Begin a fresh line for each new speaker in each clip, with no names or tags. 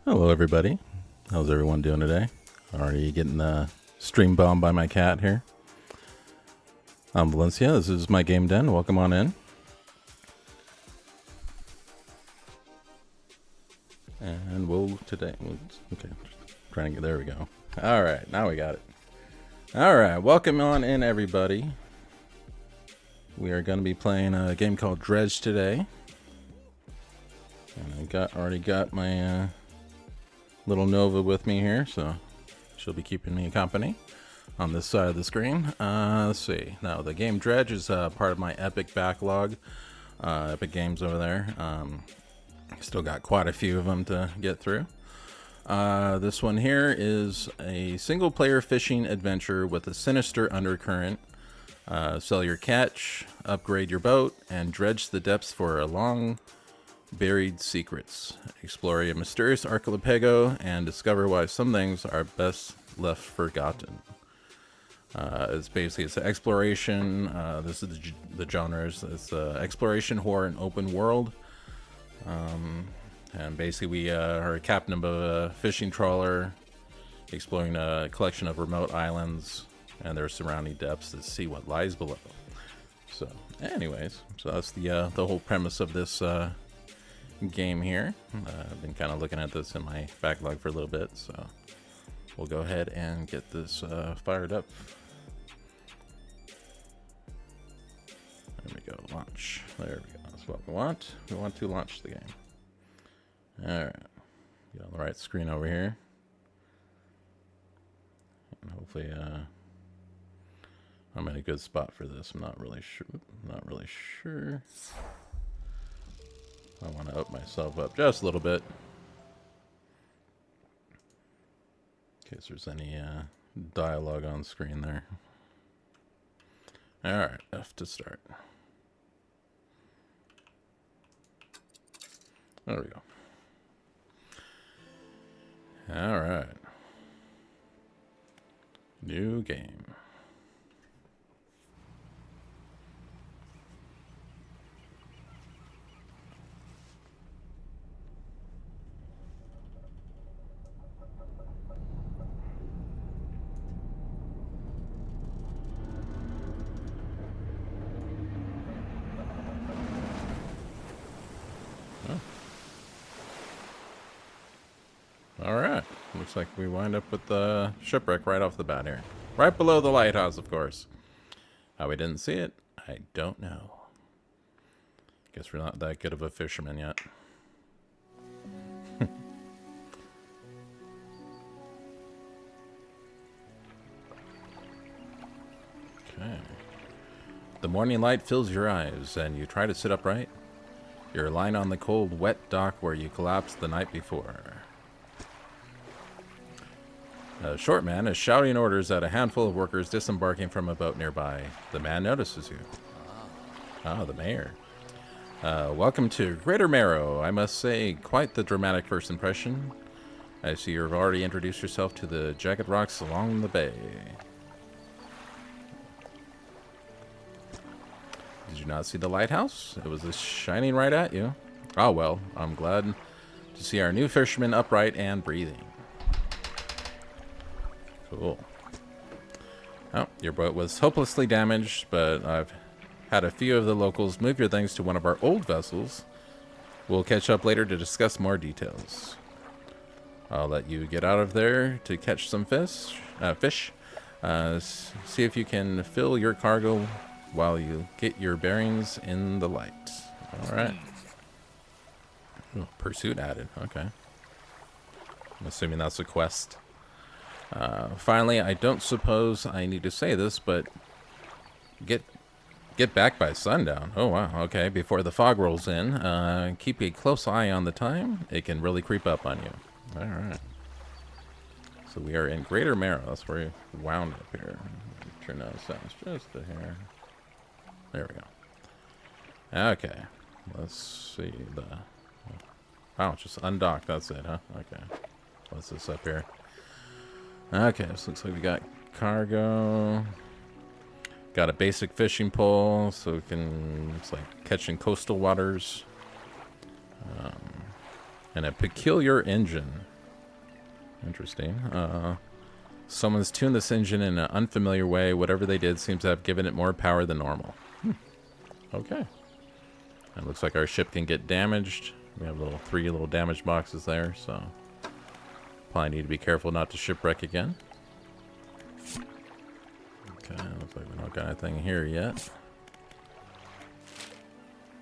Hello, everybody. How's everyone doing today? Already getting stream bombed by my cat here. I'm Valencia. This is my game den. Welcome on in. And okay, trying to get, there we go. All right, now we got it. All right, welcome on in, everybody. We are going to be playing a game called DREDGE today. And I already got my little Nova with me here, so she'll be keeping me company on this side of the screen. Let's see. Now, the game DREDGE is part of my Epic backlog. Epic games over there. Still got quite a few of them to get through. This one here is a single-player fishing adventure with a sinister undercurrent. Sell your catch, upgrade your boat, and dredge the depths for a long buried secrets. Explore a mysterious archipelago and discover why some things are best left forgotten. It's exploration. This is the genres. It's exploration, horror, and open world. And basically, we are a captain of a fishing trawler, exploring a collection of remote islands and their surrounding depths to see what lies below. So, anyways, that's the whole premise of this game here. I've been kind of looking at this in my backlog for a little bit, so we'll go ahead and get this fired up. There we go, launch. There we go, that's what we want. We want to launch the game. Alright, get on the right screen over here. And hopefully I'm in a good spot for this. I'm not really sure. I want to open myself up just a little bit in case there's any dialogue on screen there. Alright, F to start. There we go. Alright. New game. Alright, looks like we wind up with the shipwreck right off the bat here. Right below the lighthouse, of course. How we didn't see it, I don't know. Guess we're not that good of a fisherman yet. Okay. The morning light fills your eyes, and you try to sit upright. You're lying on the cold, wet dock where you collapsed the night before. A short man is shouting orders at a handful of workers disembarking from a boat nearby. The man notices you. Ah, the mayor. Welcome to Greater Marrow. I must say, quite the dramatic first impression. I see you've already introduced yourself to the jagged rocks along the bay. Did you not see the lighthouse? It was shining right at you. Oh well, I'm glad to see our new fisherman upright and breathing. Cool. Oh, your boat was hopelessly damaged, but I've had a few of the locals move your things to one of our old vessels. We'll catch up later to discuss more details. I'll let you get out of there to catch some fish. See if you can fill your cargo while you get your bearings in the light. All right. Ooh, pursuit added. Okay. I'm assuming that's a quest. Finally, I don't suppose I need to say this, but get back by sundown. Oh, wow. Okay, before the fog rolls in. Keep a close eye on the time. It can really creep up on you. All right. So we are in Greater Marrow. That's where we wound up here. Turn those sounds just a hair. There we go. Okay. Let's see the... Wow, just undocked. That's it, huh? Okay. What's this up here? Okay, this looks like we got cargo. Got a basic fishing pole, so we can, it's like catching coastal waters. And a peculiar engine. Interesting. Someone's tuned this engine in an unfamiliar way. Whatever they did seems to have given it more power than normal. Okay. It looks like our ship can get damaged. We have three little damage boxes there, so probably need to be careful not to shipwreck again. Okay, looks like we don't got anything here yet.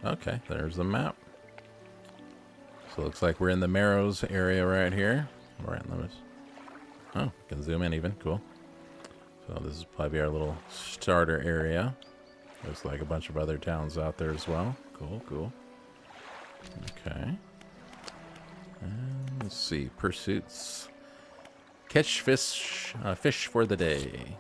Okay, there's the map. So it looks like we're in the Marrows area right here. Right, oh, can zoom in even. Cool. So this is probably our little starter area. Looks like a bunch of other towns out there as well. Cool, cool. Okay. And let's see. Pursuits. Catch fish, fish for the day.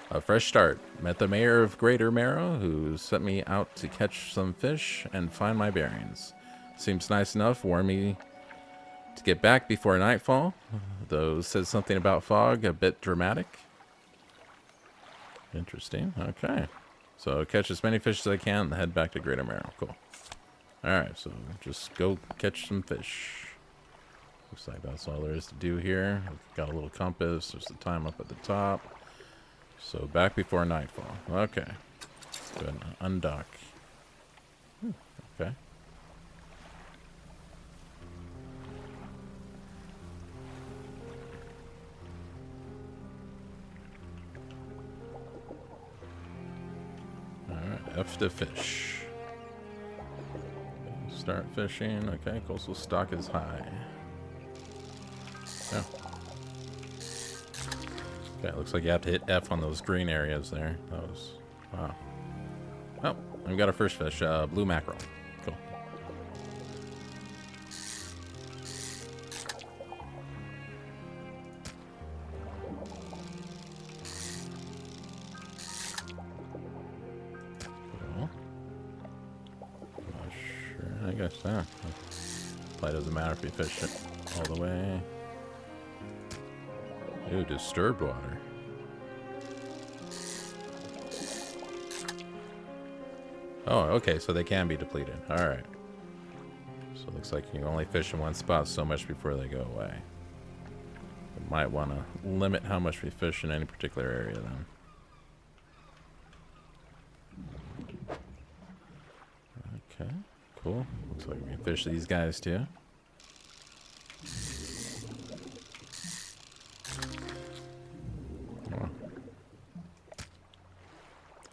A fresh start. Met the mayor of Greater Marrow, who sent me out to catch some fish and find my bearings. Seems nice enough. Warned me to get back before nightfall, though says something about fog, a bit dramatic. Interesting. Okay. So catch as many fish as I can and head back to Greater Marrow. Cool. Alright, so just go catch some fish. Looks like that's all there is to do here. We've got a little compass. There's the time up at the top. So back before nightfall. Okay. Let's go ahead and undock. Okay. Alright, F to fish. Start fishing. Okay, coastal stock is high. Oh. Okay, looks like you have to hit F on those green areas there. Those. Wow. Oh, we've got our first fish. Blue mackerel. Cool. Cool. Not sure. I guess that. Probably doesn't matter if you fish it all the way. Ooh, disturbed water. Oh, okay, so they can be depleted. Alright. So it looks like you can only fish in one spot so much before they go away. You might want to limit how much we fish in any particular area then. Okay, cool. Looks like we can fish these guys too.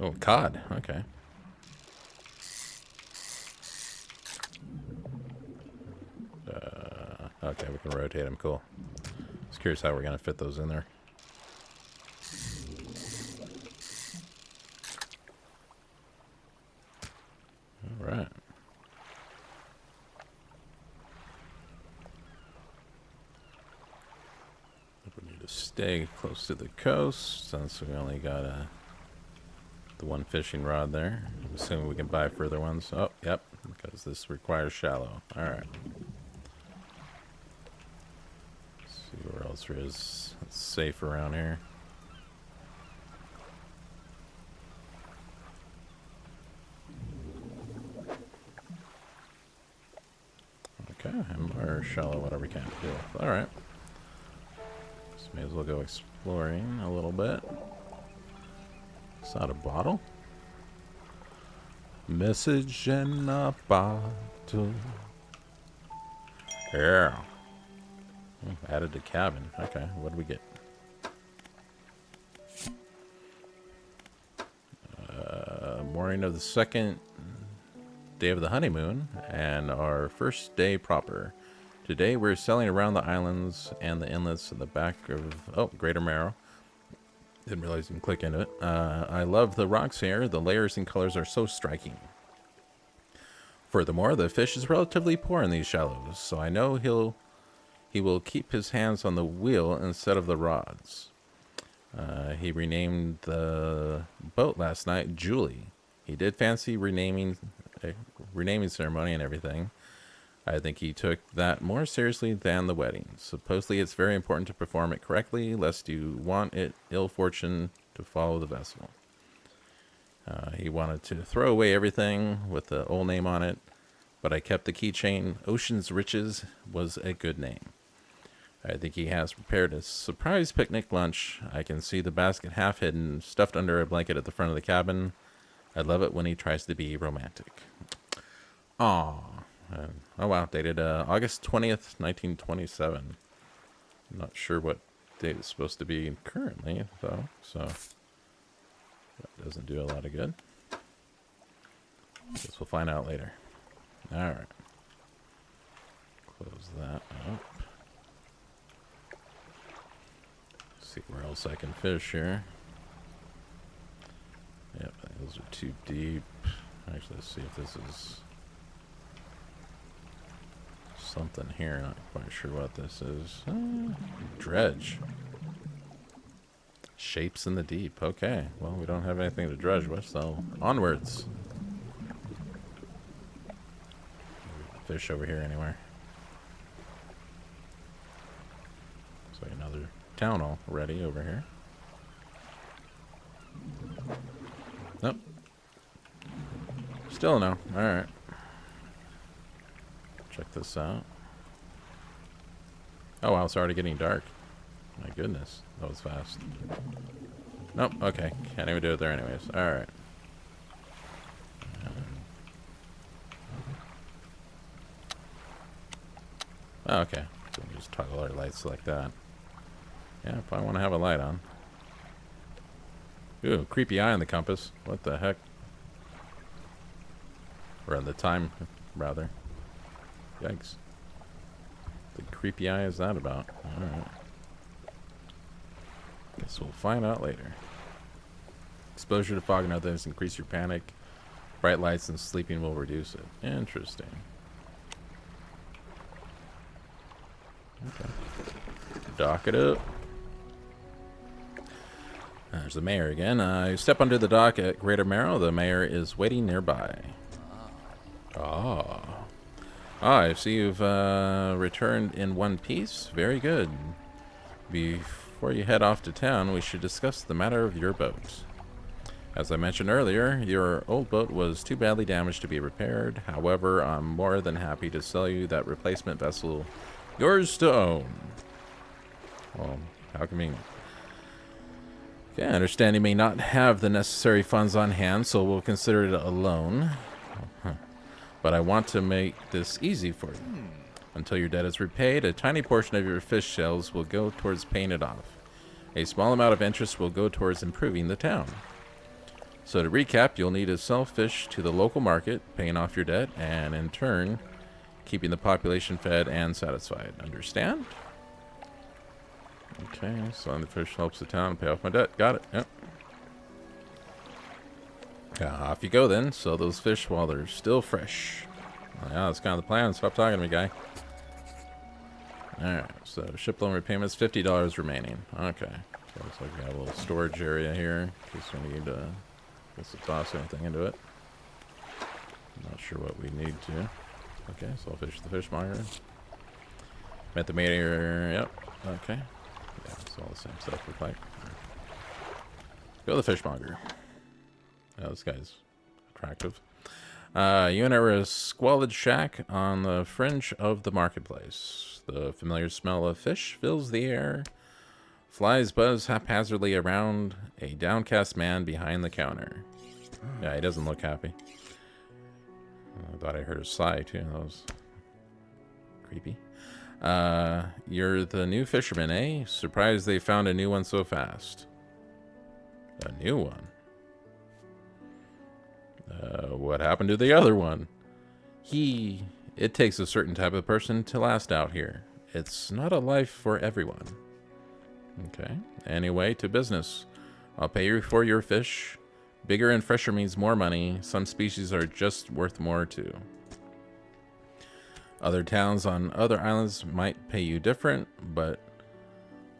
Oh, cod. Okay. Okay, we can rotate them. Cool. Just curious how we're going to fit those in there. All right. We need to stay close to the coast since we only got the one fishing rod there. I'm assuming we can buy further ones. Oh, yep, because this requires shallow. All right. Let's see where else there is. It's safe around here. Okay, and or shallow, whatever we can deal with. All right. So may as well go exploring a little bit. Is that a bottle? Message in a bottle. Yeah. Added to cabin. Okay, what do we get? Morning of the second day of the honeymoon and our first day proper. Today we're sailing around the islands and the inlets in the back of Greater Marrow. Didn't realize you can click into it. I love the rocks here. The layers and colors are so striking. Furthermore, the fish is relatively poor in these shallows, so I know he will keep his hands on the wheel instead of the rods. He renamed the boat last night Julie. He did fancy renaming ceremony and everything. I think he took that more seriously than the wedding. Supposedly it's very important to perform it correctly, lest you want ill fortune to follow the vessel. He wanted to throw away everything with the old name on it, but I kept the keychain. Ocean's Riches was a good name. I think he has prepared a surprise picnic lunch. I can see the basket half hidden, stuffed under a blanket at the front of the cabin. I love it when he tries to be romantic. Aww. Oh, wow. Dated August 20th, 1927. I'm not sure what date it's supposed to be currently, though, so that doesn't do a lot of good. Guess we'll find out later. Alright. Close that up. See where else I can fish here. Yep, those are too deep. Actually, let's see if this is something here. Not quite sure what this is. Dredge. Shapes in the deep. Okay. Well, we don't have anything to dredge with, so onwards. Fish over here anywhere. Looks like another town already over here. Nope. Still no. Alright. Check this out. Oh wow, it's already getting dark. My goodness. That was fast. Nope. Okay. Can't even do it there anyways. Alright. Oh, okay. So we just toggle our lights like that. Yeah, if I want to have a light on. Ooh, creepy eye on the compass. What the heck? Or on the time, rather. Yikes. The creepy eye is that about? Alright. Guess we'll find out later. Exposure to fog and others increase your panic. Bright lights and sleeping will reduce it. Interesting. Okay. Dock it up. There's the mayor again. You step under the dock at Greater Marrow. The mayor is waiting nearby. I see you've returned in one piece. Very good. Before you head off to town, we should discuss the matter of your boat. As I mentioned earlier, your old boat was too badly damaged to be repaired. However, I'm more than happy to sell you that replacement vessel, yours to own. Well, how convenient. Okay, I understand you may not have the necessary funds on hand, so we'll consider it a loan. But I want to make this easy for you. Until your debt is repaid, a tiny portion of your fish sales will go towards paying it off. A small amount of interest will go towards improving the town. So to recap, you'll need to sell fish to the local market, paying off your debt, and in turn, keeping the population fed and satisfied. Understand? Okay, selling the fish helps the town pay off my debt. Got it. Yep. Off you go then. Sell those fish while they're still fresh. Well, yeah, that's kind of the plan. Stop talking to me, guy. Alright, so ship loan repayments, $50 remaining. Okay. So looks like we have a little storage area here in case we need to toss anything into it. I'm not sure what we need to. Okay, so I'll fish the fishmonger. Met the mayor. Yep. Okay. Yeah, it's all the same stuff we like. Go to the fishmonger. Oh, this guy's attractive. You enter a squalid shack on the fringe of the marketplace. The familiar smell of fish fills the air. Flies buzz haphazardly around a downcast man behind the counter. Yeah, he doesn't look happy. I thought I heard a sigh, too. That was creepy. You're the new fisherman, eh? Surprised they found a new one so fast. A new one? What happened to the other one? It takes a certain type of person to last out here. It's not a life for everyone. Okay. Anyway, to business. I'll pay you for your fish. Bigger and fresher means more money. Some species are just worth more too. Other towns on other islands might pay you different, but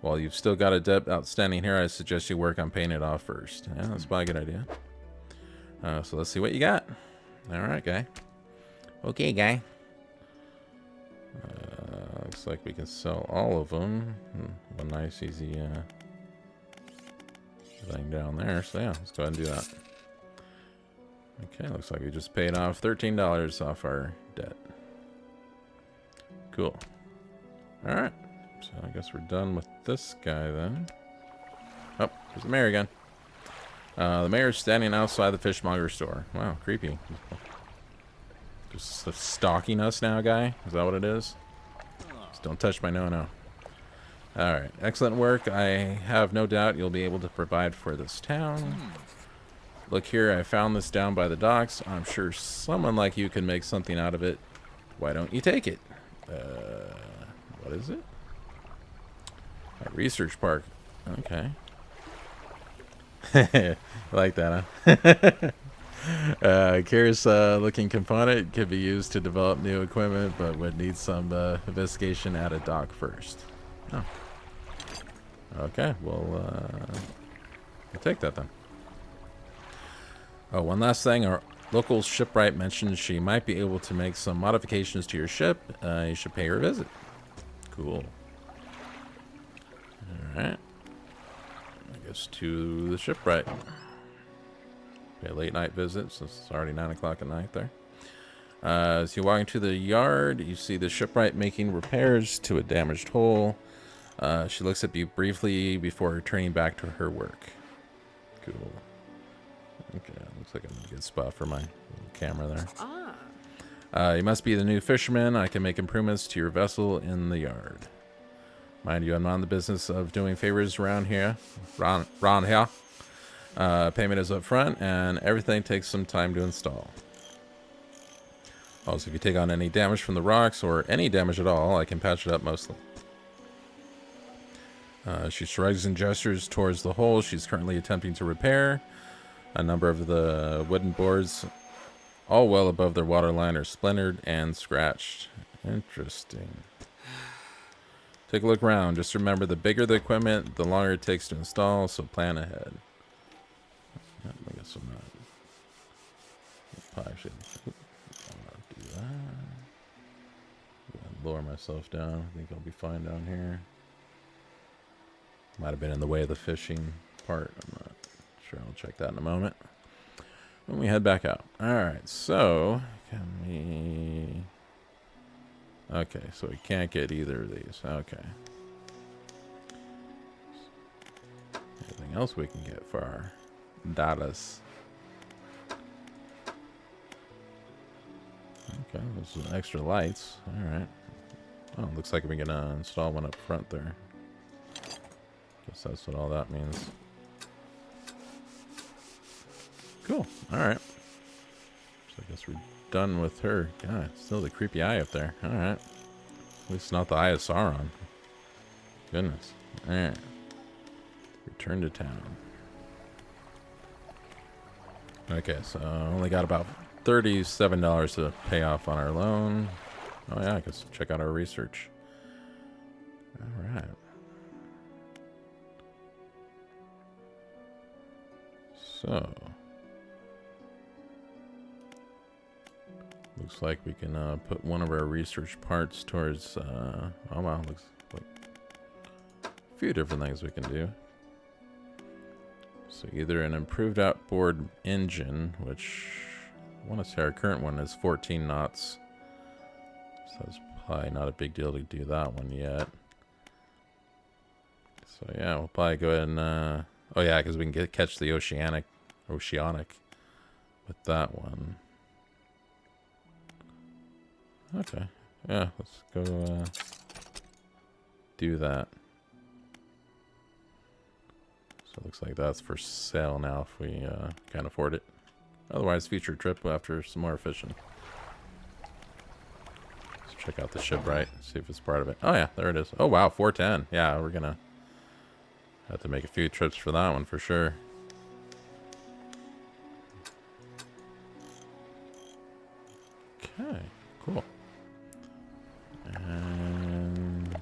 while you've still got a debt outstanding here, I suggest you work on paying it off first. Yeah, that's probably a good idea. So let's see what you got. All right, guy. Okay, guy. Looks like we can sell all of them. A nice, easy thing down there. So yeah, let's go ahead and do that. Okay, looks like we just paid off $13 off our debt. Cool. All right. So So I guess we're done with this guy then. Oh, there's the mayor again. The mayor's standing outside the fishmonger store. Wow, creepy. Just stalking us now, guy? Is that what it is? Just don't touch my no-no. Alright, excellent work. I have no doubt you'll be able to provide for this town. Look here, I found this down by the docks. I'm sure someone like you can make something out of it. Why don't you take it? What is it? A research park. Okay. I like that, huh? Curious looking component could be used to develop new equipment, but would need some investigation at a dock first. Oh. Okay, well, we'll take that then. Oh, one last thing. Our local shipwright mentioned she might be able to make some modifications to your ship. You should pay her a visit. Cool. Alright. I guess to the shipwright. Okay, late night visit, so it's already 9 o'clock at night there. As you walk into the yard, you see the shipwright making repairs to a damaged hull. She looks at you briefly before returning back to her work. Cool. Okay, looks like a good spot for my camera there. You must be the new fisherman. I can make improvements to your vessel in the yard. Mind you, I'm not in the business of doing favors around here. Round here. Payment is up front, and everything takes some time to install. Also, if you take on any damage from the rocks, or any damage at all, I can patch it up mostly. She shrugs and gestures towards the hole she's currently attempting to repair. A number of the wooden boards, all well above their waterline, are splintered and scratched. Interesting. Take a look around. Just remember, the bigger the equipment, the longer it takes to install, so plan ahead. I guess I'm not. Probably should do that. Lower myself down. I think I'll be fine down here. Might have been in the way of the fishing part. I'm not sure. I'll check that in a moment. When we head back out. Alright, so can we... Okay, so we can't get either of these. Okay. Anything else we can get for our datas? Okay, there's some extra lights. Alright. Oh, looks like we're gonna install one up front there. Guess that's what all that means. Cool. Alright. So I guess we're done with her. God, still the creepy eye up there. Alright. At least not the Eye of Sauron. Goodness. Alright. Return to town. Okay, so only got about $37 to pay off on our loan. Oh yeah, I guess check out our research. Alright. So looks like we can put one of our research parts towards oh wow, looks like a few different things we can do. So either an improved outboard engine, which I want to say our current one is 14 knots, so that's probably not a big deal to do that one yet. So yeah, we'll probably go ahead and oh yeah, because we can catch the oceanic with that one. Okay, yeah, let's go do that. So it looks like that's for sale now if we can't afford it. Otherwise, future trip after some more fishing. Let's check out the shipwright, see if it's part of it. Oh yeah, there it is. Oh wow, 410. Yeah, we're gonna have to make a few trips for that one for sure. Okay, cool. And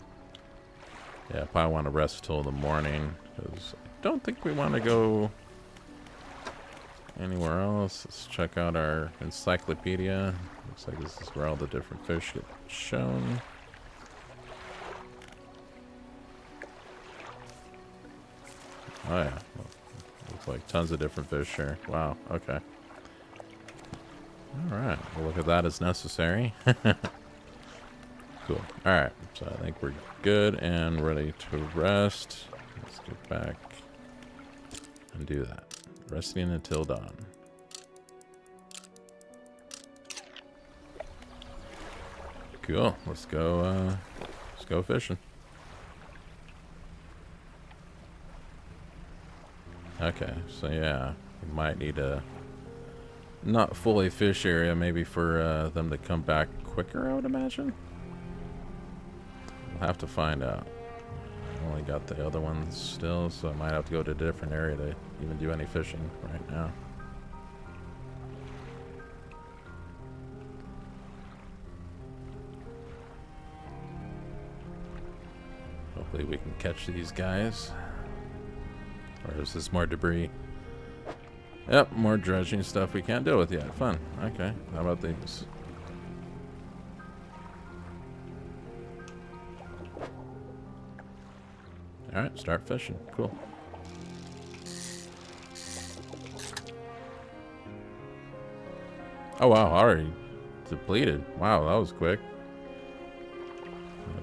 yeah, probably want to rest till the morning because I don't think we want to go anywhere else. Let's check out our encyclopedia. Looks like this is where all the different fish get shown. Oh yeah, looks like tons of different fish here. Wow, okay. Alright, we'll look at that as necessary. Cool. Alright, so I think we're good and ready to rest. Let's get back and do that. Resting until dawn. Cool. Let's go fishing. Okay, so yeah, we might need a not fully fish area, maybe for them to come back quicker, I would imagine. We'll have to find out. I only got the other ones still, so I might have to go to a different area to even do any fishing right now. Hopefully we can catch these guys. Or is this more debris? Yep, more dredging stuff we can't deal with yet. Fun. Okay, how about these? Alright, start fishing. Cool. Oh wow, already depleted. Wow, that was quick.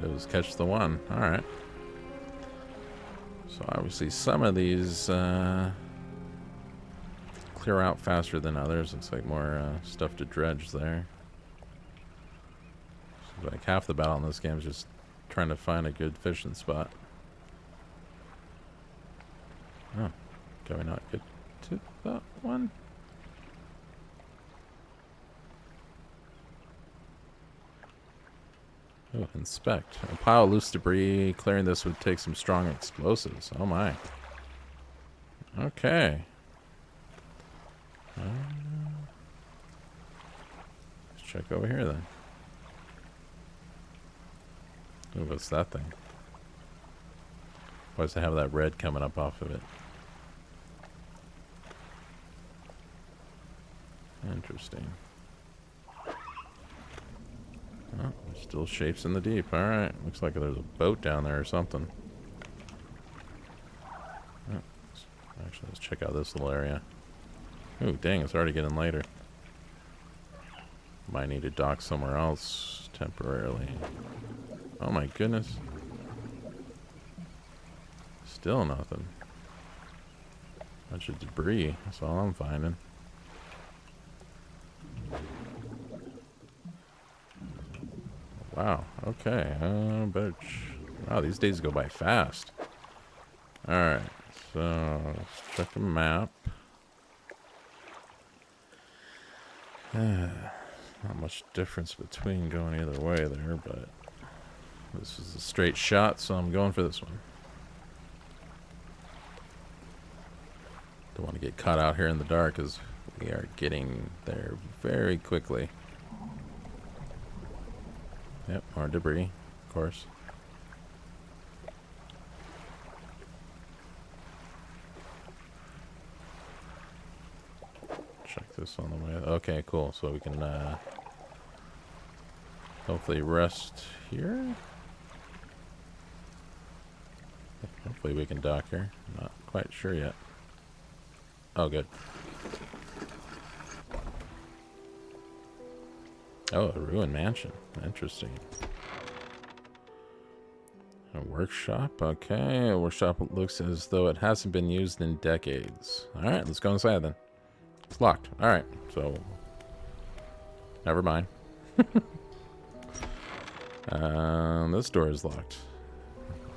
It was catch the one. Alright. So obviously some of these clear out faster than others. Looks like more stuff to dredge there. So like half the battle in this game is just trying to find a good fishing spot. Oh, can we not get to that one? Oh, inspect. A pile of loose debris. Clearing this would take some strong explosives. Oh my. Okay. Let's check over here then. Oh, what's that thing? Why does it have that red coming up off of it? Interesting. Oh, still shapes in the deep. Alright. Looks like there's a boat down there or something. Oh, actually, let's check out this little area. Ooh, dang, it's already getting later. Might need to dock somewhere else temporarily. Oh my goodness. Still nothing. Bunch of debris. That's all I'm finding. Wow. Okay. Wow, these days go by fast. Alright. So, let's check the map. Not much difference between going either way there, but this is a straight shot, so I'm going for this one. Don't want to get caught out here in the dark because we are getting there very quickly. Yep, more debris, of course. Check this on the way. Okay, cool. So we can hopefully rest here. Hopefully we can dock here. Not quite sure yet. Oh, good. Oh, a ruined mansion. Interesting. A workshop. Okay, a workshop looks as though it hasn't been used in decades. All right, let's go inside then. It's locked. All right, so never mind. This door is locked.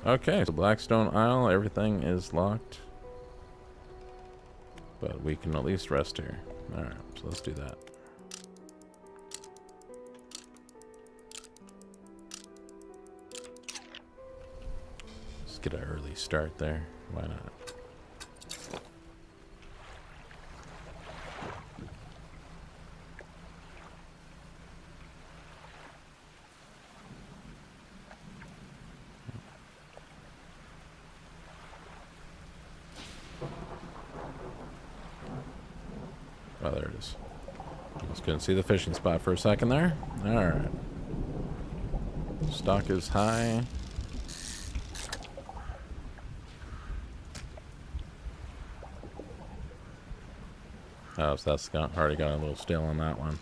Okay, so Blackstone Isle, everything is locked. But we can at least rest here. All right, so let's do that. Let's get an early start there. Why not? Oh, there it is. Just couldn't see the fishing spot for a second there. Alright. Stock is high. Oh, so that's already got a little stale on that one.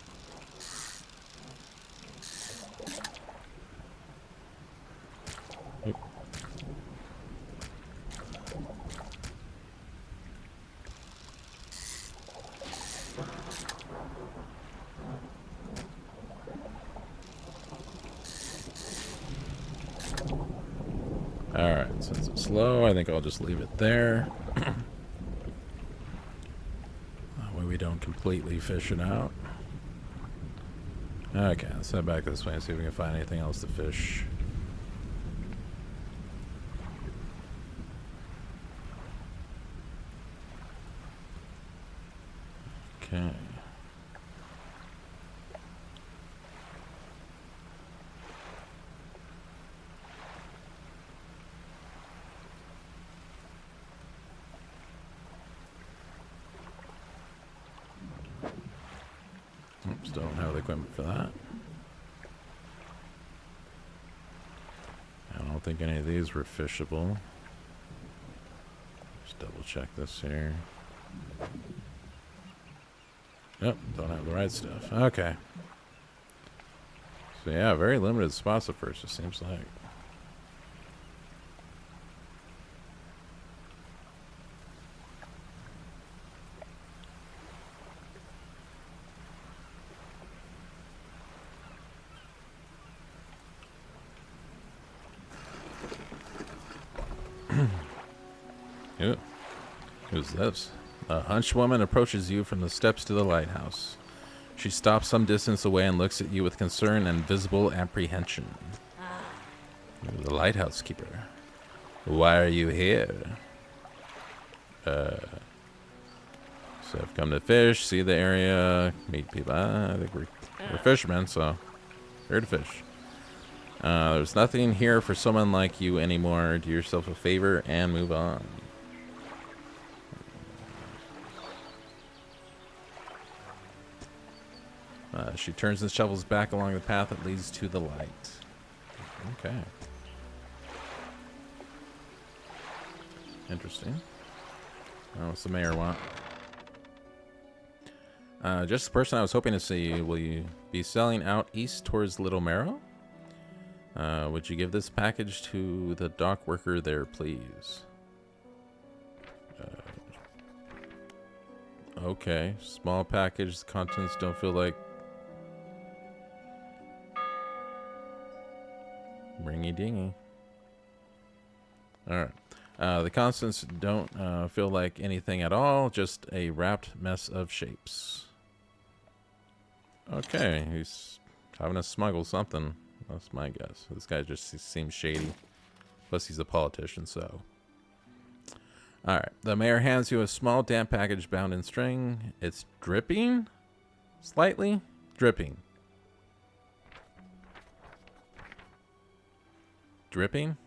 Since it's low, I think I'll just leave it there. That way we don't completely fish it out. Okay, let's head back this way and see if we can find anything else to fish. Okay. Oops, don't have the equipment for that. I don't think any of these were fishable. Just double check this here. Yep, don't have the right stuff. Okay. So yeah, very limited spots at first, it seems like. Ew. Who's this? A hunched woman approaches you from the steps to the lighthouse. She stops some distance away and looks at you with concern and visible apprehension. The lighthouse keeper. Why are you here? So I've come to fish, see the area, meet people. I think we're fishermen, so here to fish. There's nothing here for someone like you anymore. Do yourself a favor and move on. She turns and shovels back along the path that leads to the light. Okay. Interesting. What's the mayor want? Just the person I was hoping to see. Will you be selling out east towards Little Marrow? Would you give this package to the dock worker there, please? Okay. Small package. The contents don't feel like ringy dingy. Alright. The constants don't feel like anything at all, just a wrapped mess of shapes. Okay, he's having to smuggle something. That's my guess. This guy just seems shady. Plus he's a politician, so. Alright, the mayor hands you a small damp package bound in string. It's dripping? Slightly? Dripping. Dripping?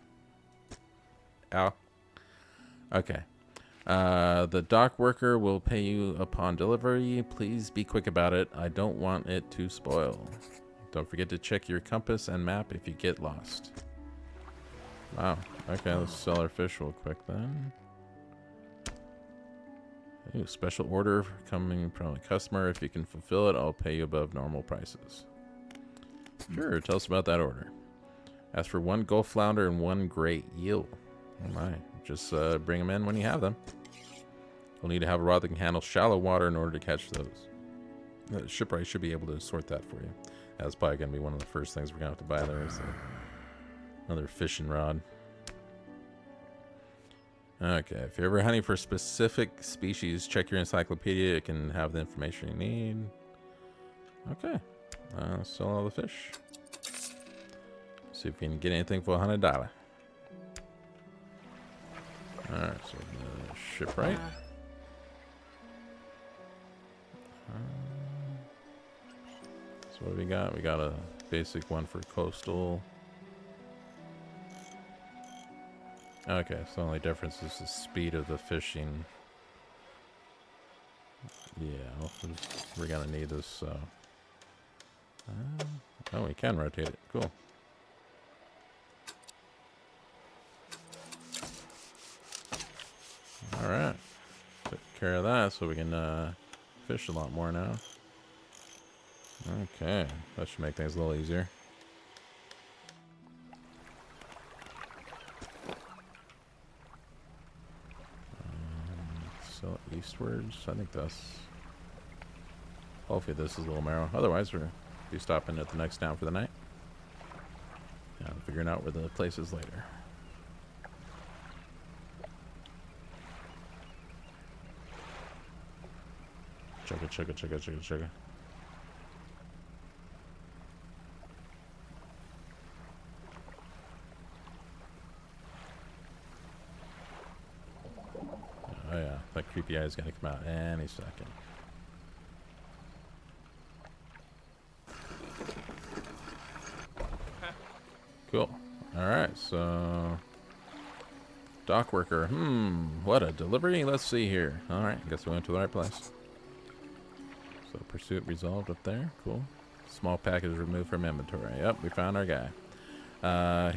Ow. Okay. The dock worker will pay you upon delivery. Please be quick about it. I don't want it to spoil. Don't forget to check your compass and map if you get lost. Wow. Okay, let's sell our fish real quick then. Ooh, special order coming from a customer. If you can fulfill it, I'll pay you above normal prices. Sure, tell us about that order. Ask for 1 gulf flounder and 1 great eel. Oh my. Just bring them in when you have them. We'll need to have a rod that can handle shallow water in order to catch those. The shipwright should be able to sort that for you. That's probably going to be one of the first things we're going to have to buy there. Is another fishing rod. Okay, if you're ever hunting for a specific species, check your encyclopedia. It can have the information you need. Okay, sell all the fish. See if we can get anything for $100. Alright, so the shipwright. So what do we got? We got a basic one for coastal. Okay, so the only difference is the speed of the fishing. Yeah, well, we're gonna need this, so. Oh, we can rotate it. Cool. Alright. Took care of that so we can fish a lot more now. Okay. That should make things a little easier. So eastwards. I think that's... Hopefully this is Little Marrow. Otherwise we'll be stopping at the next town for the night. Yeah, figuring out where the place is later. Chugga, chugga, chugga, chugga, chugga. Oh yeah, that creepy eye is gonna come out any second. Cool. Alright, so... Dock worker. What a delivery. Let's see here. Alright, guess we went to the right place. So pursuit resolved up there. Cool. Small package removed from inventory. Yep, we found our guy.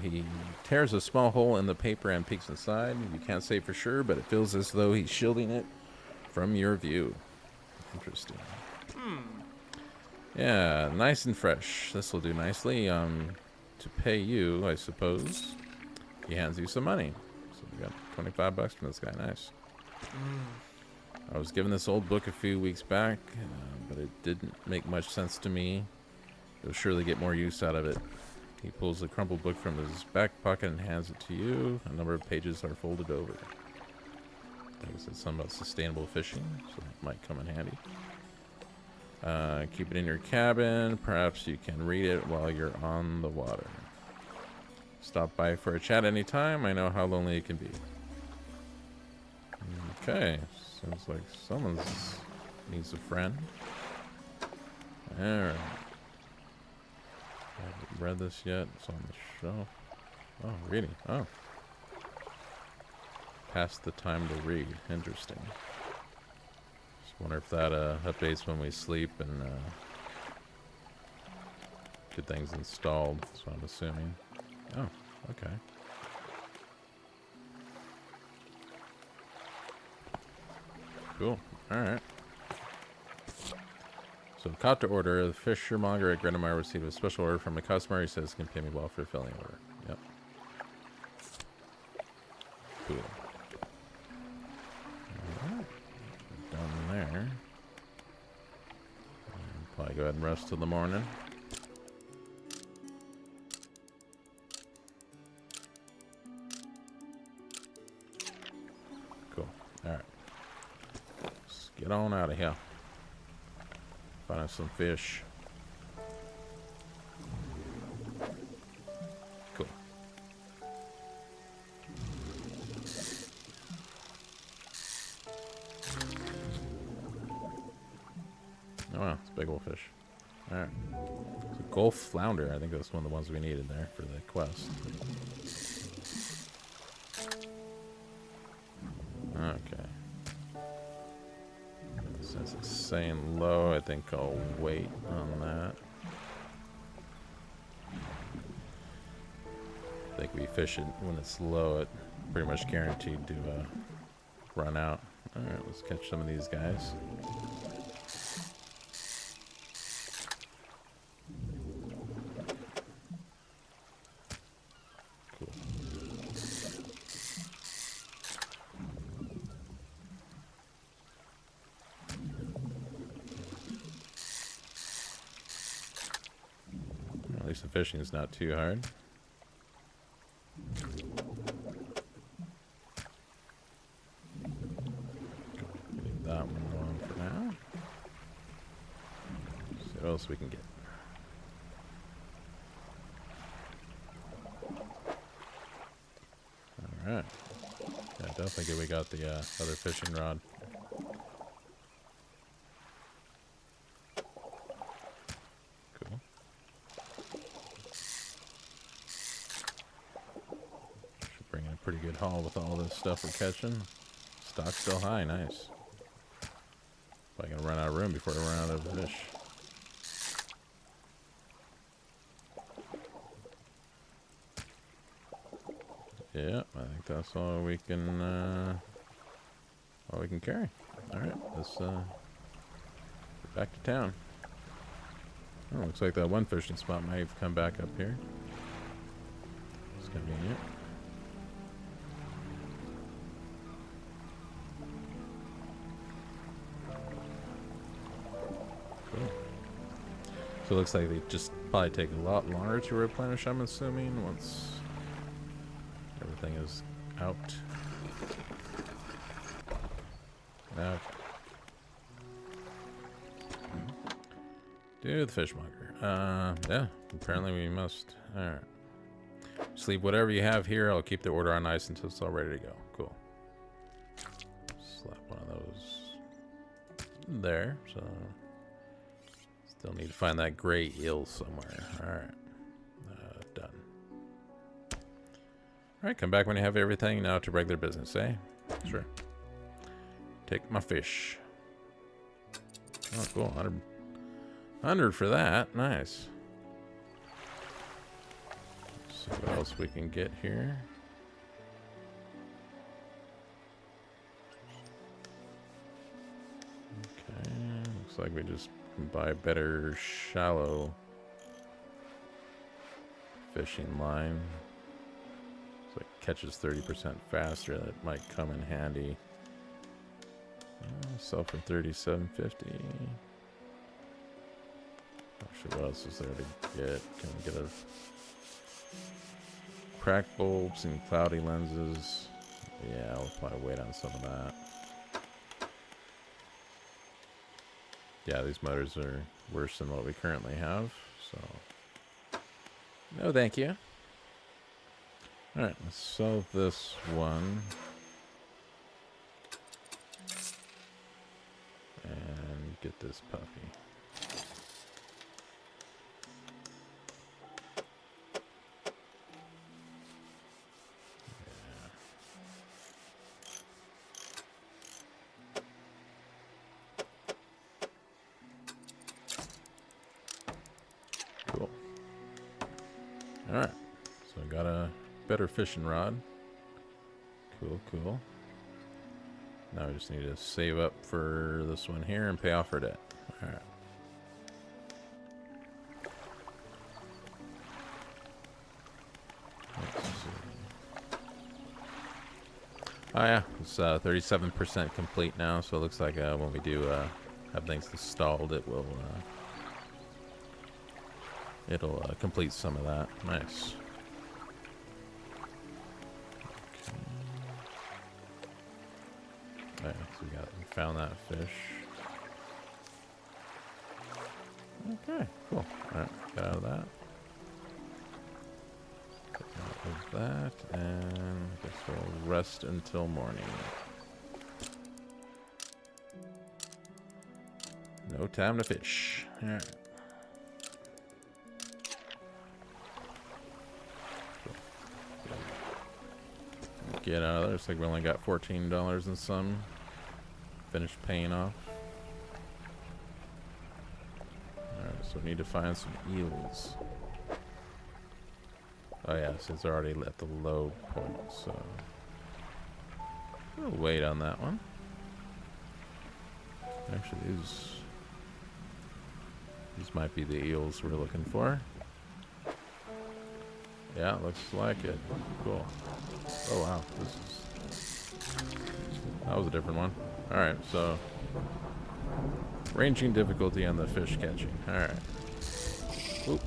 He tears a small hole in the paper and peeks inside. You can't say for sure, but it feels as though he's shielding it from your view. Interesting. Yeah, nice and fresh. This will do nicely. To pay you, I suppose, he hands you some money. So we got 25 bucks from this guy. Nice. I was given this old book a few weeks back, but it didn't make much sense to me. You'll surely get more use out of it. He pulls the crumpled book from his back pocket and hands it to you. A number of pages are folded over. I think it said something about sustainable fishing, so it might come in handy. Keep it in your cabin. Perhaps you can read it while you're on the water. Stop by for a chat anytime. I know how lonely it can be. Okay. Seems like someone needs a friend. Alright. I haven't read this yet. It's on the shelf. Oh, reading. Oh. Past the time to read. Interesting. Just wonder if that updates when we sleep and get things installed. That's what I'm assuming. Oh, okay. Cool. Alright. So, caught to order. The fishermonger at Grenemeyer received a special order from a customer. He says can pay me well for filling the order. Yep. Cool. Alright. Done there. And probably go ahead and rest till the morning. Cool. Alright. Let's get on out of here. Find us some fish. Cool. Oh wow, it's a big old fish. Alright. It's a Gulf flounder. I think that's one of the ones we needed there for the quest. Okay. Since it's saying low, I think I'll wait on that. I think we fish it when it's low, it's pretty much guaranteed to run out. Alright, let's catch some of these guys. Cool. At least the fishing is not too hard. Leave that one alone for now. See what else we can get. Alright. Yeah, definitely good we got the other fishing rod. Cool. Should bring in a pretty good haul with all this stuff we're catching. Stock's still high, nice. Probably gonna run out of room before we run out of fish. Yeah, I think that's all we can carry. All right, let's get back to town. Oh, looks like that one fishing spot might have come back up here. It's convenient. Cool. So it looks like they just probably take a lot longer to replenish, I'm assuming, once everything is out. To the fishmonger. Yeah, apparently we must. Alright. Just leave whatever you have here. I'll keep the order on ice until it's all ready to go. Cool. Slap one of those there. So, still need to find that gray eel somewhere. Alright. Done. Alright, come back when you have everything. Now to regular business, eh? Sure. Take my fish. Oh, cool. 100 for that. Nice. Let's see what else we can get here. Okay. Looks like we just can buy better shallow fishing line. So it catches 30% faster. That might come in handy. Sell for $37.50. Actually, what else is there to get? Can we get a crack bulbs and cloudy lenses? Yeah, I'll probably wait on some of that. Yeah, these motors are worse than what we currently have, so no thank you. Alright, let's sell this one. And get this puppy. Yeah. Cool. Alright. So I got a better fishing rod. Cool, cool. Now we just need to save up for this one here and pay off our debt. Alright. Oh yeah, it's 37% complete now, so it looks like when we do have things installed, it will it'll complete some of that. Nice. Alright, so we found that fish. Okay, cool. Alright, get out of that. Get out of that, and I guess we'll rest until morning. No time to fish. Alright. Get out of there. Looks like we only got $14 and some. Finished paying off. Alright, so we need to find some eels. Oh yeah, so it's already at the low point, so we'll wait on that one. Actually, these might be the eels we're looking for. Yeah, looks like it. Cool. Oh wow, that was a different one. Alright, so ranging difficulty on the fish catching. Alright. Oop.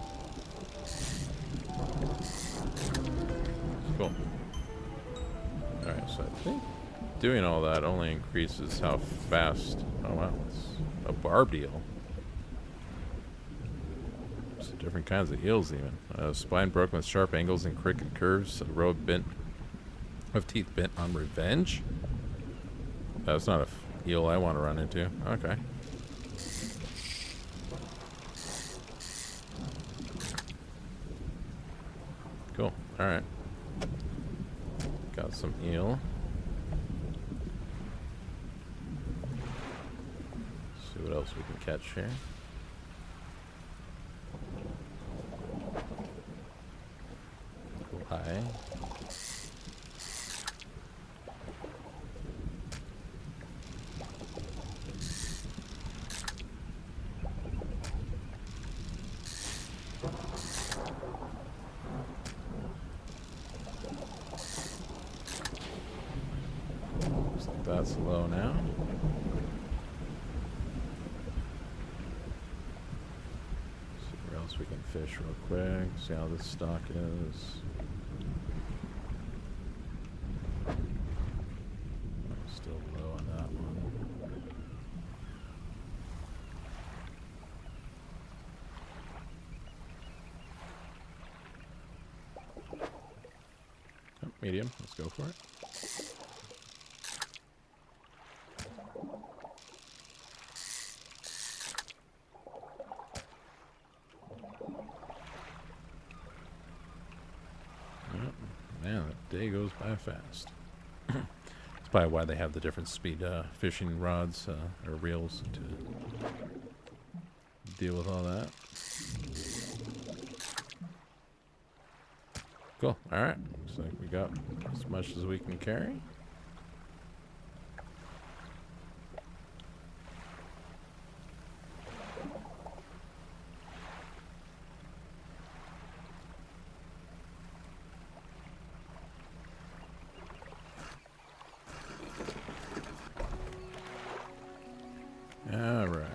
Cool. Alright, so I think doing all that only increases how fast. Oh wow, it's a barbed eel. Different kinds of eels even. Spine broken with sharp angles and crooked curves. A row of teeth bent on revenge. That's not a eel I want to run into. Okay. Cool. Alright. Got some eel. See what else we can catch here. Hi. Looks like that's low now. See where else we can fish real quick. See how this stock is. medium. Let's go for it. Yep. Man, that day goes by fast. That's probably why they have the different speed fishing rods or reels to deal with all that. Cool. All right. Looks like we got as much as we can carry. All right.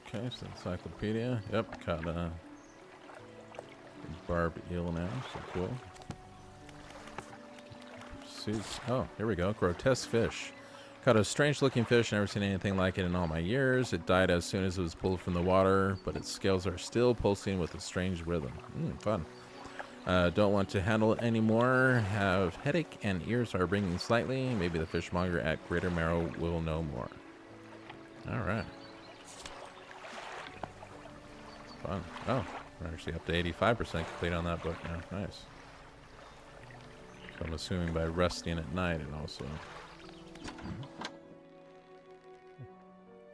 Okay, so encyclopedia. Yep, got a barb eel now, so cool. Pursuits. Oh, here we go. Grotesque fish. Caught a strange looking fish. Never seen anything like it in all my years. It died as soon as it was pulled from the water, but its scales are still pulsing with a strange rhythm. Fun. Don't want to handle it anymore. Have headache and ears are ringing slightly. Maybe the fishmonger at Greater Marrow will know more. All right. Fun. Oh, we're actually up to 85% complete on that book now. Nice. So I'm assuming by resting at night it also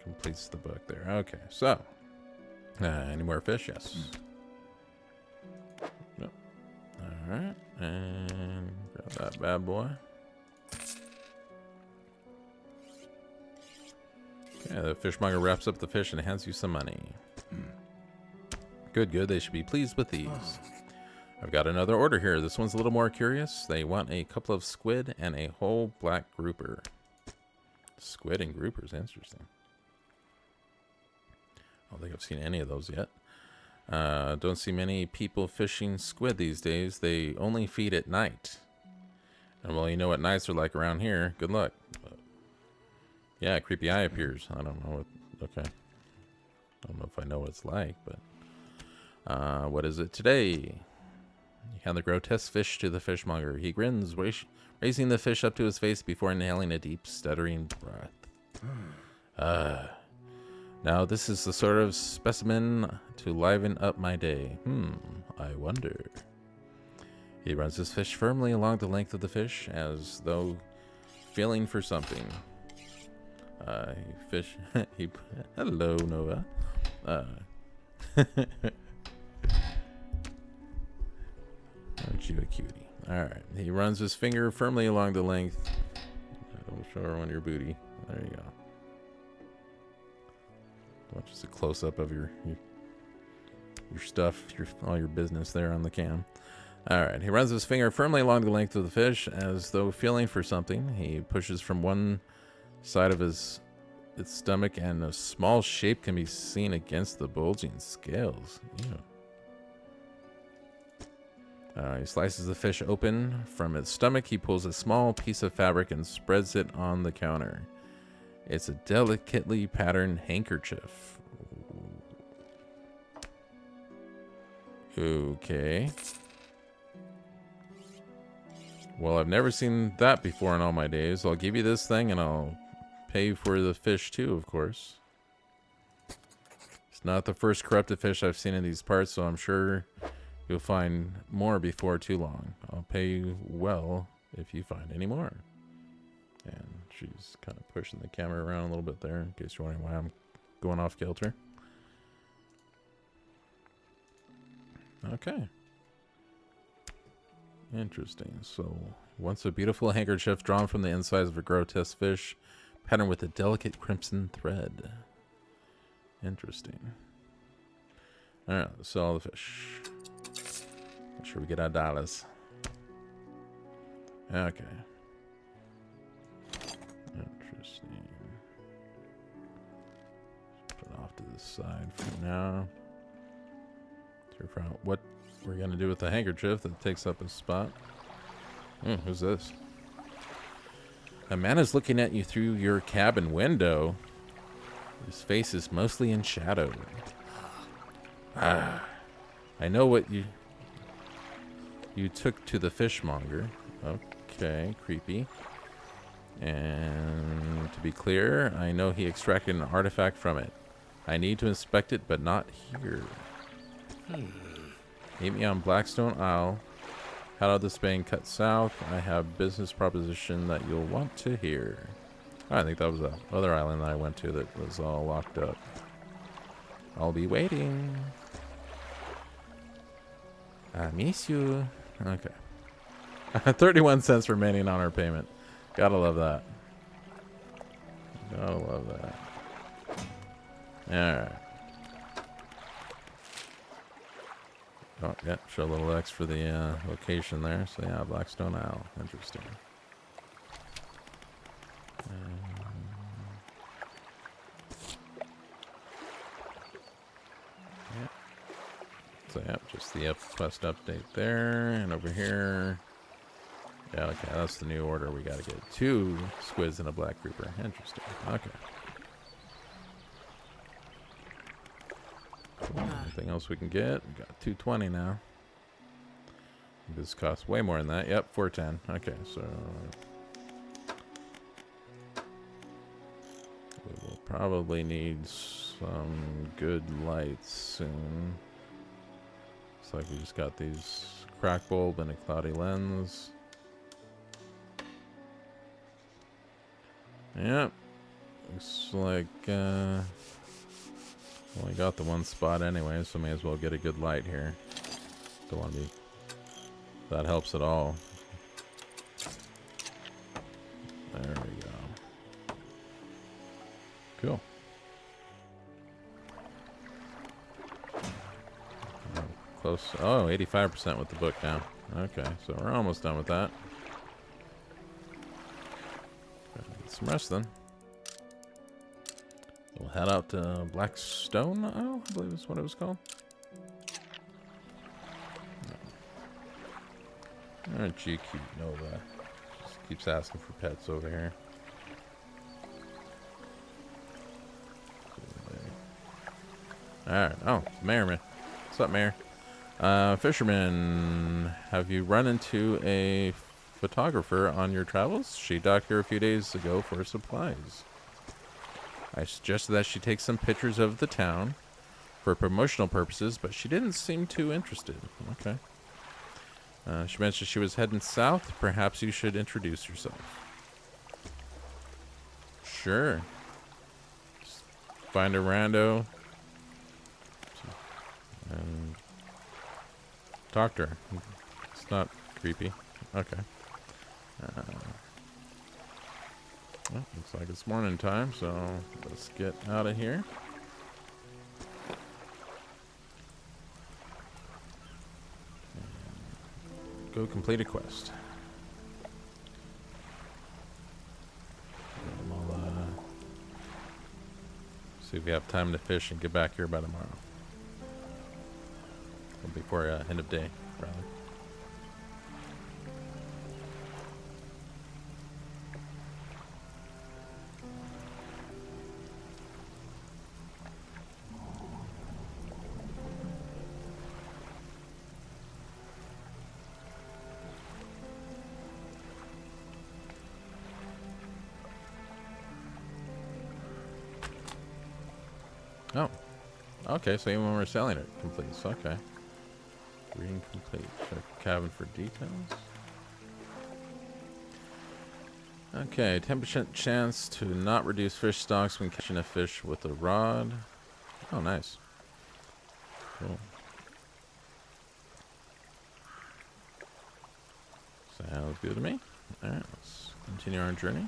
completes the book there. Okay, so any more fish? Yes. Nope. All right, and grab that bad boy. Okay, the fishmonger wraps up the fish and hands you some money. Good, good. They should be pleased with these. I've got another order here. This one's a little more curious. They want a couple of squid and a whole black grouper. Squid and groupers, interesting. I don't think I've seen any of those yet. Don't see many people fishing squid these days. They only feed at night. And well, you know what nights are like around here. Good luck. But yeah, creepy eye appears. I don't know what. Okay. I don't know if I know what it's like, but what is it today? You hand the grotesque fish to the fishmonger. He grins, raising the fish up to his face before inhaling a deep, stuttering breath. Now this is the sort of specimen to liven up my day. I wonder. He runs his fish firmly along the length of the fish, as though feeling for something. Hello, Nova. Aren't you a cutie? Alright. He runs his finger firmly along the length. Don't show her on your booty. There you go. Just a close-up of your stuff, all your business there on the cam. Alright. He runs his finger firmly along the length of the fish, as though feeling for something. He pushes from one side of its stomach, and a small shape can be seen against the bulging scales. Ew. He slices the fish open from its stomach. He pulls a small piece of fabric and spreads it on the counter. It's a delicately patterned handkerchief. Okay. Well, I've never seen that before in all my days. I'll give you this thing and I'll pay for the fish too, of course. It's not the first corrupted fish I've seen in these parts, so I'm sure you'll find more before too long. I'll pay you well if you find any more. And she's kind of pushing the camera around a little bit there, in case you're wondering why I'm going off kilter. Okay. Interesting. So, once a beautiful handkerchief drawn from the insides of a grotesque fish, patterned with a delicate crimson thread. Interesting. Alright, let's sell the fish. Make sure we get our dollars. Okay. Interesting. Put it off to the side for now. To figure out what we're gonna do with the handkerchief that takes up a spot. Who's this? A man is looking at you through your cabin window. His face is mostly in shadow. I know what you... You took to the fishmonger. Okay, creepy. And to be clear, I know he extracted an artifact from it. I need to inspect it, but not here. Meet me on Blackstone Isle. Head out this bay and cut south. I have business proposition that you'll want to hear. Oh, I think that was the other island that I went to that was all locked up. I'll be waiting. I miss you. Okay. 31 cents remaining on our payment. Gotta love that. Gotta love that. Alright. Oh, yeah. Show a little X for the location there. So, yeah, Blackstone Isle. Interesting. Yeah. So, yeah, just the quest update there. And over here. Yeah, okay. That's the new order. We gotta get 2 squids and a black grouper. Interesting. Okay. Cool. Anything else we can get? We got 220 now. This costs way more than that. Yep, 410. Okay, so we will probably need some good lights soon. Looks like we just got these crack bulb and a cloudy lens. Yep. Looks like only got the one spot anyway, so may as well get a good light here. Don't want to be... That helps at all. There we go. Cool. Oh, close. Oh, 85% with the book now. Okay, so we're almost done with that. Get some rest then. We'll head out to Blackstone Isle, I believe is what it was called. Aren't you cute, Nova? Just keeps asking for pets over here. Alright. Oh, Mayor, man. What's up, Mayor? Fisherman, have you run into a photographer on your travels? She docked here a few days ago for supplies. I suggested that she take some pictures of the town for promotional purposes, but she didn't seem too interested. Okay. She mentioned she was heading south. Perhaps you should introduce yourself. Sure. Just find a rando and talk to her. It's not creepy. Okay. Well, looks like it's morning time, so let's get out of here. Go complete a quest. I'll see if we have time to fish and get back here by tomorrow. Or before end of day, rather. Oh, okay, so even when we're selling it completes, okay. Reading complete. Check cabin for details. Okay, 10% chance to not reduce fish stocks when catching a fish with a rod. Oh, nice. Cool. Sounds good to me. Alright, let's continue our journey.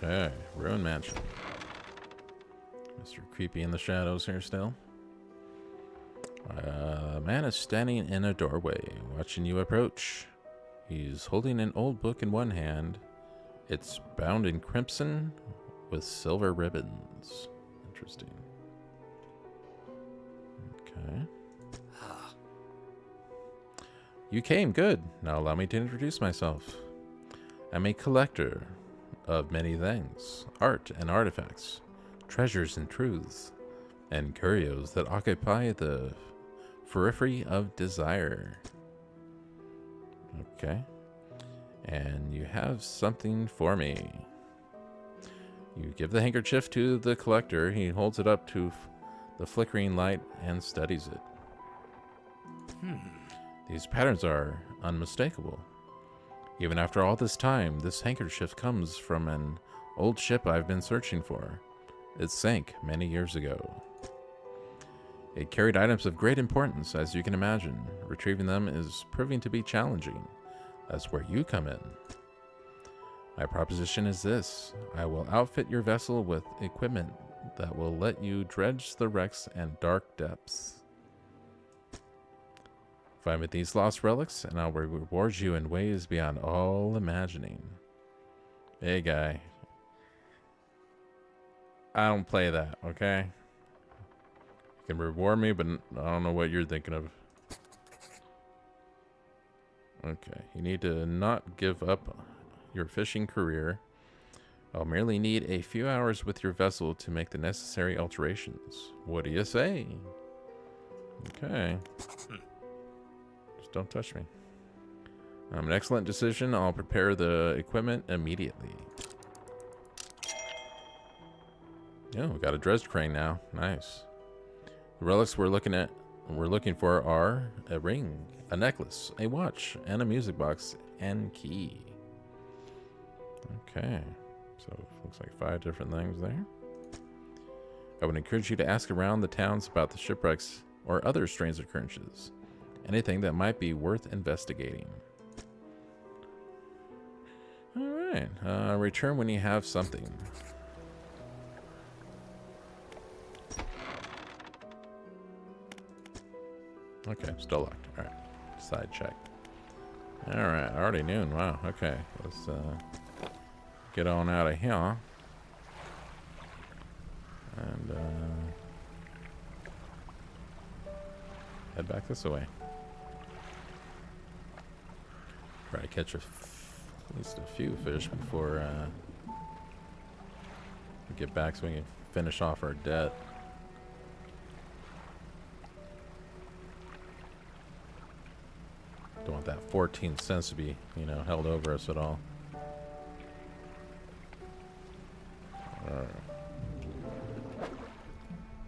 Okay, Ruin Mansion. Mr. Creepy in the shadows here still. A man is standing in a doorway, watching you approach. He's holding an old book in one hand. It's bound in crimson with silver ribbons. Interesting. Okay. You came, good. Now allow me to introduce myself. I'm a collector. of many things, art and artifacts, treasures and truths, and curios that occupy the periphery of desire. Okay. And you have something for me. You give the handkerchief to the collector. He holds it up to the flickering light and studies it. These patterns are unmistakable. Even after all this time, this handkerchief comes from an old ship I've been searching for. It sank many years ago. It carried items of great importance, as you can imagine. Retrieving them is proving to be challenging. That's where you come in. My proposition is this. I will outfit your vessel with equipment that will let you dredge the wrecks and dark depths. Find me these lost relics, and I will reward you in ways beyond all imagining. Hey, guy. I don't play that, okay? You can reward me, but I don't know what you're thinking of. Okay, you need to not give up your fishing career. I'll merely need a few hours with your vessel to make the necessary alterations. What do you say? Okay. Just don't touch me. An excellent decision. I'll prepare the equipment immediately. Yeah, we got a dredge crane now. Nice. The relics we're looking for are a ring, a necklace, a watch, and a music box and key. Okay, so looks like 5 different things there. I would encourage you to ask around the towns about the shipwrecks or other strange occurrences. Anything that might be worth investigating. Alright, return when you have something. Okay, still locked. Alright, side check. Alright, already noon. Wow, okay. Let's get on out of here. And head back this way. Try to catch at least a few fish before we get back so we can finish off our debt. Don't want that 14 cents to be, you know, held over us at all. Alright.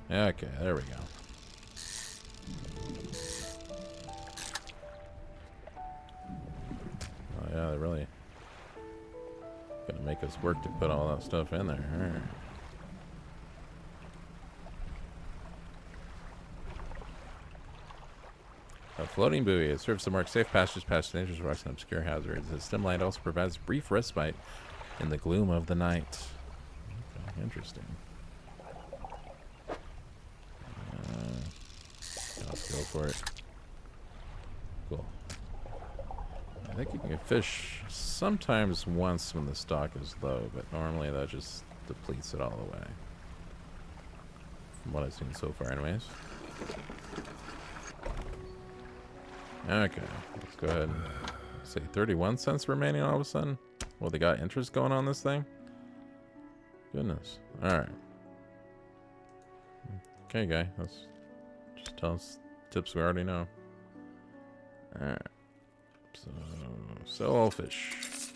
Okay, there we go. Oh yeah, they're really gonna make us work to put all that stuff in there. All right. A floating buoy. It serves to mark safe passages past dangerous rocks and obscure hazards. The stem light also provides brief respite in the gloom of the night. Okay, interesting. Let's go for it. Cool. I think you can fish sometimes once when the stock is low, but normally that just depletes it all the way. From what I've seen so far anyways. Okay, let's go ahead and say 31 cents remaining all of a sudden. Well, they got interest going on this thing? Goodness. Alright. Okay, guy. Let's just tell us tips we already know. Alright. So, sell all fish.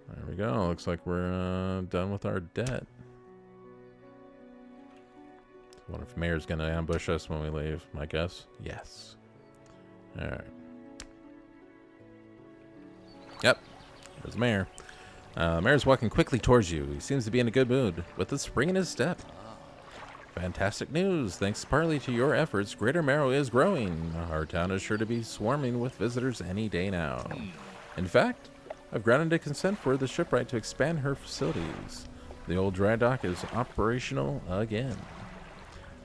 There we go. Looks like we're done with our debt. I wonder if Mayor's gonna ambush us when we leave. My guess? Yes. Alright. Yep. There's Mayor. Mayor's walking quickly towards you. He seems to be in a good mood, with a spring in his step. Fantastic news. Thanks partly to your efforts, Greater Marrow is growing. Our town is sure to be swarming with visitors any day now. In fact, I've granted a consent for the shipwright to expand her facilities. The old dry dock is operational again.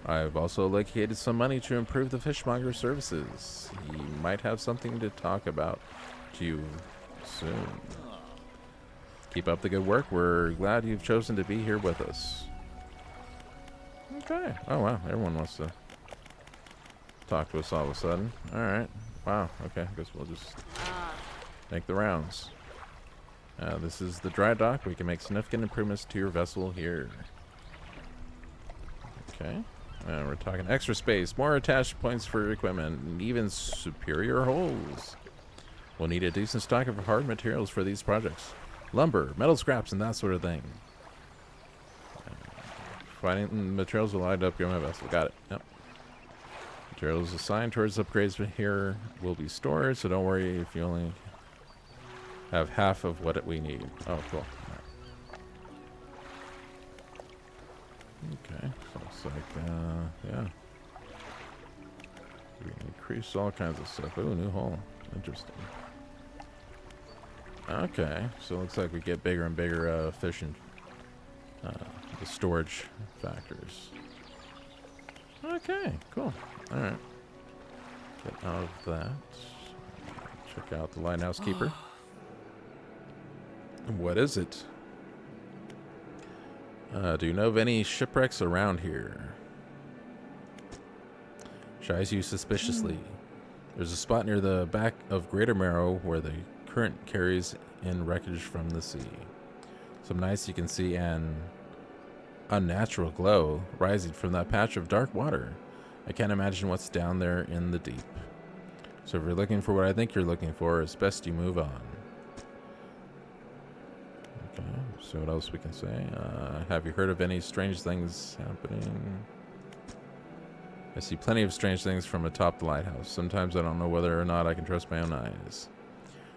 I've also allocated some money to improve the fishmonger services. He might have something to talk about to you soon. Keep up the good work. We're glad you've chosen to be here with us. Okay. Oh, wow. Everyone wants to talk to us all of a sudden. All right. Wow. Okay. I guess we'll just make the rounds. This is the dry dock. We can make significant improvements to your vessel here. Okay. We're talking extra space, more attached points for equipment, and even superior holes. We'll need a decent stock of hard materials for these projects. Lumber, metal scraps, and that sort of thing. Finding materials will light up your vessel. Got it. Yep. Materials assigned towards upgrades here will be stored, so don't worry if you only have half of what we need. Oh, cool. Okay, so it's like, yeah. We can increase all kinds of stuff. Ooh, new hole. Interesting. Okay, so it looks like we get bigger and bigger efficient the storage factors. Okay, cool. All right. Get out of that. Check out the lighthouse keeper. What is it? Do you know of any shipwrecks around here? She eyes you suspiciously. There's a spot near the back of Greater Marrow where the current carries in wreckage from the sea. Some nights you can see an unnatural glow rising from that patch of dark water. I can't imagine what's down there in the deep. So if you're looking for what I think you're looking for, it's best you move on. Okay, so what else we can say? Have you heard of any strange things happening? I see plenty of strange things from atop the lighthouse. Sometimes I don't know whether or not I can trust my own eyes.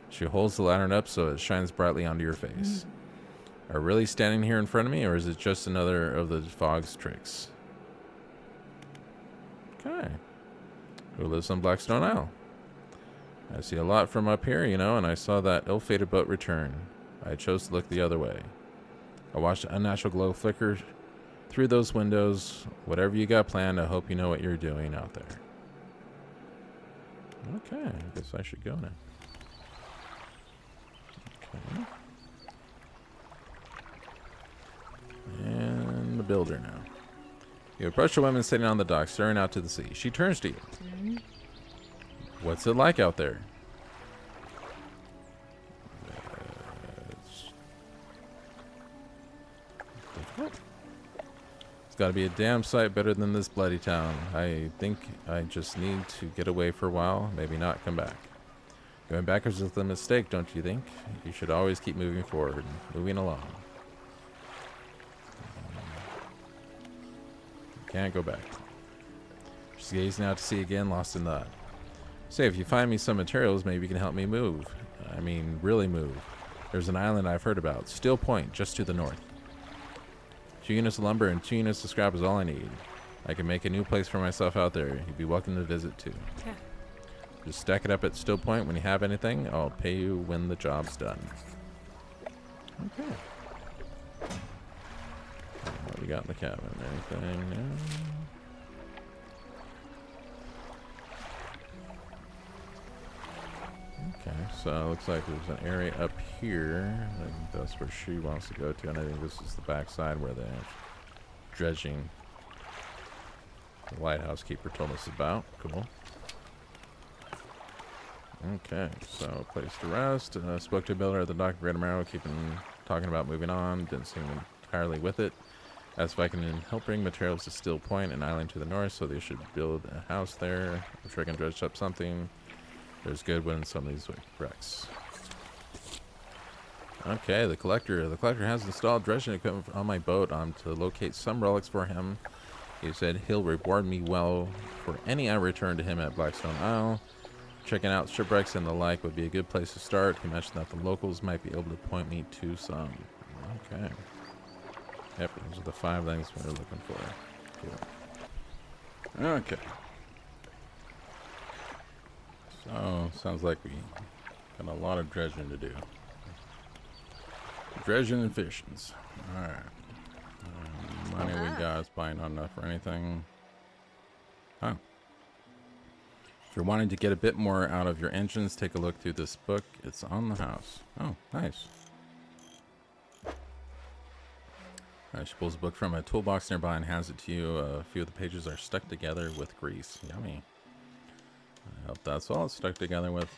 She holds the lantern up so it shines brightly onto your face. Are you really standing here in front of me, or is it just another of the fog's tricks? Okay. Who lives on Blackstone Isle? I see a lot from up here, you know, and I saw that ill-fated boat return. I chose to look the other way. I watched the unnatural glow flicker through those windows. Whatever you got planned, I hope you know what you're doing out there. Okay, I guess I should go now. Okay. And the builder now. You approach a woman sitting on the dock, staring out to the sea. She turns to you. What's it like out there? It's got to be a damn sight better than this bloody town. I think I just need to get away for a while, maybe not come back. Going backwards is a mistake, don't you think? You should always keep moving forward, moving along. Can't go back. She's gazing out to sea again, lost in thought. Say, if you find me some materials, maybe you can help me move. I mean, really move. There's an island I've heard about, Steel Point, just to the north. 2 units of lumber and 2 units of scrap is all I need. I can make a new place for myself out there. You'd be welcome to visit too. Yeah. Just stack it up at Steel Point. When you have anything, I'll pay you when the job's done. Okay. What we got in the cabin? Anything? No? Okay, so it looks like there's an area up here. I think that's where she wants to go to, and I think this is the back side where they're dredging. The lighthouse keeper told us about. Cool. Okay, so place to rest. Spoke to a builder at the dock of Greater Marrow, talking about moving on. Didn't seem entirely with it. Asked if I can help bring materials to Steel Point, an island to the north, so they should build a house there. I'm sure I can dredge up something. There's good when some of these wrecks. Okay, the collector. The collector has installed dredging equipment on my boat to locate some relics for him. He said he'll reward me well for any I return to him at Blackstone Isle. Checking out shipwrecks and the like would be a good place to start. He mentioned that the locals might be able to point me to some. Okay. Yep, those are the 5 things we're looking for. Cool. Okay. So, sounds like we got a lot of dredging to do. Dredging and fishings. Alright. Money we got is probably not enough for anything. Oh. If you're wanting to get a bit more out of your engines, take a look through this book. It's on the house. Oh, nice. She pulls a book from a toolbox nearby and hands it to you. A few of the pages are stuck together with grease. Yummy. I hope that's all it's stuck together with.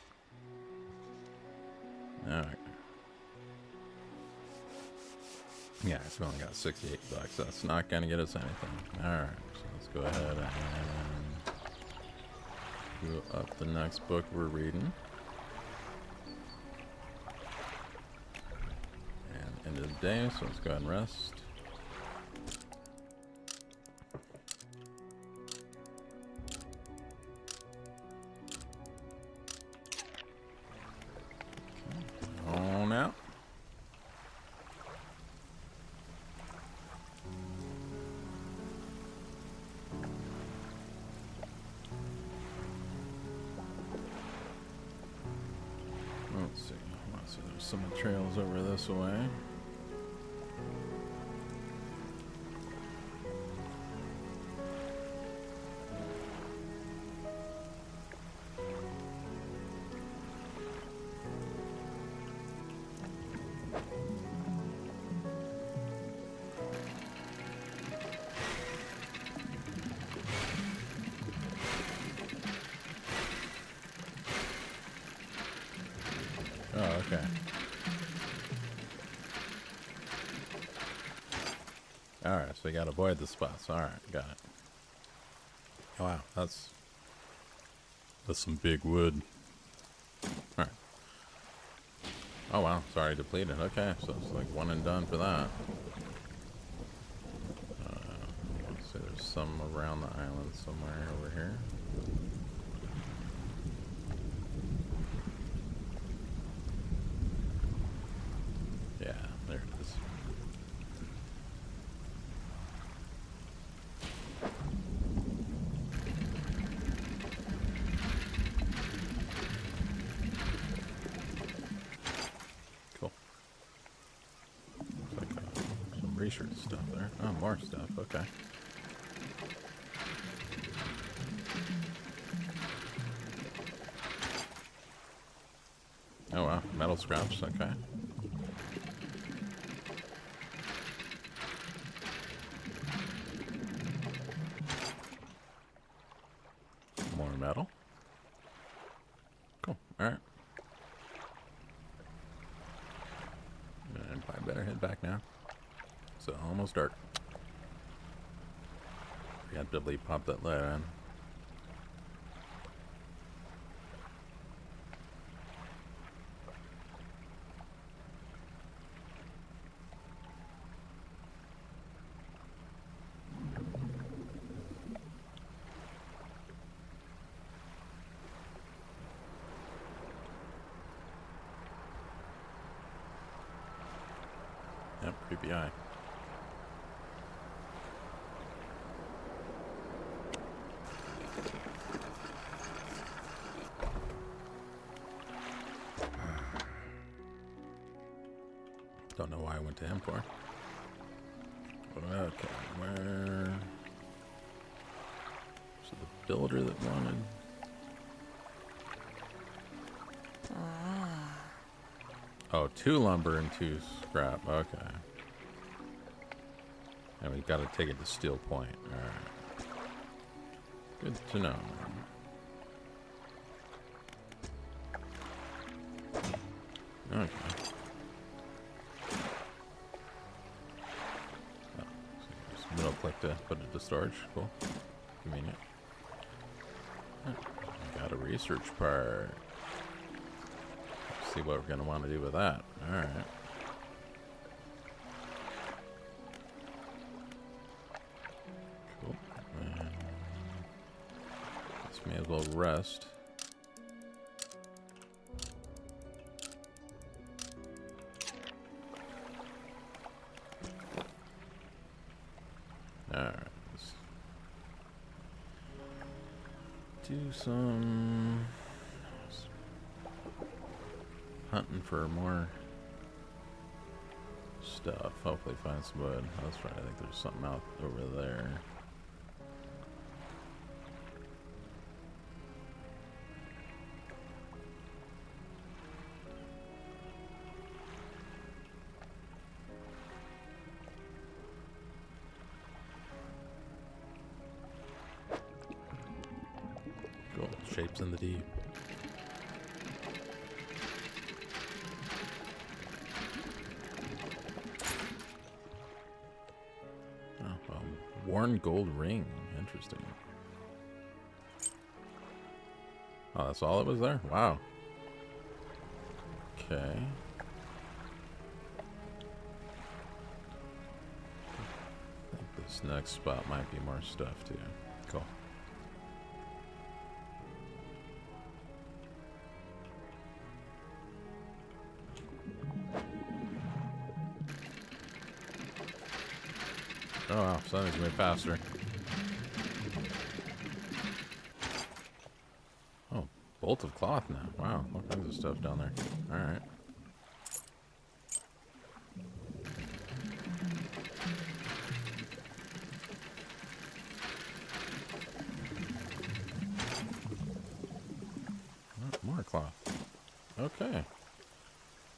Alright. Yeah, so we only got 68 bucks. That's not going to get us anything. Alright, so let's go ahead and go up the next book we're reading. And end of the day, so let's go ahead and rest. On out. Let's see. So there's some trails over this way. Oh, okay. Alright, so we gotta avoid the spots. Alright, got it. Oh, wow, that's some big wood. Alright. Oh, wow, sorry, depleted. Okay, so it's like one and done for that. Let's see, there's some around the island somewhere over here. Yeah, there it is. Cool. Looks like some research stuff there. Oh, more stuff. Okay. Oh, wow. Metal scraps. Okay. More metal. Cool. Alright. And I better head back now. It's almost dark. Preemptively pop that light on. Yep, creepy eye. Don't know why I went to him for. Okay, where? So the builder that wanted. Oh, 2 lumber and 2 scrap. Okay. And we got to take it to Steel Point. Alright. Good to know. Okay. Oh, so just middle click to put it to storage. Cool. Convenient. Got a research part. See what we're going to want to do with that. Alright. Cool. And this may as well rest. Alright. Let's do some hunting for more stuff. Hopefully find some wood. That's right. I think there's something out over there. Cool. Shapes in the deep. Worn gold ring. Interesting. Oh, that's all it was there? Wow. Okay. I think this next spot might be more stuff too. Cool. Oh wow, something's moving faster. Oh, bolt of cloth now. Wow, all kinds of stuff down there. Alright. Oh, more cloth. Okay.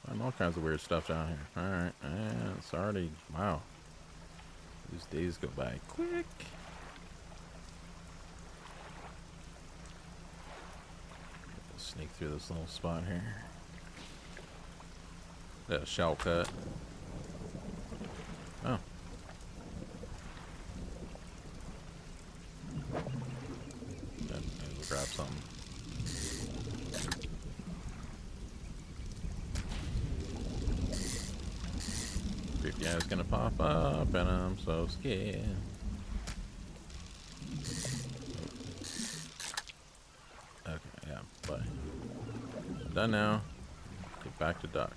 Find all kinds of weird stuff down here. Alright, and it's already... Wow. These days go by quick. Sneak through this little spot here. Yeah, shell cut. Oh. Maybe grab something. Creepy guy's gonna pop up and I'm so scared. Okay, yeah, bye. Done now. Get back to dock.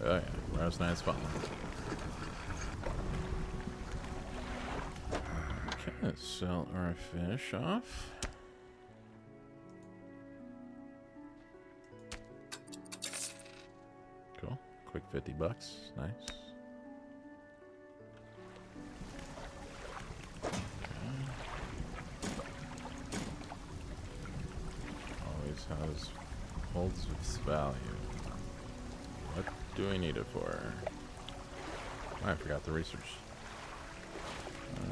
Oh yeah, last night's fun. Okay, let's sell our fish off. Cool. Quick 50 bucks. Nice. Always holds its value. What do we need it for? Oh, I forgot the research.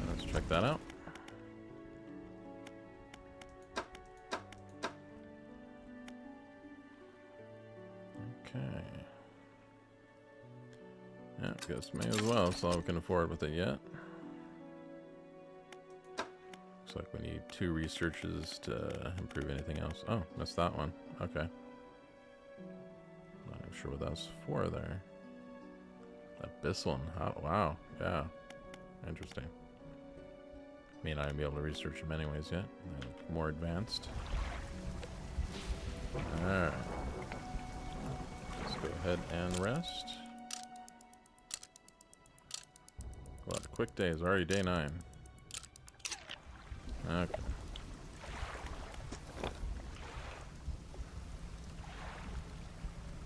Let's check that out. Okay. Yeah, guess may as well, so we can afford with it yet. Looks like we need 2 researches to improve anything else. Oh, missed that one. Okay. Not even sure what that was for there. Abyss one. Oh, wow. Yeah. Interesting. May not even be able to research them anyways yet. They're more advanced. Alright. Let's go ahead and rest. What a quick day. It's already day 9. Okay.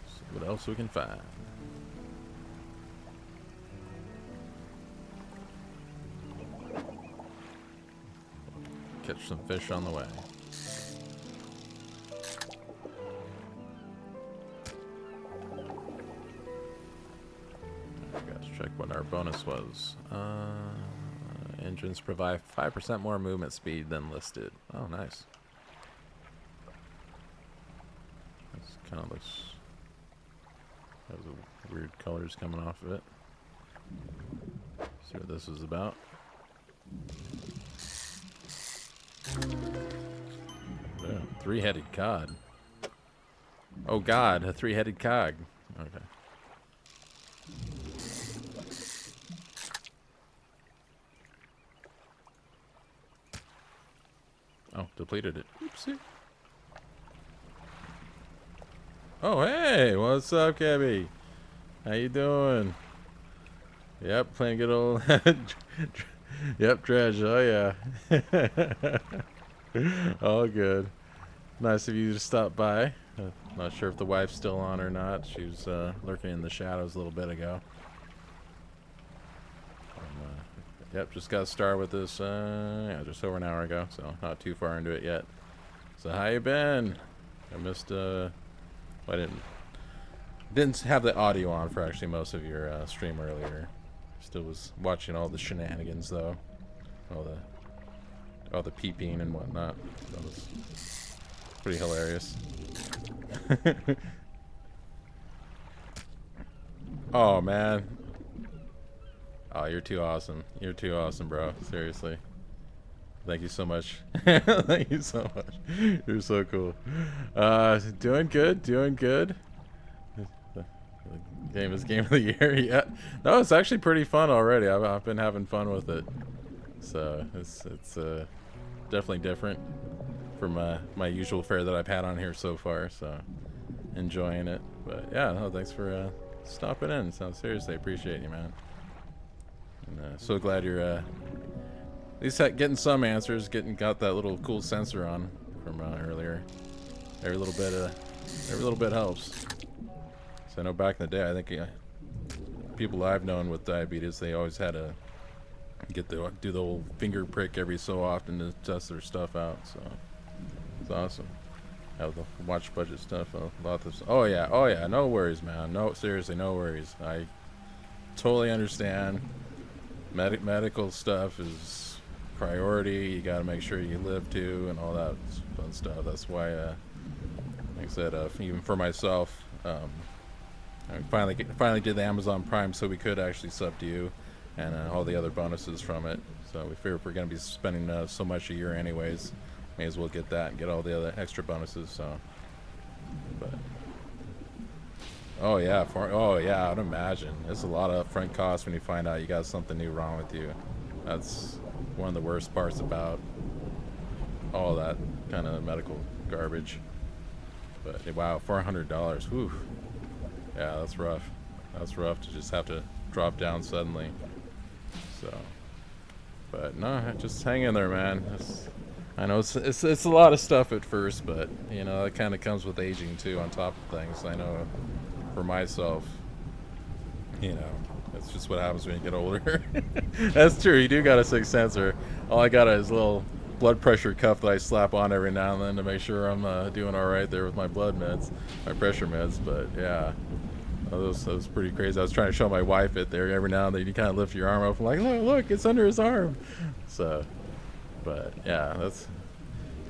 See what else we can find. Catch some fish on the way. I gotta check what our bonus was. Engines provide 5% more movement speed than listed. Oh, nice. This kind of looks... has weird colors coming off of it. See what this is about. Yeah, 3-headed cod. Oh god, a 3-headed cog. Okay. Oh, depleted it. Oopsie. Oh, hey! What's up, Cabby? How you doing? Yep, playing good old... Yep, Dredge. Oh, yeah. All good. Nice of you to stop by. Not sure if the wife's still on or not. She was lurking in the shadows a little bit ago. Yep, just got started with this yeah, just over an hour ago, so not too far into it yet. So how you been? I missed I didn't have the audio on for actually most of your stream earlier. Still was watching all the shenanigans though. All the all the peeping and whatnot. That was pretty hilarious. Oh man. Oh, you're too awesome. You're too awesome, bro. Seriously. Thank you so much. Thank you so much. You're so cool. Doing good. Doing good. Game is game of the year. Yeah. No, it's actually pretty fun already. I've been having fun with it. So it's definitely different from my usual fare that I've had on here so far. So enjoying it. But yeah, no, thanks for stopping in. So seriously, appreciate you, man. And so glad you're at least getting some answers. Got that little cool sensor on from earlier. Every little bit helps. So I know back in the day, I think people I've known with diabetes, they always had to do the old finger prick every so often to test their stuff out. So it's awesome. Have the watch budget stuff. A lot of oh yeah, no worries, man. No, seriously, no worries. I totally understand. Medical stuff is priority. You got to make sure you live to and all that fun stuff. That's why, like I said, even for myself, I finally did the Amazon Prime so we could actually sub to you and all the other bonuses from it. So we figure if we're going to be spending so much a year anyways, may as well get that and get all the other extra bonuses. So, but oh yeah, I'd imagine it's a lot of upfront costs when you find out you got something new wrong with you. That's one of the worst parts about all that kind of medical garbage. But wow, $400. Whew. Yeah, that's rough. That's rough to just have to drop down suddenly. So, but no, just hang in there, man. I know it's a lot of stuff at first, but you know it kind of comes with aging too. On top of things, I know for myself, you know, that's just what happens when you get older. That's true. You do got a 6 sensor. All I got is a little blood pressure cuff that I slap on every now and then to make sure I'm doing all right there with my blood meds, my pressure meds. But yeah, that was pretty crazy. I was trying to show my wife it there every now and then. You kind of lift your arm up, I'm like, look, it's under his arm. So, but yeah, that's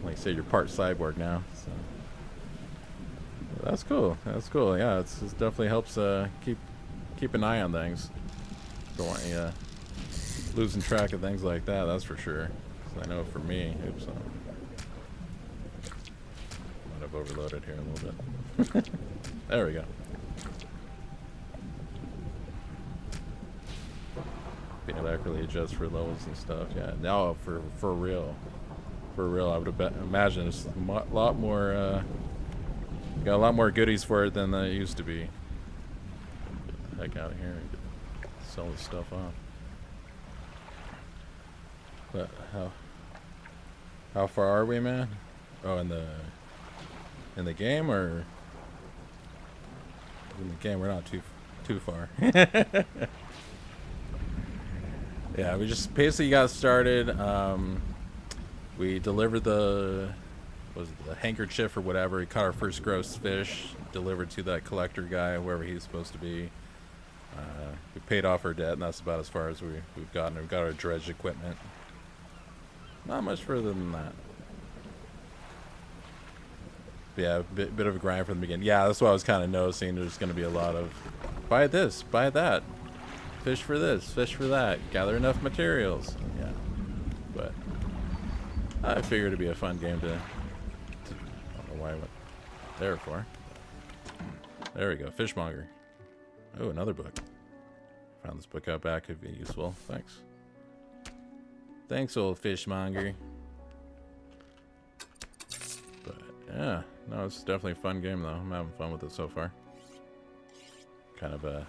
like say you're part cyborg now. So that's cool. That's cool. Yeah, it definitely helps keep an eye on things. Don't want you losing track of things like that. That's for sure. I know for me, oops, might have overloaded here a little bit. There we go. Being able to accurately adjust for levels and stuff. Yeah, now for real, I would imagine it's a lot more. Got a lot more goodies for it than it used to be. Get the heck out of here and sell this stuff off. But how far are we, man? Oh, in the game, or in the game we're not too far. Yeah, we just basically got started. We delivered the handkerchief or whatever. We caught our first gross fish, delivered to that collector guy, wherever he's supposed to be. We paid off our debt, and that's about as far as we've gotten. We've got our dredge equipment. Not much further than that. But yeah, a bit of a grind from the beginning. Yeah, that's what I was kind of noticing. There's going to be a lot of buy this, buy that, fish for this, fish for that, gather enough materials. Yeah, but I figured it'd be a fun game to I don't know why I went there for. There we go, Fishmonger. Oh, another book. Found this book out back, could be useful. Thanks. Thanks, old Fishmonger. But yeah, no, it's definitely a fun game though. I'm having fun with it so far. Kind of the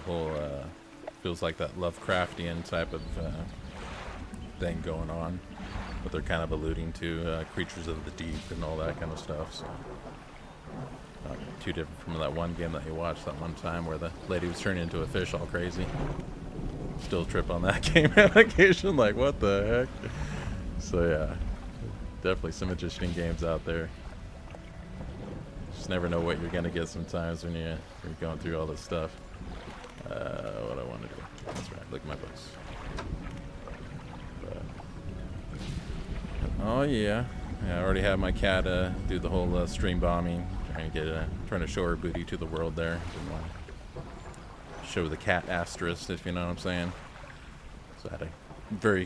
whole feels like that Lovecraftian type of thing going on, but they're kind of alluding to creatures of the deep and all that kind of stuff. So not too different from that one game that you watched that one time where the lady was turning into a fish all crazy. Still trip on that game on occasion, like what the heck. So yeah, definitely some interesting games out there. Just never know what you're gonna get sometimes when you're going through all this stuff. What I want to do, that's right, look at my books. But Oh yeah. Yeah, I already have my cat do the whole stream bombing, trying to show her booty to the world there. Didn't want to show the cat asterisk, if you know what I'm saying. So I had to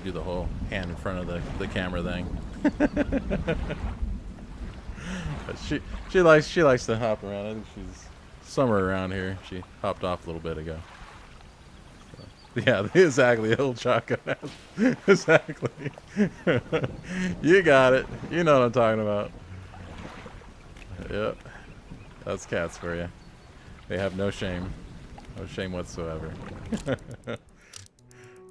do the whole hand in front of the camera thing. But she likes to hop around. I think she's somewhere around here. She hopped off a little bit ago. So, yeah, exactly. Old shotgun. Exactly. You got it. You know what I'm talking about. Yep. That's cats for you. They have no shame. No shame whatsoever.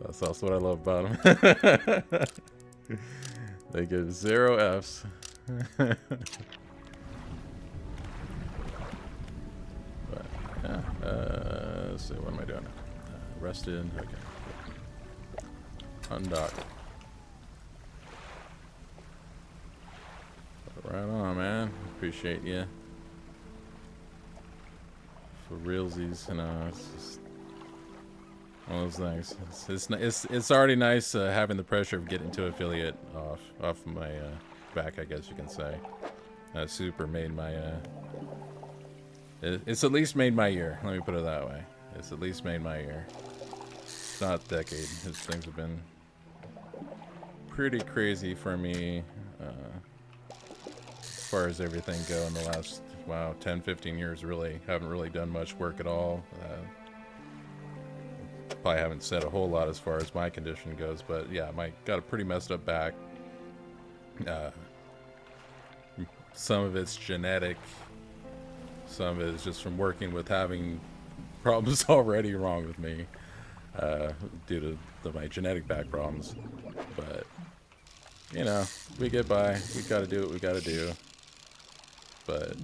That's also what I love about them. They give 0 Fs. But, yeah. Let's see, what am I doing? Rested. Okay. Undock. Right on, man. Appreciate you. For realsies, it's just one of those things. It's already nice having the pressure of getting to affiliate off my back, I guess you can say. Super made my it's at least made my year. Let me put it that way. It's at least made my year. It's not a decade. Things have been pretty crazy for me as far as everything go in the last 10-15 years. Really haven't really done much work at all. Probably haven't said a whole lot as far as my condition goes, but yeah, got a pretty messed up back. Some of it's genetic, some of it is just from working with having problems already wrong with me due to my genetic back problems. But we get by. We got to do what we got to do. But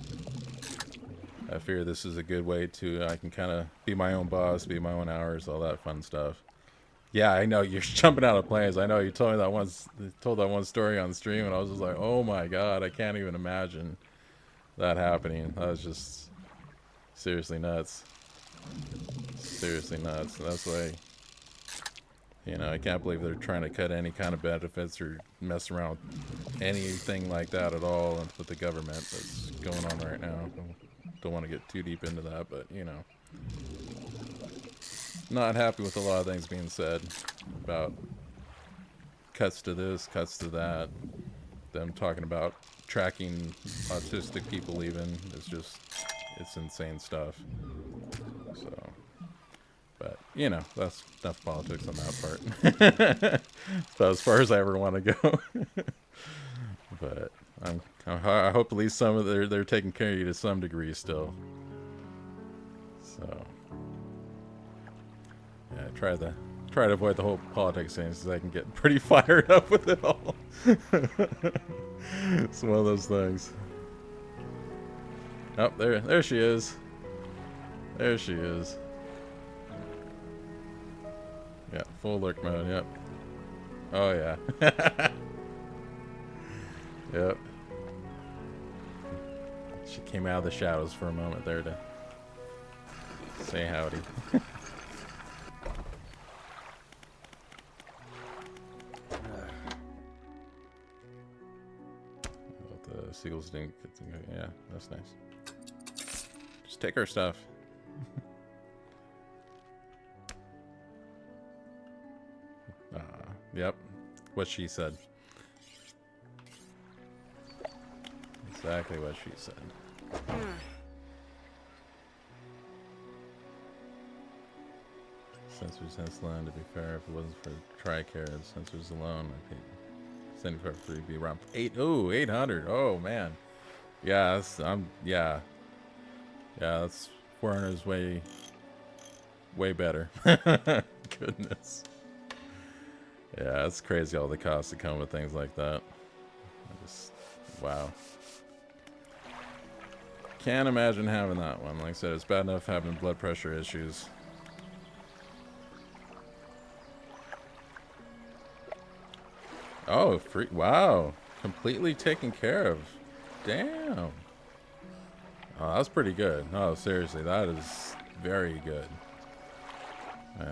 I fear this is a good way I can kind of be my own boss, be my own hours, all that fun stuff. Yeah, I know you're jumping out of planes. I know you told me that one story on stream, and I was just like, oh my god, I can't even imagine that happening. That was just seriously nuts. Seriously nuts. That's why, I can't believe they're trying to cut any kind of benefits or mess around with anything like that at all with the government that's going on right now. Don't want to get too deep into that, but not happy with a lot of things being said about cuts to this, cuts to that. Them talking about tracking autistic people even. It's insane stuff. So, but that's enough politics on that part. About as far as I ever want to go. But I hope at least some of they're taking care of you to some degree still. So yeah, try to avoid the whole politics thing because I can get pretty fired up with it all. It's one of those things. Oh, there she is. There she is. Yeah, full lurk mode. Yep. Oh yeah. Yep. She came out of the shadows for a moment there to say howdy. The seagulls didn't get to go. Yeah, that's nice. Just take our stuff. Yep. What she said. Exactly what she said. Sensors sense line, to be fair, if it wasn't for TRICARE, the sensors alone, I think 75 would be around 800. Oh man. Yeah, yeah, that's 400 is way better. Goodness. Yeah, it's crazy all the costs that come with things like that. Wow. Can't imagine having that one. Like I said, it's bad enough having blood pressure issues. Oh, free! Wow, completely taken care of. Damn. Oh, that's pretty good. No, seriously, that is very good.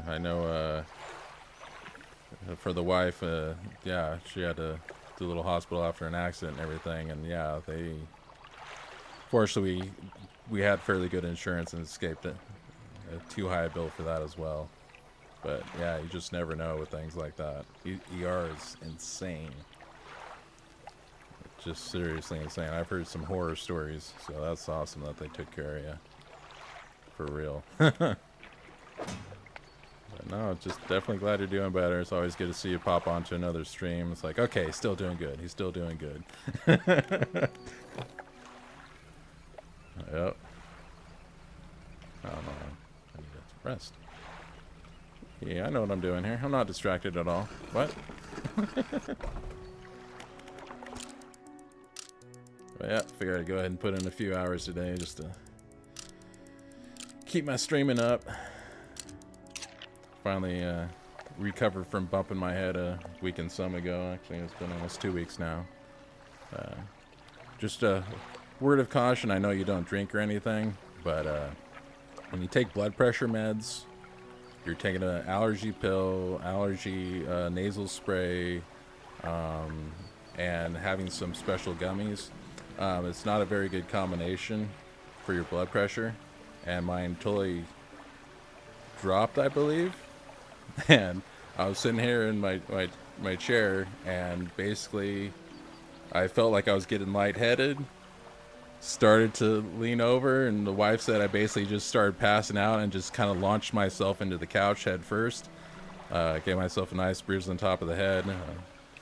I know. For the wife, yeah, she had to to a little hospital after an accident and everything. And yeah, they fortunately we had fairly good insurance and escaped a too high a bill for that as well. But yeah, you just never know with things like that. ER is insane. Just seriously insane. I've heard some horror stories, so that's awesome that they took care of you. For real. But no, just definitely glad you're doing better. It's always good to see you pop onto another stream. It's like, okay, he's still doing good. He's still doing good. Yep. I don't know. I need to rest. Yeah, I know what I'm doing here. I'm not distracted at all. What? But yeah, figured I'd go ahead and put in a few hours today just to keep my streaming up. Finally recovered from bumping my head a week and some ago. Actually, it's been almost 2 weeks now. Just a word of caution. I know you don't drink or anything, but when you take blood pressure meds, you're taking an allergy pill, allergy nasal spray, and having some special gummies. It's not a very good combination for your blood pressure, and mine totally dropped, I believe. And I was sitting here in my chair, and basically I felt like I was getting lightheaded. Started to lean over, and the wife said I basically just started passing out and just kind of launched myself into the couch head first. Gave myself a nice bruise on top of the head.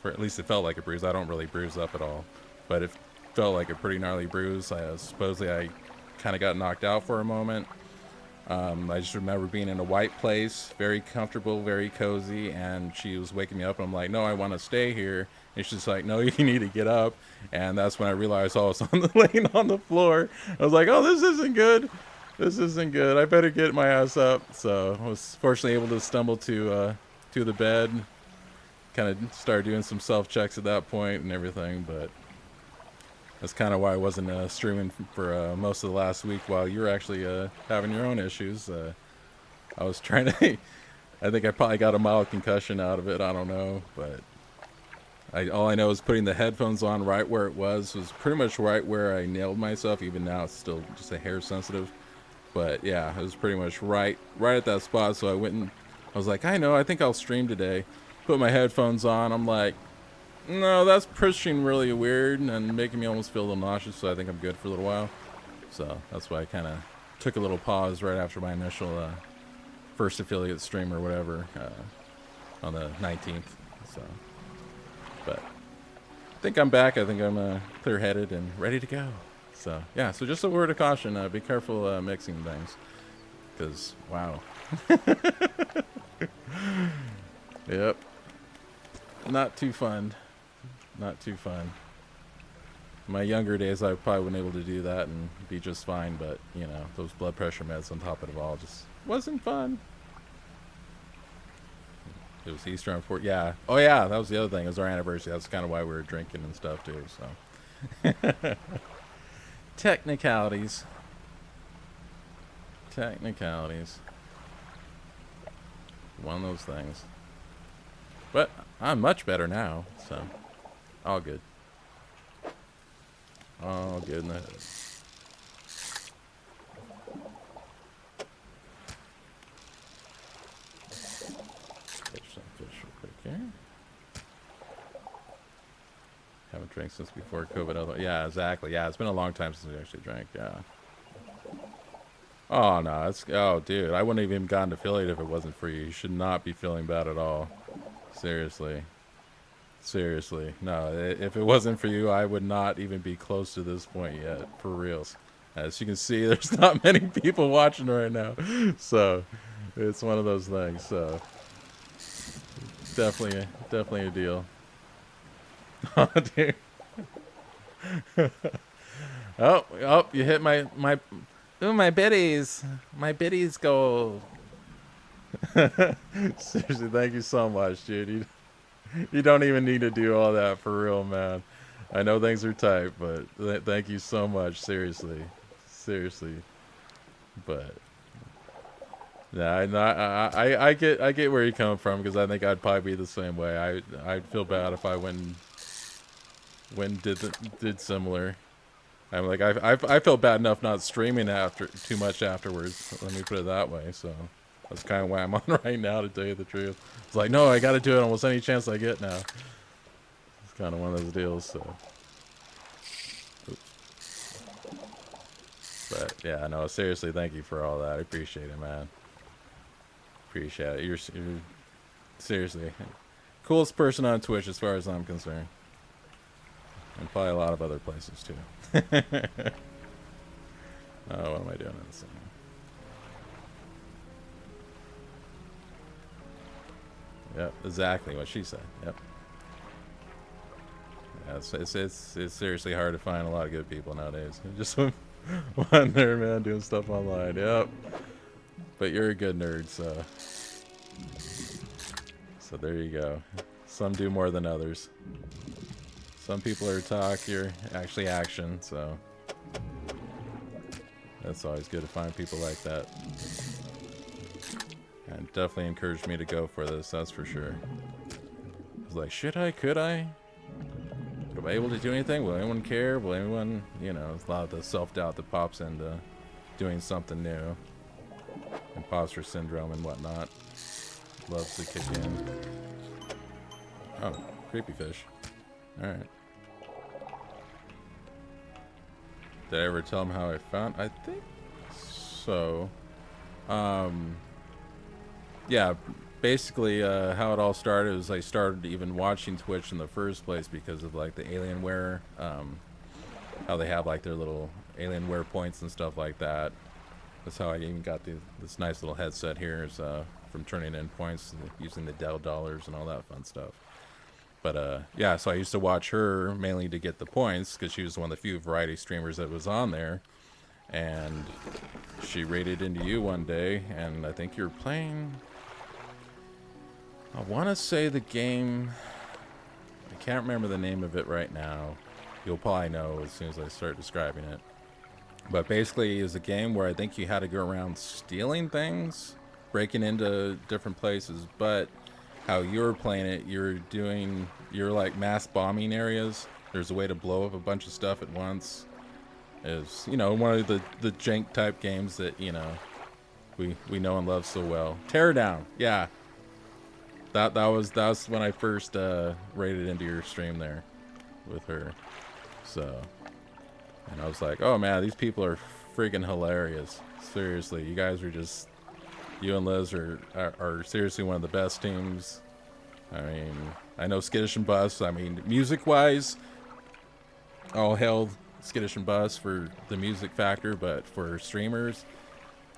Or at least it felt like a bruise. I don't really bruise up at all, but it felt like a pretty gnarly bruise. Supposedly I kind of got knocked out for a moment. I just remember being in a white place, very comfortable, very cozy, and she was waking me up, and I'm like, no, I want to stay here. And she's like, no, you need to get up. And that's when I realized I was laying on the floor. I was like, oh, this isn't good. This isn't good. I better get my ass up. So I was fortunately able to stumble to the bed. Kind of started doing some self-checks at that point and everything, but that's kind of why I wasn't streaming for most of the last week while you were actually having your own issues. I was trying to... I think I probably got a mild concussion out of it. I don't know, but... all I know is putting the headphones on right where it was pretty much right where I nailed myself. Even now, it's still just a hair sensitive. But yeah, it was pretty much right at that spot. So I went and I was like, I think I'll stream today. Put my headphones on. I'm like, no, that's pushing really weird and making me almost feel a little nauseous. So I think I'm good for a little while. So that's why I kind of took a little pause right after my initial first affiliate stream or whatever on the 19th. So. But I think I'm back. I think I'm clear-headed and ready to go. So, yeah. So just a word of caution. Be careful mixing things. Because, wow. Yep. Not too fun. Not too fun. In my younger days, I probably wouldn't able to do that and be just fine. But, you know, those blood pressure meds on top of it all just wasn't fun. It was Easter on 4th. Yeah. Oh, yeah. That was the other thing. It was our anniversary. That's kind of why we were drinking and stuff, too. So. Technicalities. Technicalities. One of those things. But I'm much better now. So. All good. All good in the hood. Haven't drank since before COVID. Yeah, exactly. Yeah, it's been a long time since we actually drank. Yeah. Oh no, oh dude, I wouldn't have even gotten affiliated if it wasn't for you. You should not be feeling bad at all. Seriously. Seriously. No, if it wasn't for you, I would not even be close to this point yet. For reals. As you can see, there's not many people watching right now. So, it's one of those things. So, definitely a deal. Oh, dude. oh, you hit my biddies. My biddies goal. Seriously, thank you so much, dude. You don't even need to do all that for real, man. I know things are tight, but thank you so much. Seriously. But yeah, I get where you're coming from, because I think I'd probably be the same way. I'd feel bad if I went and when did similar. I'm like, I felt bad enough not streaming after too much afterwards. Let me put it that way. So that's kind of why I'm on right now, to tell you the truth. It's like, no, I got to do it almost any chance I get now. It's kind of one of those deals. So, oops. But yeah, no, seriously, thank you for all that. I appreciate it, man. Appreciate it. You're seriously coolest person on Twitch as far as I'm concerned, and probably a lot of other places too. Oh, what am I doing in this thing? Yep, exactly what she said. Yep. Yeah, it's seriously hard to find a lot of good people nowadays. Just one there, man, doing stuff online. Yep. But you're a good nerd, so there you go. Some do more than others. Some people are talk, you're actually action, so that's always good to find people like that. And definitely encouraged me to go for this, that's for sure. I was like, should I? Could I? Am I able to do anything? Will anyone care? Will anyone, you know, it's a lot of the self-doubt that pops into doing something new. Imposter syndrome and whatnot. Loves to kick in. Oh, creepy fish. Alright. Did I ever tell him how I found? I think so. Yeah, basically how it all started was I started even watching Twitch in the first place because of like the Alienware, how they have like their little Alienware points and stuff like that. That's how I even got this nice little headset here, is from turning in points using the Dell dollars and all that fun stuff. But yeah, so I used to watch her mainly to get the points because she was one of the few variety streamers that was on there. And she raided into you one day, and I think you were playing, I want to say the game, I can't remember the name of it right now. You'll probably know as soon as I start describing it. But basically, it's a game where I think you had to go around stealing things, breaking into different places. But how you were playing it, you're like mass bombing areas. There's a way to blow up a bunch of stuff at once. Is, you know, one of the jank type games that, you know, we know and love so well. Tear down, yeah. That was when I first raided into your stream there with her. So, and I was like, oh man, these people are freaking hilarious. Seriously, you guys are just, you and Liz are seriously one of the best teams. I mean, I know Skittish and Bus. I mean, music wise, all hail Skittish and Bus for the music factor, but for streamers,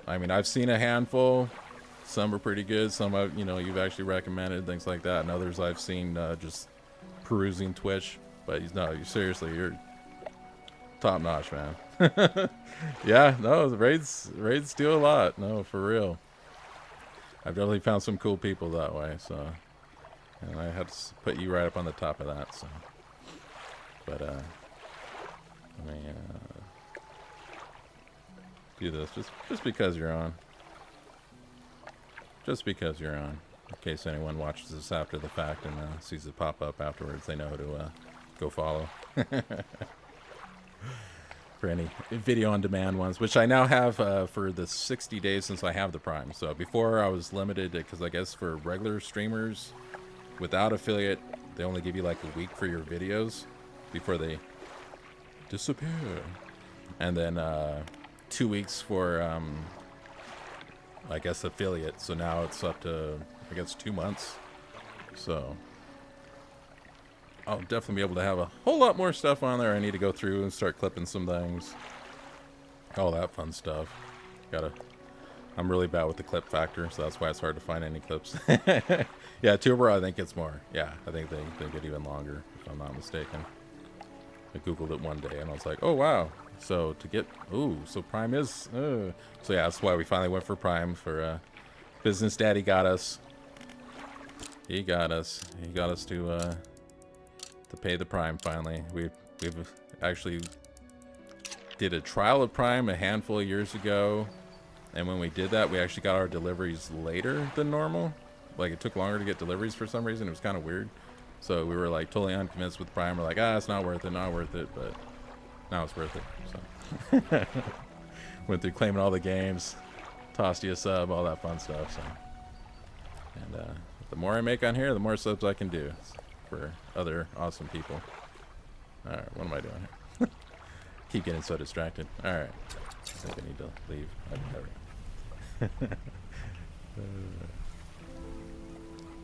I mean, I've seen a handful. Some are pretty good. Some, you know, you've actually recommended, things like that. And others I've seen just perusing Twitch. But no, seriously, you're top notch, man. Yeah, no, the raids do a lot. No, for real. I've definitely found some cool people that way. So, and I had to put you right up on the top of that. So, but let me do this just because you're on. Just because you're on. In case anyone watches this after the fact and sees it pop up afterwards, they know to go follow. For any video on demand ones, which I now have for the 60 days since I have the Prime. So before I was limited, because I guess for regular streamers without affiliate, they only give you like a week for your videos before they disappear. And then 2 weeks for I guess affiliate. So now it's up to, I guess, 2 months. So I'll definitely be able to have a whole lot more stuff on there. I need to go through and start clipping some things, all that fun stuff. I'm really bad with the clip factor, so that's why it's hard to find any clips. Yeah, Tuber, I think it's more. Yeah, I think they get even longer, if I'm not mistaken. I googled it one day and I was like, oh wow. So to get, so Prime is, so yeah, that's why we finally went for Prime. For Business Daddy got us. He got us to pay the Prime finally. We've actually did a trial of Prime a handful of years ago, and when we did that, we actually got our deliveries later than normal. Like, it took longer to get deliveries for some reason. It was kind of weird. So we were like totally unconvinced with Prime. We're like, it's not worth it, not worth it. But now it's worth it. So went through claiming all the games, tossed you a sub, all that fun stuff. So, and the more I make on here, the more subs I can do for other awesome people. All right, what am I doing here? Keep getting so distracted. All right, I think I need to leave.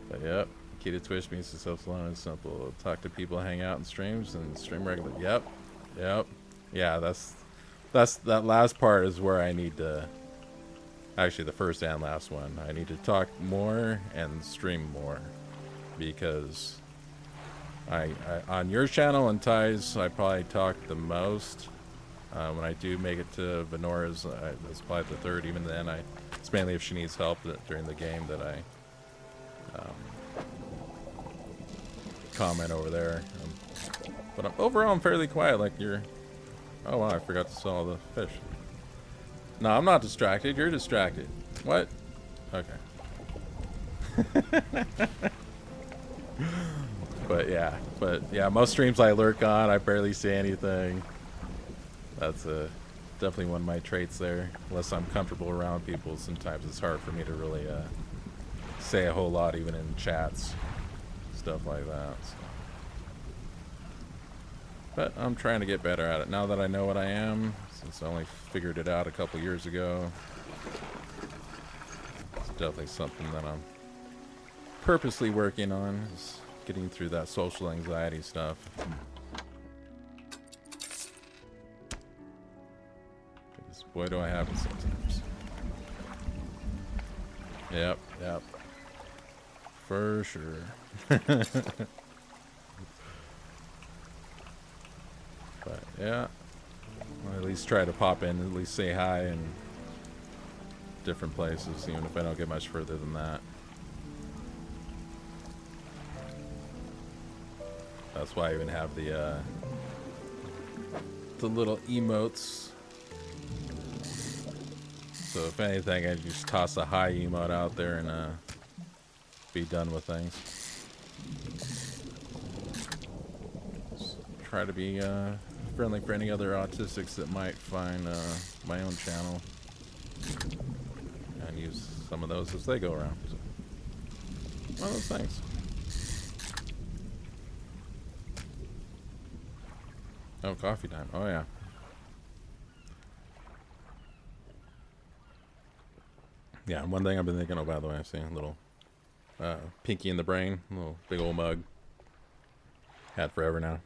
But yep, key to Twitch means to self-alone and simple. Talk to people, hang out in streams, and stream regularly. Yep. Yeah, that last part is where I need to. Actually, the first and last one. I need to talk more and stream more, because I on your channel and Ty's, I probably talk the most. When I do make it to Venora's, that's probably the third. Even then, it's mainly if she needs help during the game that I comment over there. But overall, I'm fairly quiet. Like you're. Oh wow, I forgot to sell the fish. No, I'm not distracted. You're distracted. What? Okay. But yeah, most streams I lurk on. I barely say anything. That's definitely one of my traits there. Unless I'm comfortable around people, sometimes it's hard for me to really say a whole lot, even in chats, stuff like that. So. But I'm trying to get better at it now that I know what I am, since I only figured it out a couple years ago. It's definitely something that I'm purposely working on, is getting through that social anxiety stuff. Because boy, do I have it sometimes. Yep. For sure. But yeah, I'll at least try to pop in, at least say hi in different places, even if I don't get much further than that. That's why I even have the little emotes. So if anything, I just toss a hi emote out there and be done with things. Try to be friendly for any other autistics that might find my own channel, and use some of those as they go around. So, one of those things. Oh, coffee time. Oh yeah. Yeah, and one thing I've been thinking of, by the way, I see a little Pinky in the Brain, a little big old mug. Had forever now.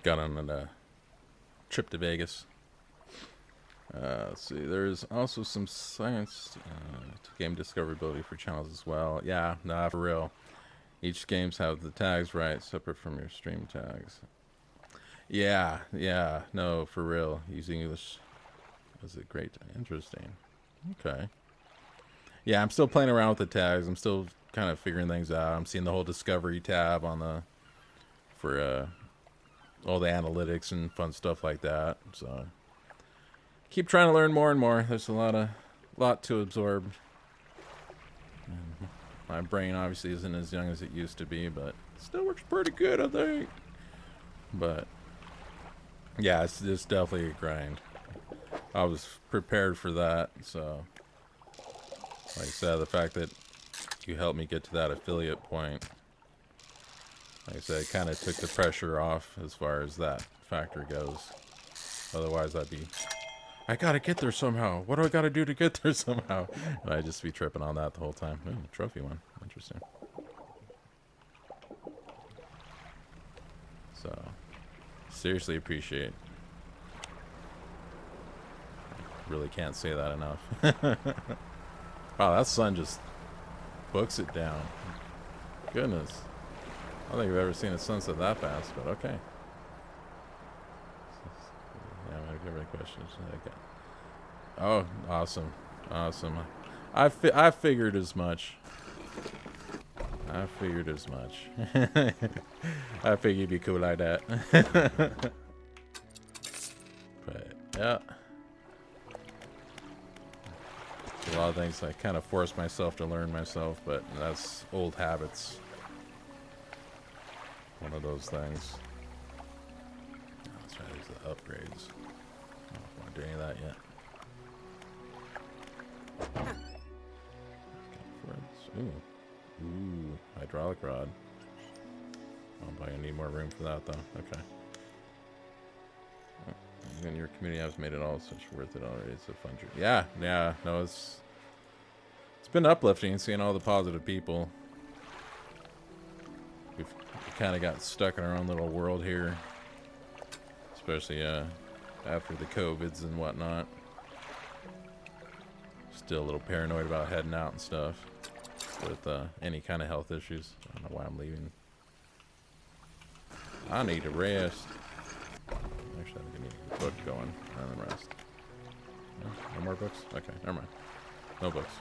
Got on a trip to Vegas. Let's see. There's also some science to game discoverability for channels as well. Yeah, nah, for real. Each games have the tags right, separate from your stream tags. Yeah, no, for real. Using English is a great, interesting. Okay. Yeah, I'm still playing around with the tags. I'm still kind of figuring things out. I'm seeing the whole discovery tab on the for all the analytics and fun stuff like that. So keep trying to learn more and more. There's a lot to absorb. And my brain obviously isn't as young as it used to be, but it still works pretty good, I think. But yeah, it's definitely a grind. I was prepared for that, so like I said, the fact that you helped me get to that affiliate point, like I said, it kind of took the pressure off as far as that factor goes. Otherwise, I gotta get there somehow. What do I gotta do to get there somehow? And I'd just be tripping on that the whole time. Ooh, trophy one. Interesting. So, seriously appreciate. Really can't say that enough. Wow, that sun just books it down. Goodness. I don't think I've ever seen a sunset that fast, but okay. Yeah, I'm gonna give any questions. Okay. Oh, awesome. I figured as much. I figured you'd be cool like that. But yeah. A lot of things I kind of forced myself to learn myself, but that's old habits. one of those things. Oh, let's try these upgrades. I don't want to do any of that yet. Ooh. Ooh, hydraulic rod. I'm probably gonna need more room for that though. Okay. And your community has made it all such worth it already. It's a fun trip. Yeah, yeah. No, it's been uplifting seeing all the positive people. We kind of got stuck in our own little world here, especially after the COVIDs and whatnot. Still a little paranoid about heading out and stuff with any kind of health issues. I don't know why I'm leaving. I need to rest. Actually, I need a book going and then rest. No more books? Okay, never mind. No books.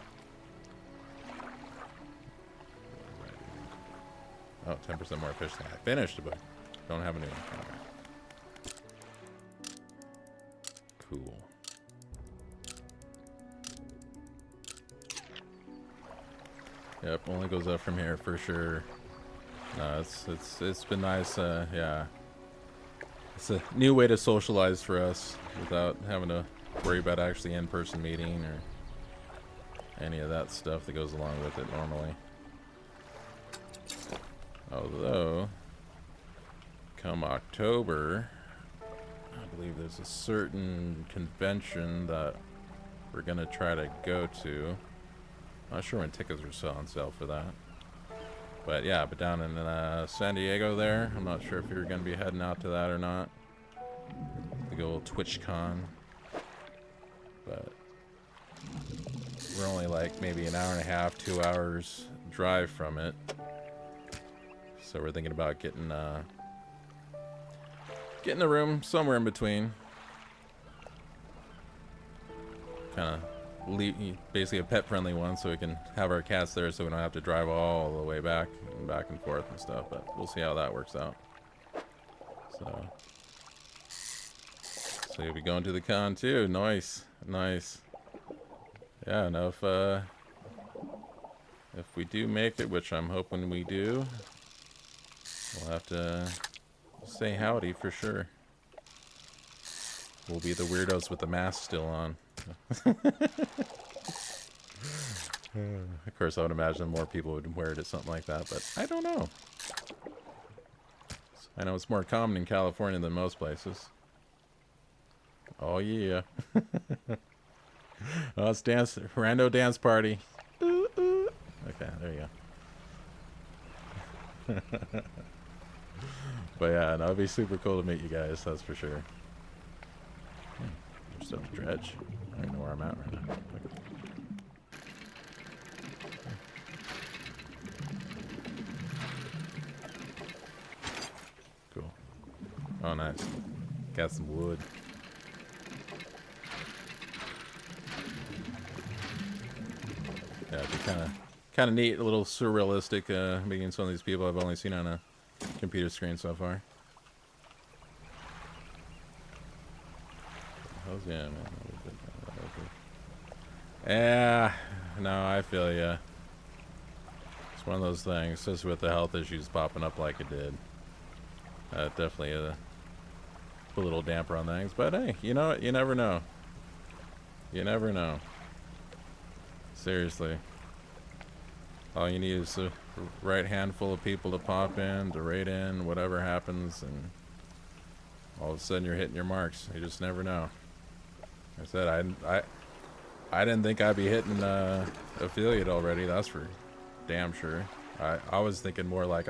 Oh, 10% more efficient. I finished a book. Don't have a new one. Okay. Cool. Yep, only goes up from here for sure. No, it's been nice. Yeah, it's a new way to socialize for us without having to worry about actually in-person meeting or any of that stuff that goes along with it normally. Although, come October, I believe there's a certain convention that we're gonna try to go to. Not sure when tickets are still on sale for that. But yeah, but down in San Diego there, I'm not sure if you're going to be heading out to that or not. The good old TwitchCon. But we're only like maybe an hour and a half, 2 hours drive from it. So we're thinking about getting a room somewhere in between. Kind of basically a pet-friendly one, so we can have our cats there, so we don't have to drive all the way back and forth and stuff. But we'll see how that works out. So you'll be going to the con too. Nice, nice. Yeah, no, if we do make it, which I'm hoping we do, we'll have to say howdy for sure. We'll be the weirdos with the mask still on. Of course, I would imagine more people would wear it at something like that, but I don't know. I know it's more common in California than most places. Oh yeah. Oh, it's rando dance party. Ooh, ooh. Okay, there you go. But yeah, no, it'd be super cool to meet you guys, that's for sure. There's stuff to dredge. I don't know where I'm at right now. Cool. Oh, nice. Got some wood. Yeah, it'd be kind of neat, a little surrealistic meeting some of these people I've only seen on a computer screen so far. How's yeah, man? Yeah, no, I feel ya. It's one of those things, just with the health issues popping up like it did. Definitely put a little damper on things. But hey, you know what? You never know. You never know. Seriously. All you need is a right handful of people to pop in, to raid in, whatever happens, and all of a sudden you're hitting your marks. You just never know. Like I said, I didn't think I'd be hitting affiliate already. That's for damn sure. I was thinking more like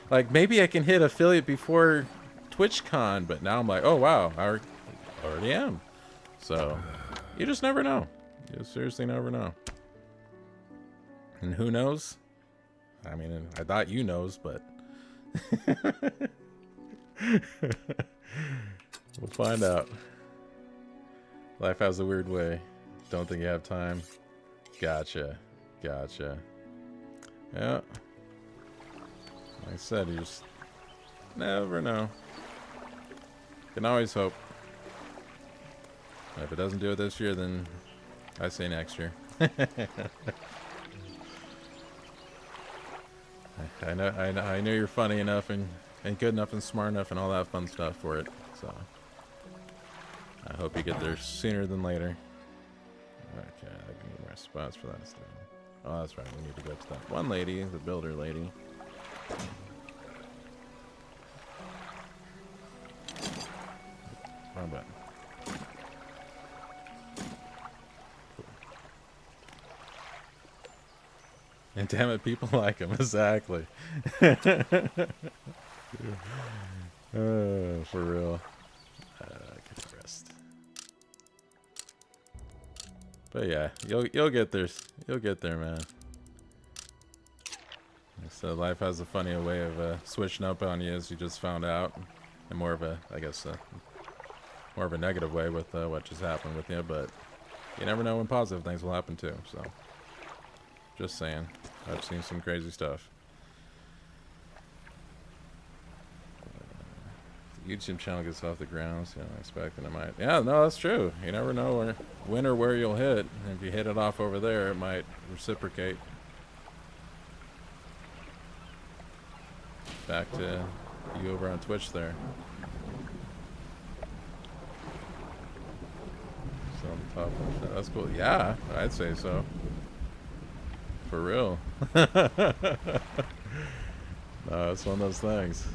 like maybe I can hit affiliate before TwitchCon, but now I'm like, oh wow, I already am. So you just never know. You seriously never know. And who knows? I mean, I thought you knows, but we'll find out. Life has a weird way. Don't think you have time. Gotcha. Gotcha. Yeah. Like I said, you just never know. Can always hope. If it doesn't do it this year, then I say next year. I know you're funny enough and good enough and smart enough and all that fun stuff for it. So I hope you get there sooner than later. Okay, I need more spots for that stuff. Oh, that's right. We need to go to that one lady, the builder lady. Wrong button. And damn it, people like him. Exactly. For real. Get rest. But yeah, you'll get there. You'll get there, man. So life has a funny way of switching up on you, as you just found out, and more of a, I guess, more of a negative way with what just happened with you. But you never know when positive things will happen too. So, just saying, I've seen some crazy stuff. The YouTube channel gets off the ground, so I'm expecting it might. Yeah, no, that's true. You never know when or where you'll hit. If you hit it off over there, it might reciprocate back to you over on Twitch there. So on the top of that. That's cool. Yeah, I'd say so. For real. No, it's one of those things.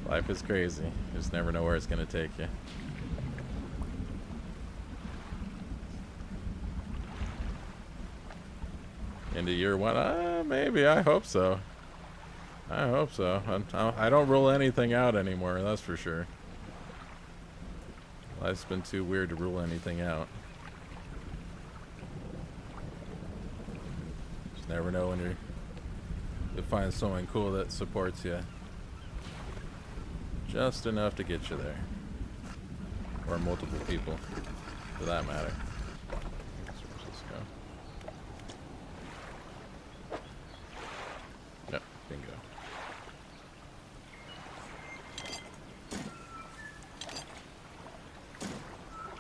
Life is crazy. You just never know where it's going to take you. Into year one? Maybe. I hope so. I hope so. I don't rule anything out anymore, that's for sure. Life's been too weird to rule anything out. Just never know when you find someone cool that supports you. Just enough to get you there. Or multiple people, for that matter. Let's go. Yep, bingo.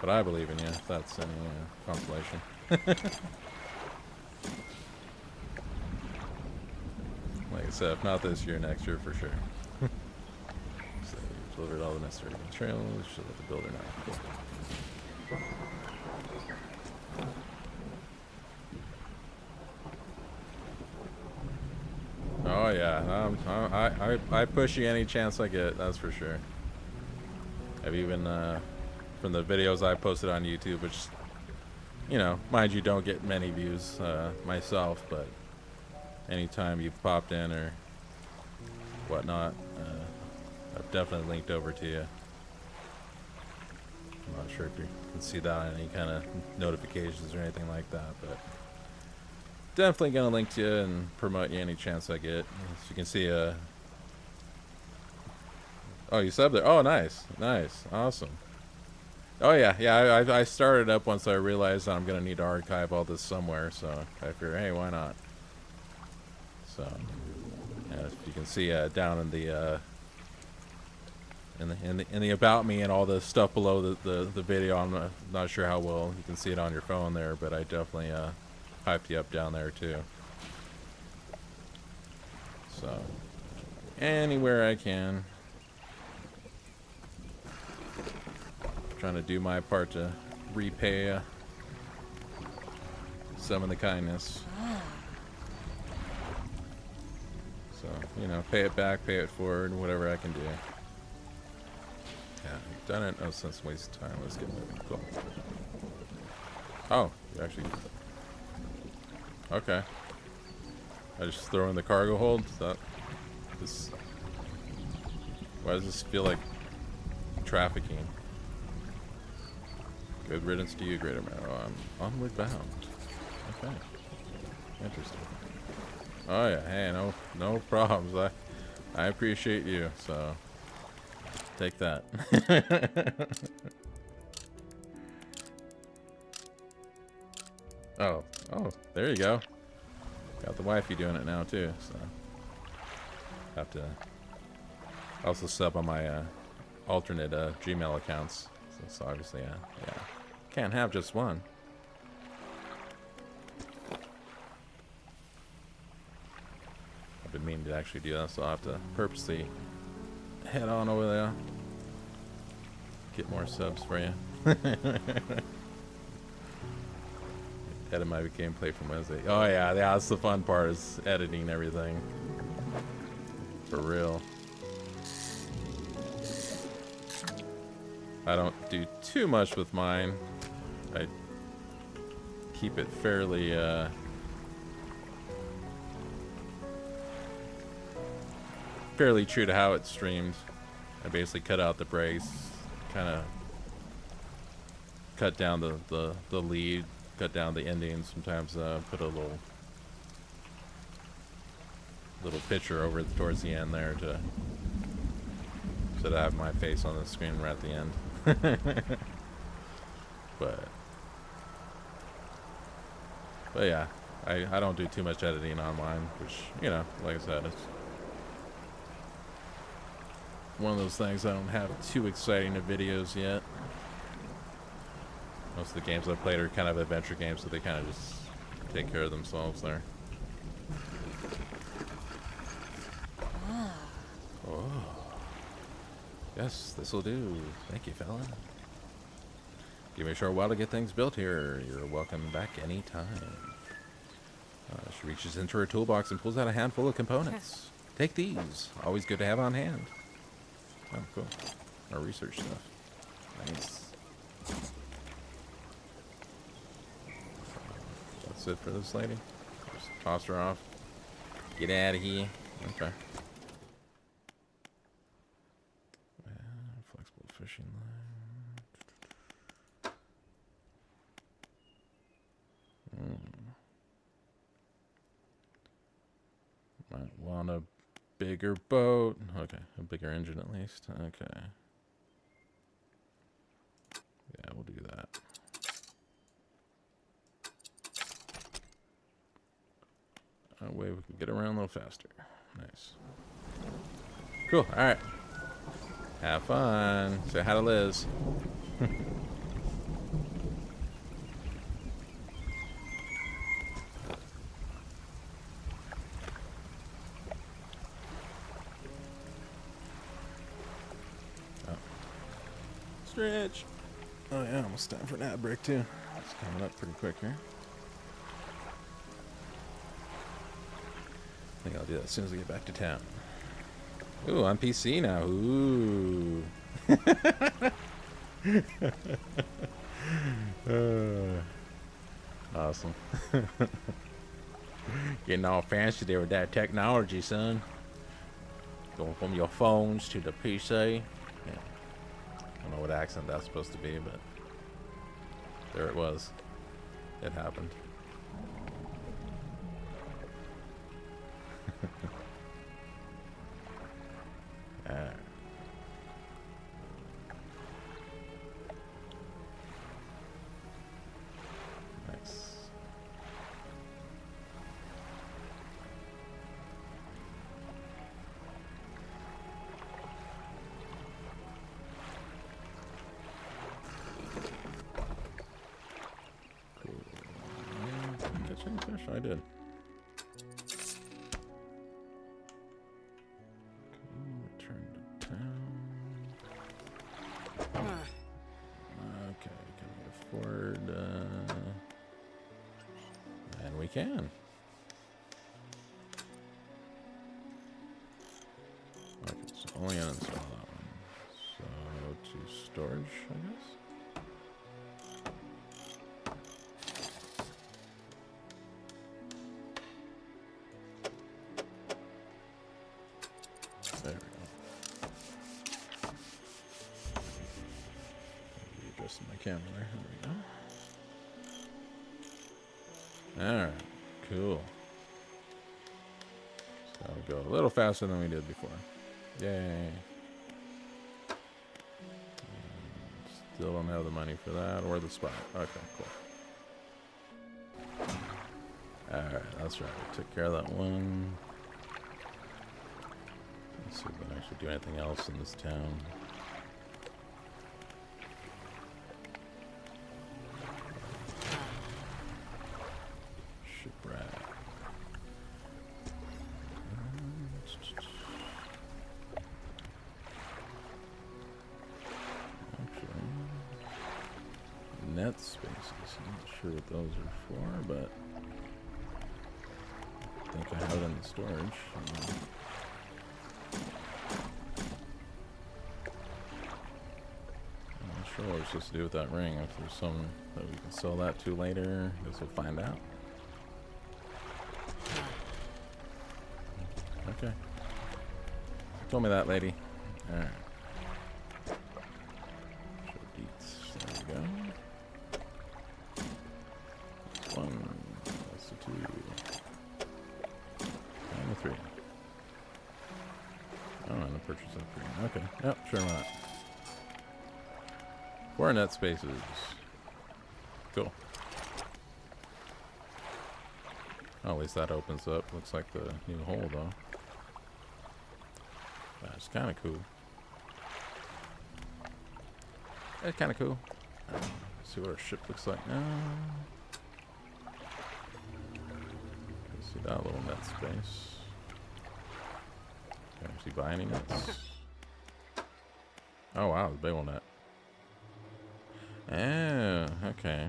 But I believe in you, if that's any consolation. Like I said, if not this year, next year for sure. So you delivered all the necessary materials, should let the builder know. Cool. Oh yeah, I push you any chance I get, that's for sure. I've even from the videos I posted on YouTube, which, you know, mind you, don't get many views myself, but anytime you've popped in or whatnot, I've definitely linked over to you. I'm not sure if you can see that on any kind of notifications or anything like that, but definitely gonna link to you and promote you any chance I get. As you can see, oh, you subbed there. Oh, nice, nice, awesome. Oh yeah, I started up once I realized I'm gonna need to archive all this somewhere, so I figured, hey, why not? So, yeah, if you can see down in the in the about me and all the stuff below the video, I'm not sure how well you can see it on your phone there, but I definitely hyped you up down there too. So, anywhere I can, trying to do my part to repay some of the kindness. So, you know, pay it back, pay it forward, whatever I can do. Yeah, you've done it. No sense waste time. Let's get moving. Cool. Oh, you actually. Okay. I just throw in the cargo hold. Is that this? Why does this feel like trafficking? Good riddance to you, Greater Man. Oh, I'm onward bound. Okay. Interesting. Oh yeah. Hey, no problems. I appreciate you. So take that. Oh, there you go. Got the wifey doing it now too, so have to also sub on my alternate Gmail accounts. So obviously, yeah, can't have just one. been meaning to actually do that, so I'll have to purposely head on over there. Get more subs for you. Edit my gameplay from Wednesday. Oh yeah, that's the fun part, is editing everything. For real. I don't do too much with mine. I keep it fairly fairly true to how it's streamed. I basically cut out the breaks, kind of cut down the lead, cut down the endings. Sometimes put a little picture over towards the end there to so that I have my face on the screen right at the end. but yeah, I don't do too much editing on mine, which, you know, like I said, it's one of those things. I don't have too exciting of videos yet. Most of the games I've played are kind of adventure games, so they kind of just take care of themselves there. Oh. Yes, this'll do. Thank you, fella. Give me a short while to get things built here. You're welcome back anytime. She reaches into her toolbox and pulls out a handful of components. Take these. Always good to have on hand. Oh, cool. Our research stuff. Nice. That's it for this lady. Just toss her off. Get out of here. Okay. Flexible fishing line. Might want a bigger boat. Okay, a bigger engine at least. Okay. Yeah, we'll do that. That way we can get around a little faster. Nice. Cool. All right. Have fun. Say hi to Liz. Stretch. Oh yeah, almost time for an ad break too. It's coming up pretty quick here. I think I'll do that as soon as I get back to town. Ooh, on PC now. Ooh. Awesome. Getting all fancy there with that technology, son. Going from your phones to the PC. Yeah. I don't know what accent that's supposed to be, but there it was. It happened. Nice. Cool. Didn't catch any fish? I did. Can. Okay, so only uninstall that one. So to storage, I guess. There we go. Adjusting my camera there. There we go. Alright, cool. So I'll go a little faster than we did before. Yay. Still don't have the money for that or the spot. Okay, cool. Alright, that's right. We took care of that one. Let's see if we can actually do anything else in this town. net spaces. I'm not sure what those are for, but I think I have it in the storage. I'm not sure what we're supposed to do with that ring. If there's some that we can sell that to later, I guess we'll find out. Okay. Told me that, lady. Alright. Show deets. There we go. That's one. That's the two. And the three. Oh, and the purchase of green. Okay. Yep, sure not. 4 net spaces. Cool. Oh, at least that opens up. Looks like the new hole, though. That's kind of cool. That's kind of cool. Let's see what our ship looks like now. Let's see that little net space. Can I actually buy any nets? Oh wow, the big one net. Oh, okay.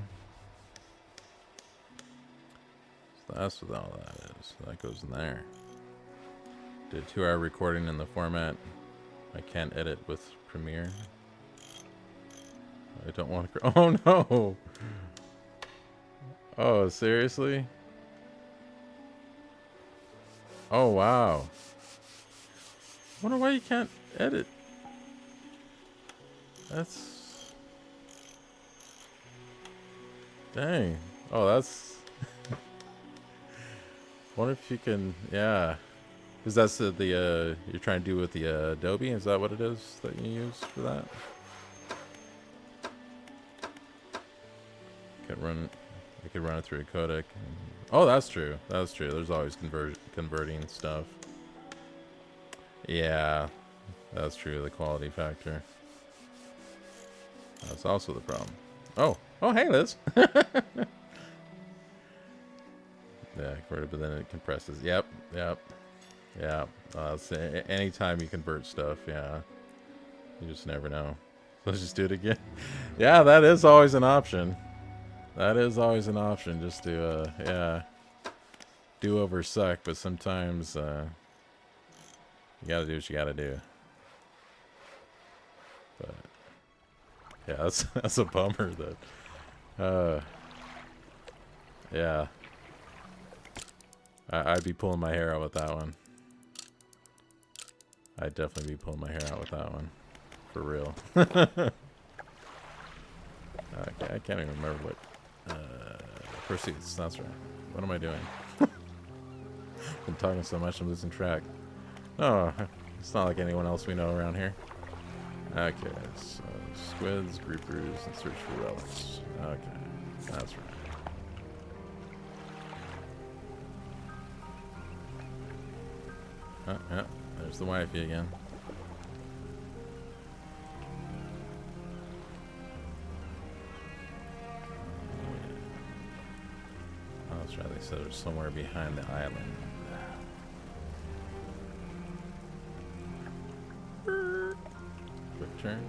So that's what all that is. So that goes in there. Did a 2-hour recording in the format I can't edit with Premiere. I don't want to. Oh no! Oh, seriously? Oh wow. I wonder why you can't edit. That's. Dang. Oh, that's. Wonder if you can. Yeah. Because that's the you're trying to do with the Adobe. Is that what it is that you use for that? I could run it through a codec. Oh, that's true. That's true. There's always converting stuff. Yeah, that's true. The quality factor. That's also the problem. Oh, hey, Liz. Yeah, converted, but then it compresses. Yep. Yeah, anytime you convert stuff, yeah, you just never know. Let's just do it again. Yeah, that is always an option. That is always an option, just to, yeah, do over suck, but sometimes, you gotta do what you gotta do. But, yeah, that's a bummer that, yeah. I'd be pulling my hair out with that one. I'd definitely be pulling my hair out with that one. For real. Okay, I can't even remember what... Proceeds, that's right. What am I doing? Been talking so much, I'm losing track. Oh, it's not like anyone else we know around here. Okay, so squids, groupers, and search for relics. Okay, that's right. Oh, yeah, there's the wifey again. Oh, that's right, they said it was somewhere behind the island. Quick turn.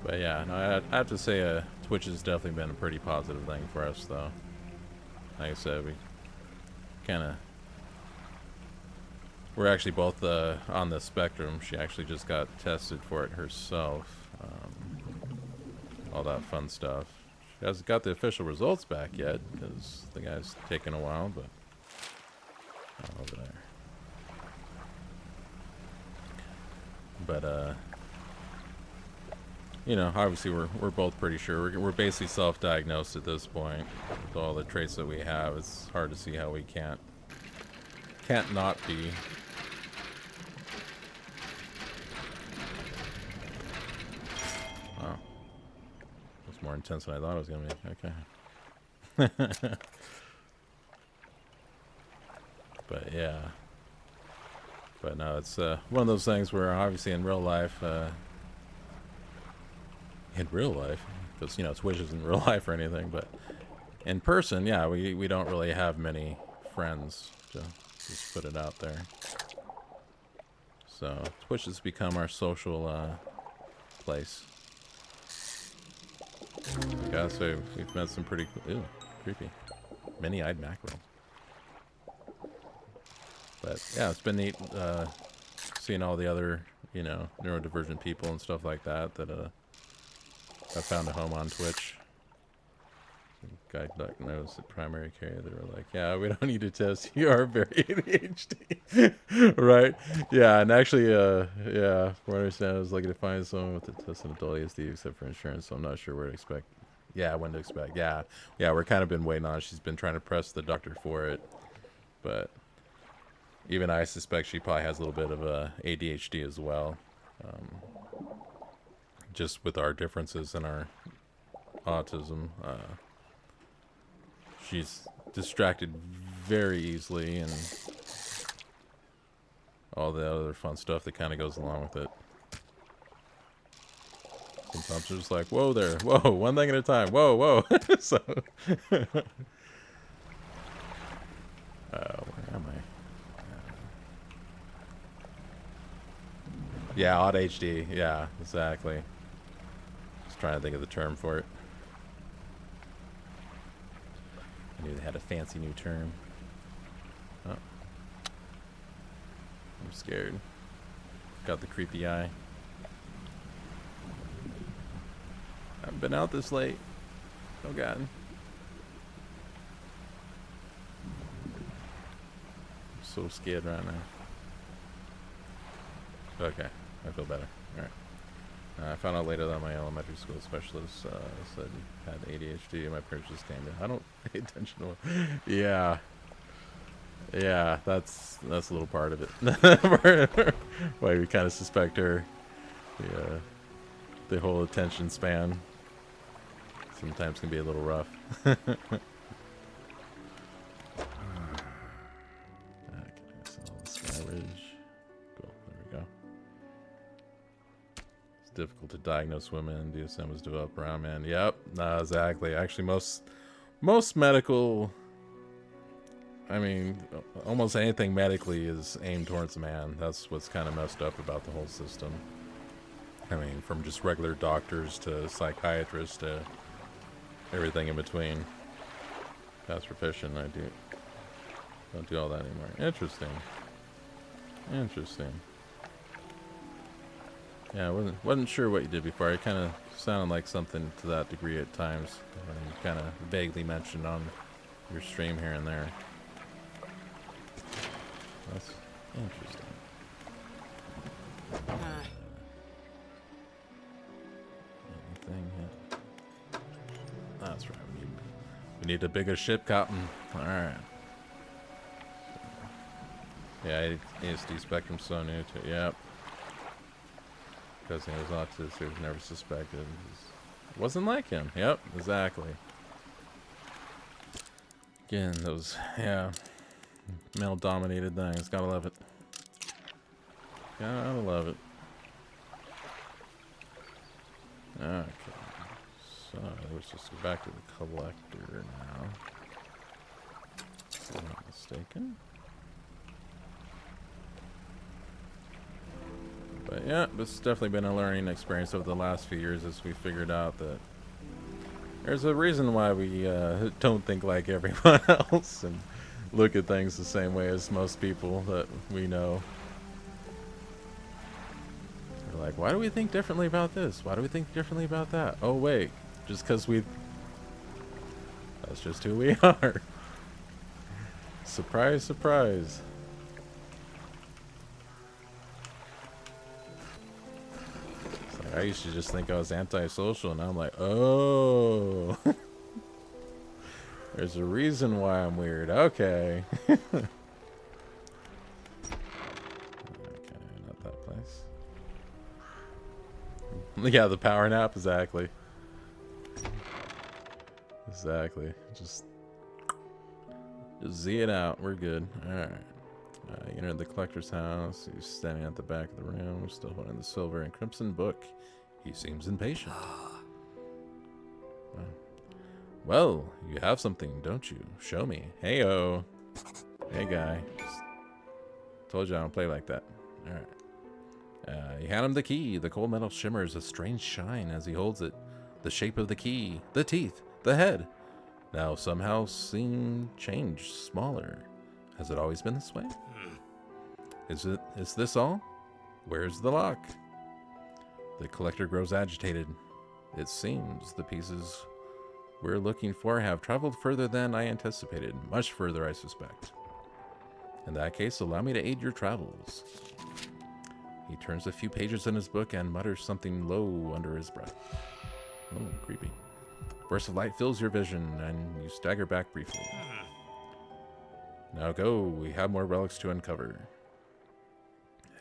But yeah, no, I have to say, Twitch has definitely been a pretty positive thing for us, though. Like I said, we're actually both on the spectrum. She actually just got tested for it herself. All that fun stuff. She hasn't got the official results back yet, because the guy's taking a while, but... over there. But, you know, obviously we're both pretty sure. We're basically self-diagnosed at this point with all the traits that we have. It's hard to see how we can't not be. Wow, that's more intense than I thought it was gonna be. Okay. But yeah. But no, it's one of those things where obviously in real life, because you know it's wishes in real life or anything, but in person, yeah, we don't really have many friends, to just put it out there. So Twitch has become our social place. Yeah, so we've met some pretty cool, ew, creepy, many-eyed mackerel. But yeah, it's been neat seeing all the other, you know, neurodivergent people and stuff like that that have found a home on Twitch. Guy Duck knows the primary care. They were like, yeah, we don't need to test. You are very ADHD. Right? Yeah, and actually, yeah, from what I understand, I was looking to find someone with a test and adult ASD except for insurance, so I'm not sure where to expect. Yeah, when to expect. Yeah, we're kind of been waiting on it. She's been trying to press the doctor for it, but even I suspect she probably has a little bit of ADHD as well. Just with our differences in our autism. She's distracted very easily and all the other fun stuff that kind of goes along with it. Sometimes you're just like, whoa there, whoa, one thing at a time, whoa, whoa. So, where am I? Yeah, odd HD. Yeah, exactly. Just trying to think of the term for it. I knew they had a fancy new term. Oh. I'm scared. Got the creepy eye. I haven't been out this late. Oh god. I'm so scared right now. Okay, I feel better. Alright. I found out later that my elementary school specialist said I had ADHD and my parents just came in. I don't pay attention to it. Yeah. Yeah, that's a little part of it. Why we kind of suspect her. The whole attention span sometimes can be a little rough. Okay, so Sky Ridge. Cool, there we go. It's difficult to diagnose women. DSM was developed around men. Yep, exactly. Actually, most medical, I mean, almost anything medically is aimed towards a man. That's what's kind of messed up about the whole system. I mean, from just regular doctors to psychiatrists to everything in between. Past profession, don't do all that anymore. Interesting. Yeah, I wasn't sure what you did before. It kind of sounded like something to that degree at times. You kind of vaguely mentioned on your stream here and there. That's interesting. Anything here? That's right. We need a bigger ship, Captain. Alright. Yeah, ASD spectrum so new to yep. Because he was autistic, he was never suspected. It wasn't like him. Yep, exactly. Again, those male-dominated things. Gotta love it. Gotta love it. Okay. So let's just go back to the collector now. If I'm not mistaken. But yeah, it's definitely been a learning experience over the last few years as we figured out that there's a reason why we don't think like everyone else and look at things the same way as most people that we know. We're like, why do we think differently about this? Why do we think differently about that? Oh wait, just because that's just who we are. Surprise, surprise. I used to just think I was antisocial, and now I'm like, oh. There's a reason why I'm weird. Okay. Okay, not that place. Yeah, the power nap, exactly. Exactly. Just Z it out. We're good. Alright. You enter the collector's house. He's standing at the back of the room, still holding the silver and crimson book. He seems impatient. Well, you have something, don't you? Show me. Hey-o. Hey, guy. Told you I don't play like that. All right. You hand him the key. The cold metal shimmers a strange shine as he holds it. The shape of the key, the teeth, the head. Now somehow seem changed, smaller. Has it always been this way? Is this all? Where's the lock? The collector grows agitated. It seems the pieces we're looking for have traveled further than I anticipated. Much further, I suspect. In that case, allow me to aid your travels. He turns a few pages in his book and mutters something low under his breath. Oh, creepy. Burst of light fills your vision, and you stagger back briefly. Now go. We have more relics to uncover.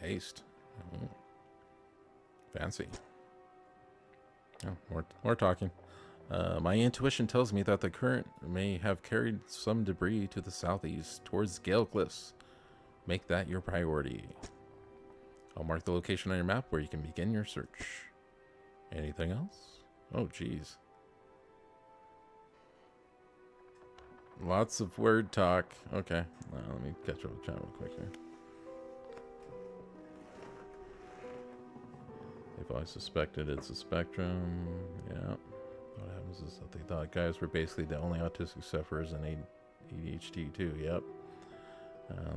Haste. Oh. Fancy. Oh, more talking. My intuition tells me that the current may have carried some debris to the southeast, towards Gale Cliffs. Make that your priority. I'll mark the location on your map where you can begin your search. Anything else? Oh, geez. Lots of word talk. Okay. Let me catch up with chat real quick here. They've always suspected it's a spectrum. Yeah. What happens is that they thought guys were basically the only autistic sufferers in ADHD too. Yep.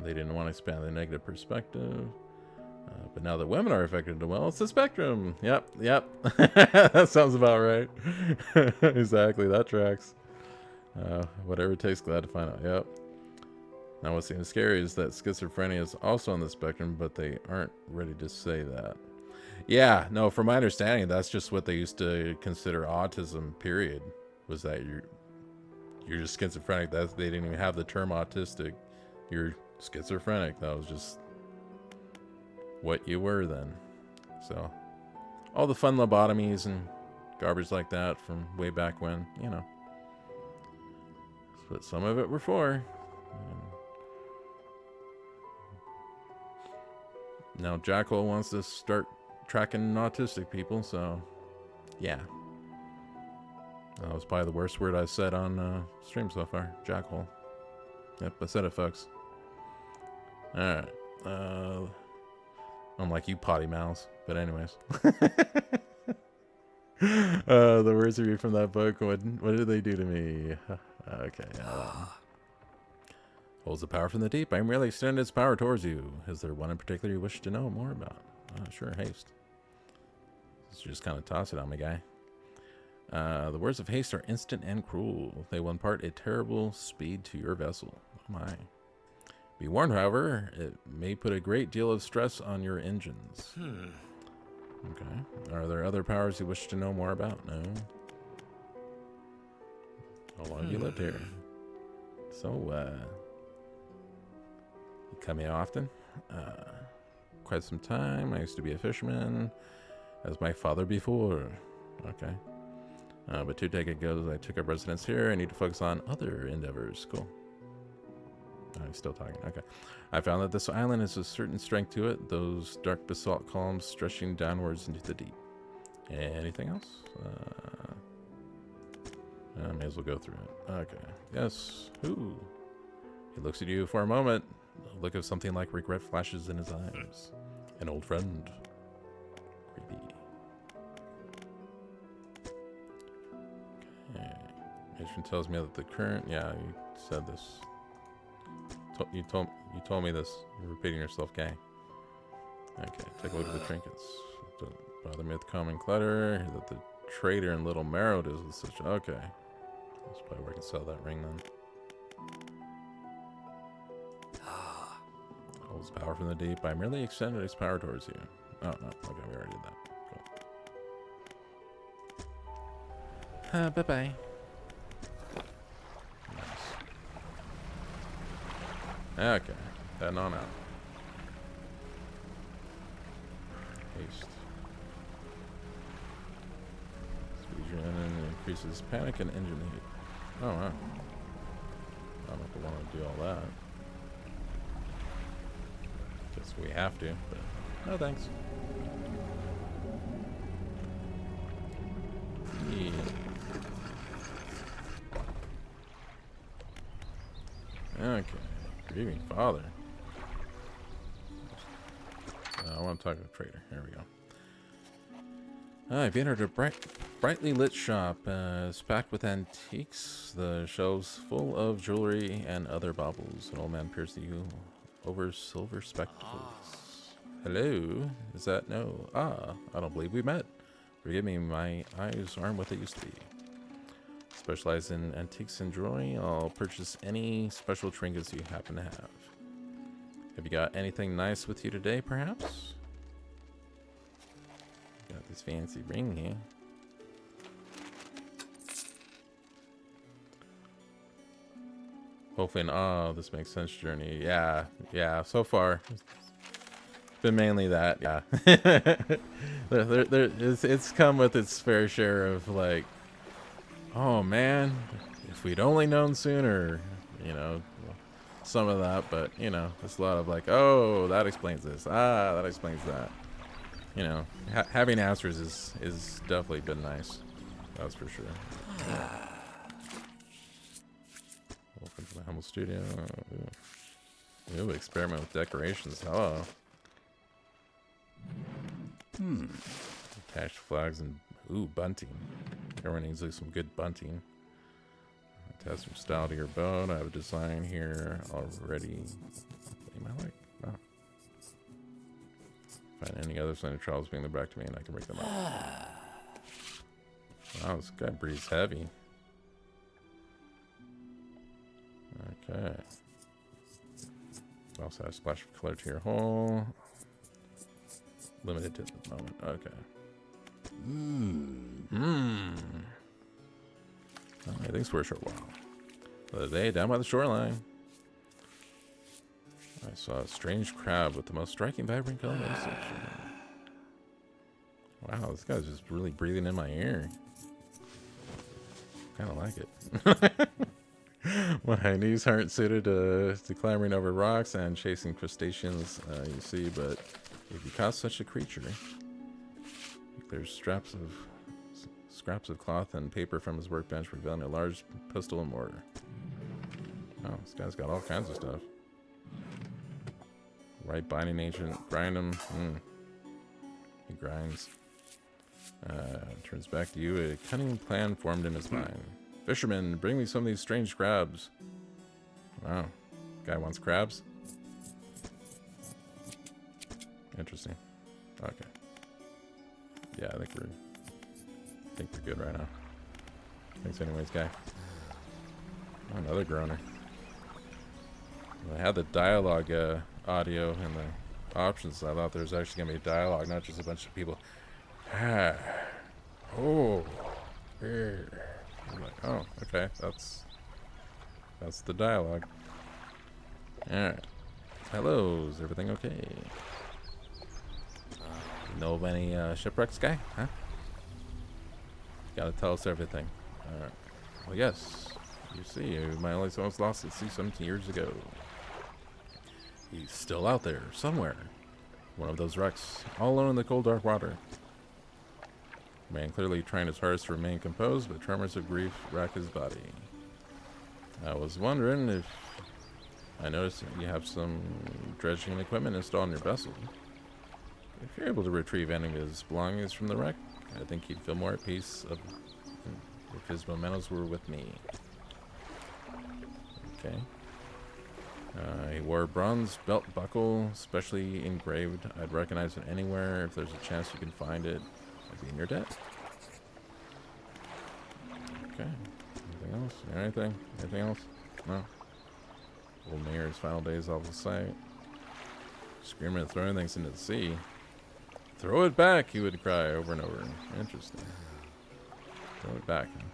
They didn't want to expand the negative perspective. But now that women are affected, well, it's the spectrum. Yep. That sounds about right. Exactly. That tracks. Whatever it takes, glad to find out. Yep. Now what seems scary is that schizophrenia is also on the spectrum, but they aren't ready to say that. Yeah, no, from my understanding, that's just what they used to consider autism, period. Was that you're just schizophrenic. They didn't even have the term autistic. You're schizophrenic. That was just what you were then. So, all the fun lobotomies and garbage like that from way back when, you know. That's what some of it were for. Now Jackal wants to start tracking autistic people, so yeah. That was probably the worst word I've said on stream so far. Jackhole. Yep, I said it, folks. Alright. Unlike you potty mouths. But anyways. The words of you from that book. What did they do to me? Okay. Holds the power from the deep. I merely extend its power towards you. Is there one in particular you wish to know more about? Sure, haste. So just kind of toss it on me, guy. The words of haste are instant and cruel. They will impart a terrible speed to your vessel. Oh my. Be warned, however, it may put a great deal of stress on your engines. Okay. Are there other powers you wish to know more about? No. How long have you lived here? So, you come here often? Quite some time. I used to be a fisherman, as my father before. Okay. But 2 decades ago, I took up residence here. I need to focus on other endeavors. Cool. He's still talking. Okay. I found that this island has a certain strength to it. Those dark basalt columns stretching downwards into the deep. Anything else? I may as well go through it. Okay. Yes. Who? He looks at you for a moment. A look of something like regret flashes in his eyes. An old friend. Creepy. Okay. Patron tells me that the current... Yeah, you said this. You told me this. You're repeating yourself, gang. Okay, take a look at the trinkets. Don't bother me with common clutter. That the trader in Little Marrow does with such... Okay. That's probably where I can sell that ring then. Holds power from the deep. I merely extended its power towards you. Oh, no. Okay, we already did that. Cool. Bye-bye. Nice. Okay. Heading on out. Haste. Speeds your engine and increases panic and engine heat. Oh, wow. I don't know if I want to do all that. Guess we have to, but no thanks. Yeah. Okay. Grieving father. I want to talk to the trader. There we go. I've entered a brightly lit shop. It's packed with antiques. The shelves full of jewelry and other baubles. An old man peers to you over silver spectacles. Hello? Is that no? Ah, I don't believe we met. Forgive me, my eyes aren't what they used to be. Specialize in antiques and jewelry. I'll purchase any special trinkets you happen to have. Have you got anything nice with you today, perhaps? Got this fancy ring here. Hopefully, oh, this makes sense, journey. Yeah, so far. It's been mainly that, yeah. It's come with its fair share of, like, oh man, if we'd only known sooner, you know, some of that, but, you know, there's a lot of like, oh, that explains this. Ah, that explains that. You know, having answers is definitely been nice. That's for sure. Welcome to the humble studio. Ooh, experiment with decorations. Hello. Attached flags and, ooh, bunting. Everyone needs like some good bunting. Add some style to your boat. I have a design here already. What am I like? Oh. Find any other sign of troubles being back to me and I can break them up. Wow, this guy breathes heavy. Okay. Also add a splash of color to your hull. Limited to the moment. Okay. Everything's for a short while. The other day, down by the shoreline, I saw a strange crab with the most striking, vibrant color. Wow, this guy's just really breathing in my ear. Kind of like it. My knees aren't suited to clambering over rocks and chasing crustaceans, you see, but if you caught such a creature, there's scraps of cloth and paper from his workbench, revealing a large pistol and mortar. Oh, this guy's got all kinds of stuff. Right binding agent, grind him. He grinds. Turns back to you. A cunning plan formed in his mind. Fisherman, bring me some of these strange crabs. Wow, guy wants crabs. Interesting. Okay. Yeah, I think we're good right now. Thanks anyways, guy. Oh, another groaner. I had the dialogue audio in the options. I thought there was actually going to be dialogue, not just a bunch of people. Oh. I'm like, oh, okay. That's the dialogue. Alright. Hello, is everything okay? Know of any shipwrecks, guy? Huh? Gotta tell us everything. Alright. Well, yes. You see, my only son was lost at sea 17 years ago. He's still out there, somewhere. One of those wrecks, all alone in the cold, dark water. Man clearly trying his hardest to remain composed, but tremors of grief rack his body. I was wondering if... I noticed you have some dredging equipment installed in your vessel. If you're able to retrieve any of his belongings from the wreck, I think he'd feel more at peace if his mementos were with me. Okay. He wore a bronze belt buckle, specially engraved. I'd recognize it anywhere. If there's a chance you can find it, it'd be in your debt. Okay. Anything else? Anything? Anything else? No? Old Mayor's final days off the site. Screaming and throwing things into the sea. Throw it back, he would cry over and over. Interesting. Throw it back. Huh?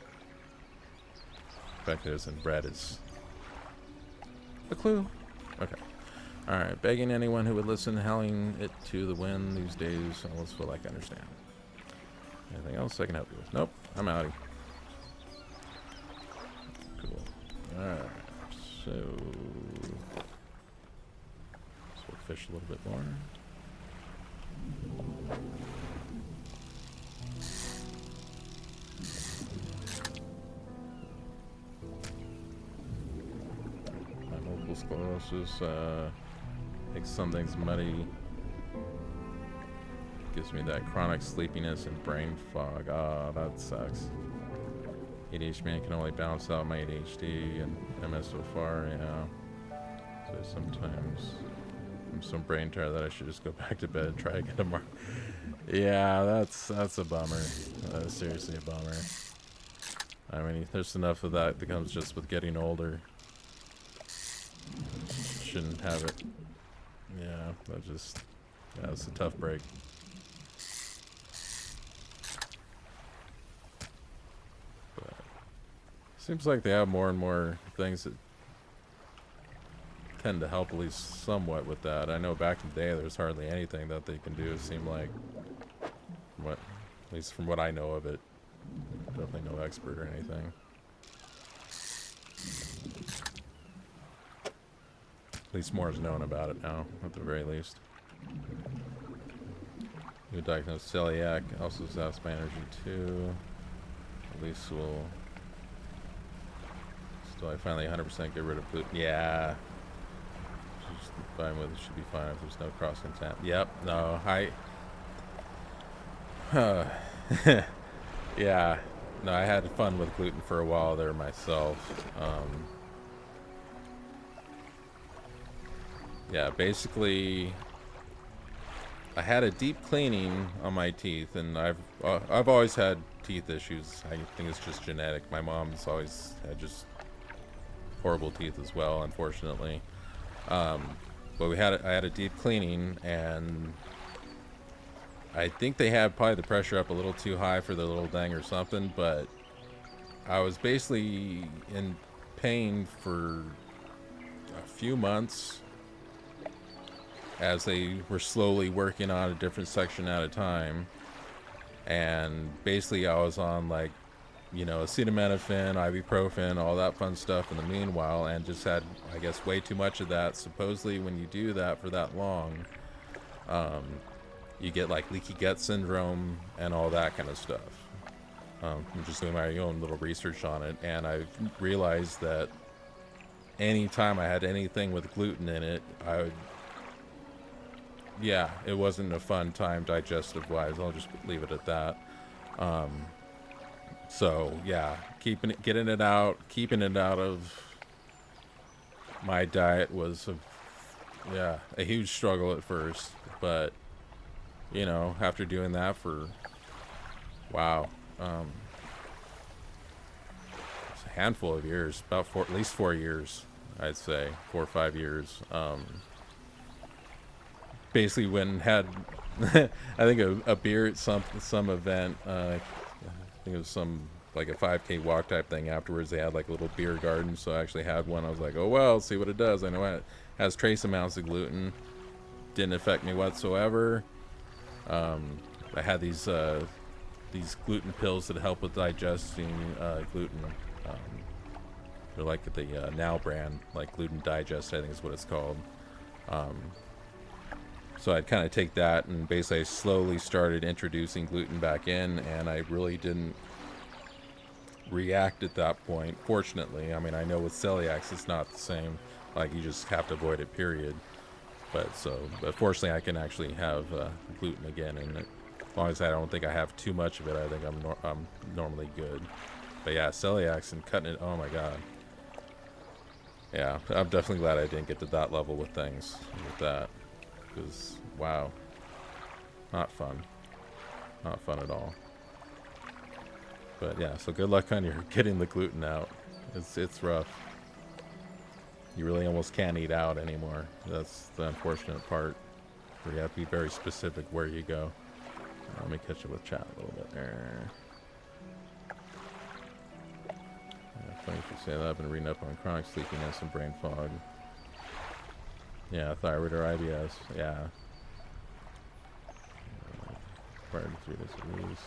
The fact that it's in bread is a clue. Okay. Alright, begging anyone who would listen, howling it to the wind these days. I almost feel like I understand. Anything else I can help you with? Nope, I'm outie. Cool. Alright, so we'll fish a little bit more. Multiple sclerosis makes some things muddy. Gives me that chronic sleepiness and brain fog. Ah, that sucks. ADHD man can only balance out my ADHD and MS so far, yeah. So sometimes I'm so brain tired that I should just go back to bed and try again tomorrow. Yeah, that's a bummer. That is seriously a bummer. I mean, there's enough of that comes just with getting older. Shouldn't have it. Yeah, it's a tough break. But seems like they have more and more things that tend to help at least somewhat with that. I know back in the day there's hardly anything that they can do. It seemed like, at least from what I know of it, definitely no expert or anything. At least more is known about it now, at the very least. New diagnosed celiac, also zaps my energy too. At least will. Still, I finally 100% get rid of gluten. Yeah. Just fine with it. Should be fine if there's no cross content. Yep. No. Yeah. No, I had fun with gluten for a while there myself. Yeah, basically, I had a deep cleaning on my teeth, and I've always had teeth issues. I think it's just genetic. My mom's always had just horrible teeth as well, unfortunately. But I had a deep cleaning, and I think they had probably the pressure up a little too high for the little thing or something. But I was basically in pain for a few months, as they were slowly working on a different section at a time. And basically I was on, like, you know, acetaminophen, ibuprofen, all that fun stuff in the meanwhile, and just had, I guess, way too much of that. Supposedly when you do that for that long, you get like leaky gut syndrome and all that kind of stuff. I'm just doing my own little research on it, and I realized that anytime I had anything with gluten in it, it wasn't a fun time digestive wise. I'll just leave it at that. So yeah, keeping it out of my diet was a huge struggle at first, but you know, after doing that for it's a handful of years, at least 4 years, I'd say 4 or 5 years. Basically went and had I think a beer at some event. I think it was some like a 5K walk type thing. Afterwards they had like a little beer garden, so I actually had one. I was like, oh well, see what it does. I know it has trace amounts of gluten, didn't affect me whatsoever. I had these gluten pills that help with digesting gluten. They're like the Now brand, like Gluten Digest, I think is what it's called. So I'd kind of take that, and basically I slowly started introducing gluten back in, and I really didn't react at that point, fortunately. I mean, I know with celiacs it's not the same, like you just have to avoid it, period. But fortunately I can actually have gluten again, and as long as I don't think I have too much of it, I think I'm normally good. But yeah, celiacs and cutting it, oh my god. Yeah, I'm definitely glad I didn't get to that level with things with that. Because, wow, not fun at all. But yeah, so good luck on your getting the gluten out. It's rough. You really almost can't eat out anymore. That's the unfortunate part, where you have to be very specific where you go. Let me catch up with chat a little bit there. Yeah, funny if you say that. I've been reading up on chronic sleepiness and brain fog. Yeah, thyroid or IBS. Yeah. Prior to 3 days of release.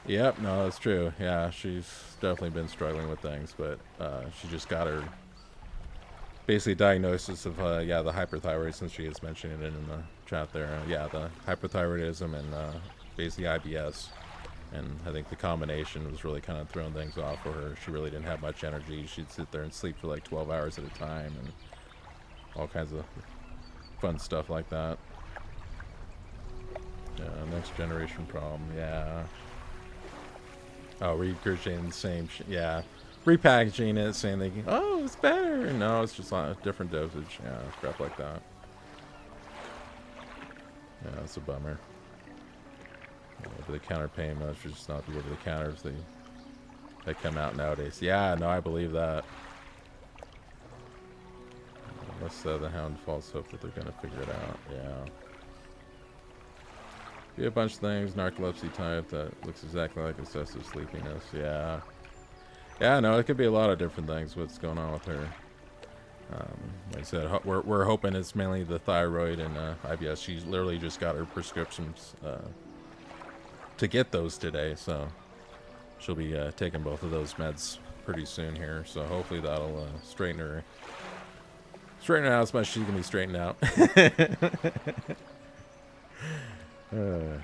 Yep, no, that's true. Yeah, she's definitely been struggling with things, but she just got her basically diagnosis of yeah, the hyperthyroid, since she is mentioning it in the chat there. Yeah, the hyperthyroidism and basically IBS. And I think the combination was really kind of throwing things off for her. She really didn't have much energy. She'd sit there and sleep for like 12 hours at a time and all kinds of fun stuff like that. Yeah, next generation problem. Yeah. Oh, regurgitating the same yeah. Repackaging it, saying they can, oh, it's better. No, it's just on a different dosage. Yeah, crap like that. Yeah, it's a bummer. Over the counter pain meds should just not be over the counters. They come out nowadays. Yeah, no, I believe that. Unless the hound false hope that they're gonna figure it out. Yeah. Be a bunch of things. Narcolepsy type that looks exactly like excessive sleepiness. Yeah. Yeah, no, it could be a lot of different things. What's going on with her? Like I said, we're hoping it's mainly the thyroid and IBS. She's literally just got her prescriptions to get those today, so she'll be taking both of those meds pretty soon here. So hopefully that'll straighten her out as much as she can be straightened out. There's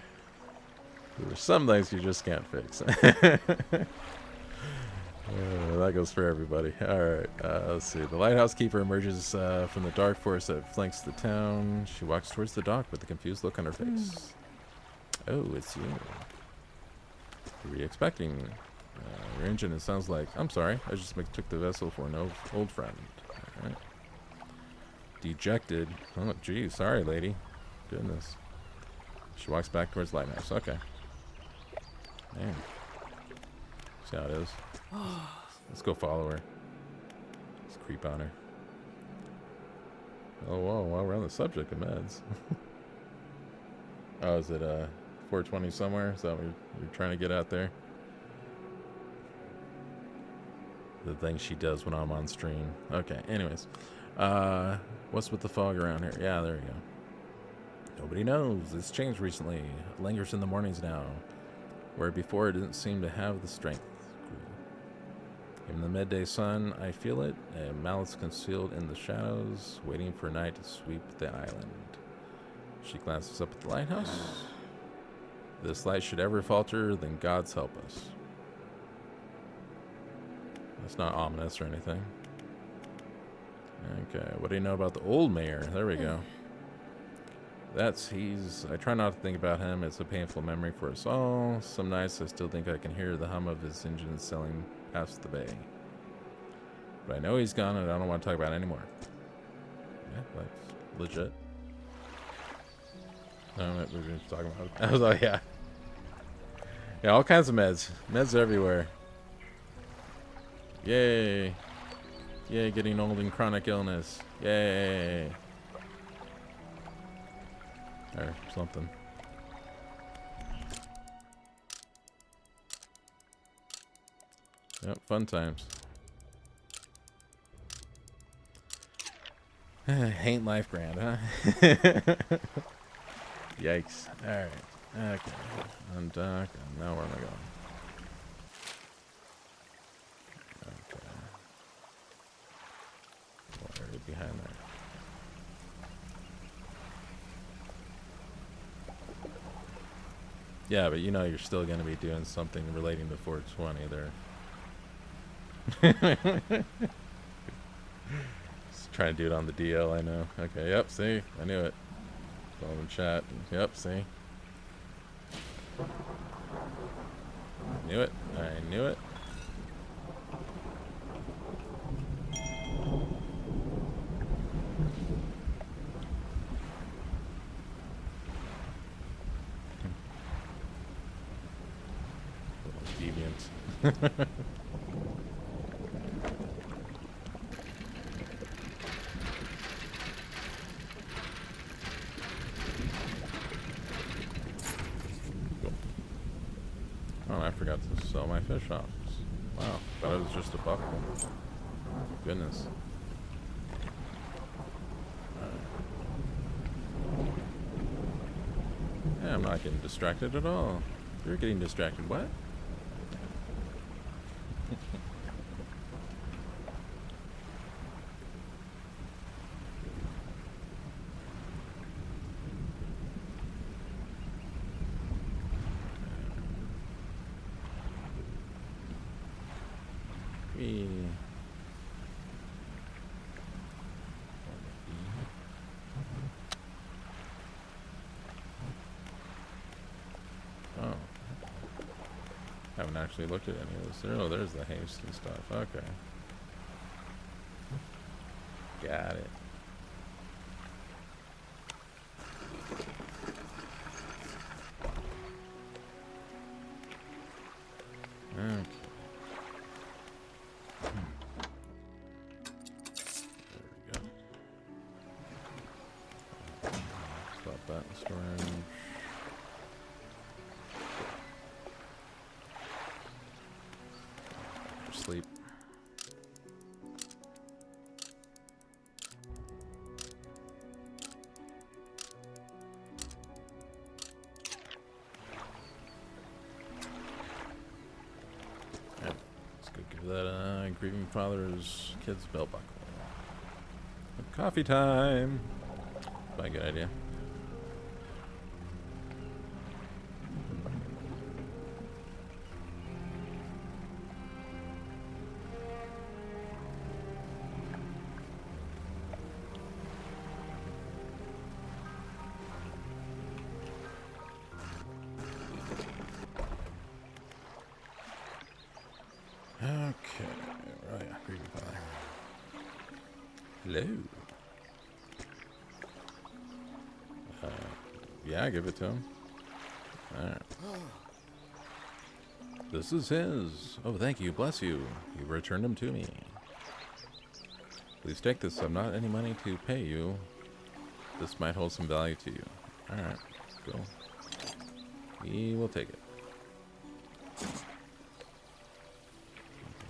some things you just can't fix. That goes for everybody. Alright, let's see. The lighthouse keeper emerges from the dark forest that flanks the town. She walks towards the dock with a confused look on her face. Oh, it's you. What were you expecting? Your engine, it sounds like... I'm sorry, I just took the vessel for an old friend. Alright. Dejected. Oh, gee, sorry, lady. Goodness. She walks back towards the lighthouse. Okay. Man. See how it is. Let's go follow her. Let's creep on her. Oh, whoa, while we're on the subject of meds. Oh, is it 420 somewhere? Is that what you're trying to get out there? The thing she does when I'm on stream. Okay, anyways. What's with the fog around here? Yeah, there we go. Nobody knows. It's changed recently. It lingers in the mornings now, where before it didn't seem to have the strength. In the midday sun, I feel it, a malice concealed in the shadows, waiting for night to sweep the island. She glances up at the lighthouse. If this light should ever falter, then God's help us. That's not ominous or anything. Okay, what do you know about the old mayor? There we go. I try not to think about him. It's a painful memory for us all. Some nights I still think I can hear the hum of his engine sailing past the bay. But I know he's gone and I don't want to talk about it anymore. Yeah, that's legit. No, we were just talking about it. I was like, yeah. Yeah, all kinds of meds. Meds everywhere. Yay. Yay, getting old and chronic illness. Yay. Or something. Yep, fun times. Ain't life grand, huh? Yikes. Alright. Okay. Undock. And now where am I going? Okay. Water behind there. Yeah, but you know you're still going to be doing something relating to 420 there. Just trying to do it on the DL, I know. Okay, yep, see? I knew it. It's all in chat. Yep, see? Knew it. I knew it. Deviant. Oh, I forgot to sell my fish off. Wow, thought it was just a buckle. Goodness. Yeah, I'm not getting distracted at all. You're getting distracted. What? Whee. Oh. Haven't actually looked at any of this. Oh, there's the hasty stuff. Okay. Got it. Okay. There we go. Stop that in storage. Sleep. That grieving father's kid's belt buckle. Coffee time. Probably a good idea. Okay, right, grieving father. Hello. Yeah, give it to him. Alright. This is his. Oh, thank you, bless you. You returned him to me. Please take this. I'm not any money to pay you. This might hold some value to you. Alright, cool. We will take it.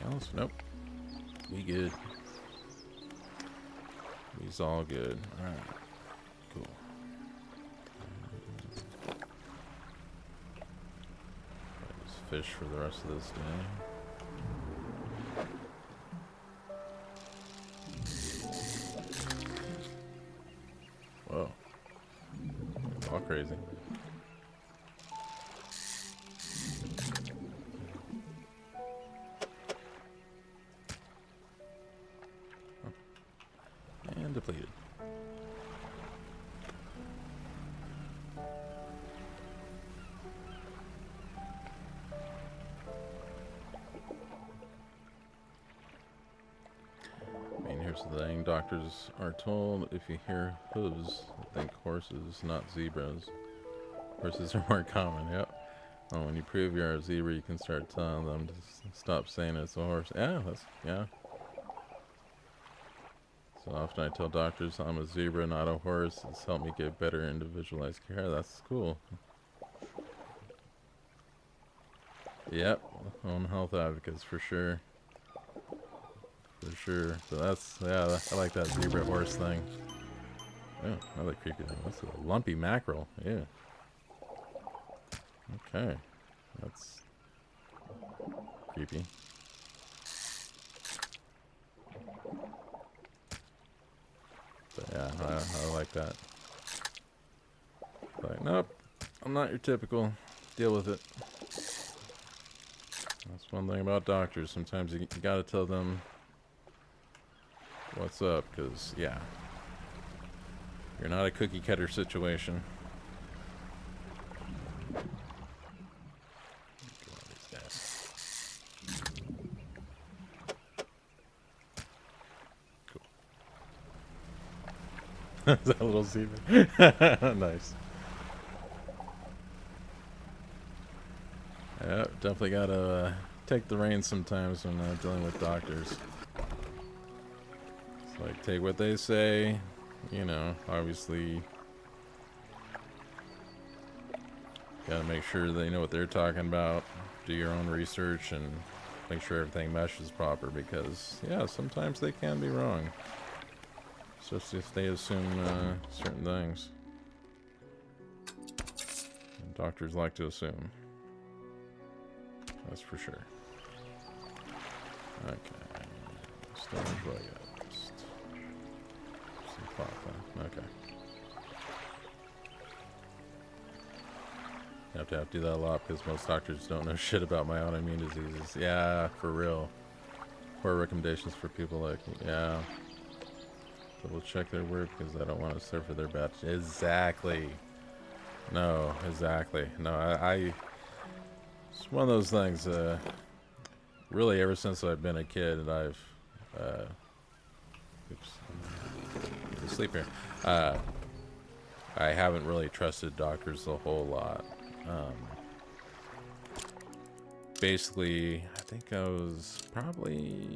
Else? Nope. We good. We's all good. Alright. Cool. Just fish for the rest of this day. Whoa. All crazy. And depleted. I mean, here's the thing. Doctors are told if you hear hooves, think horses, not zebras. Horses are more common, yep. Oh, when you prove you're a zebra, you can start telling them to stop saying it's a horse. Yeah, yeah. So often I tell doctors I'm a zebra, not a horse. It's helped me get better individualized care. That's cool. Yep, own health advocates for sure. For sure. So that's, yeah, I like that zebra horse thing. Oh, another creepy thing. What's a lumpy mackerel? Yeah. Okay. That's creepy. But yeah, I like that. Like, nope, I'm not your typical. Deal with it. That's one thing about doctors. Sometimes you gotta tell them what's up, because, yeah. You're not a cookie cutter situation. That little zebra. Nice. Yeah, definitely gotta take the reins sometimes when dealing with doctors. It's like, take what they say, you know, obviously gotta make sure they know what they're talking about, do your own research, and make sure everything meshes proper, because, yeah, sometimes they can be wrong. Just if they assume certain things. And doctors like to assume. That's for sure. Okay. Storage, what I got? Just some cloth, huh? Okay. You have to do that a lot because most doctors don't know shit about my autoimmune diseases. Yeah, for real. Poor recommendations for people like, yeah. Double check their work because I don't want to suffer their bad. Exactly. No, exactly. No, it's one of those things, really ever since I've been a kid, I've, oops, asleep here. I haven't really trusted doctors a whole lot. Basically, I think I was probably,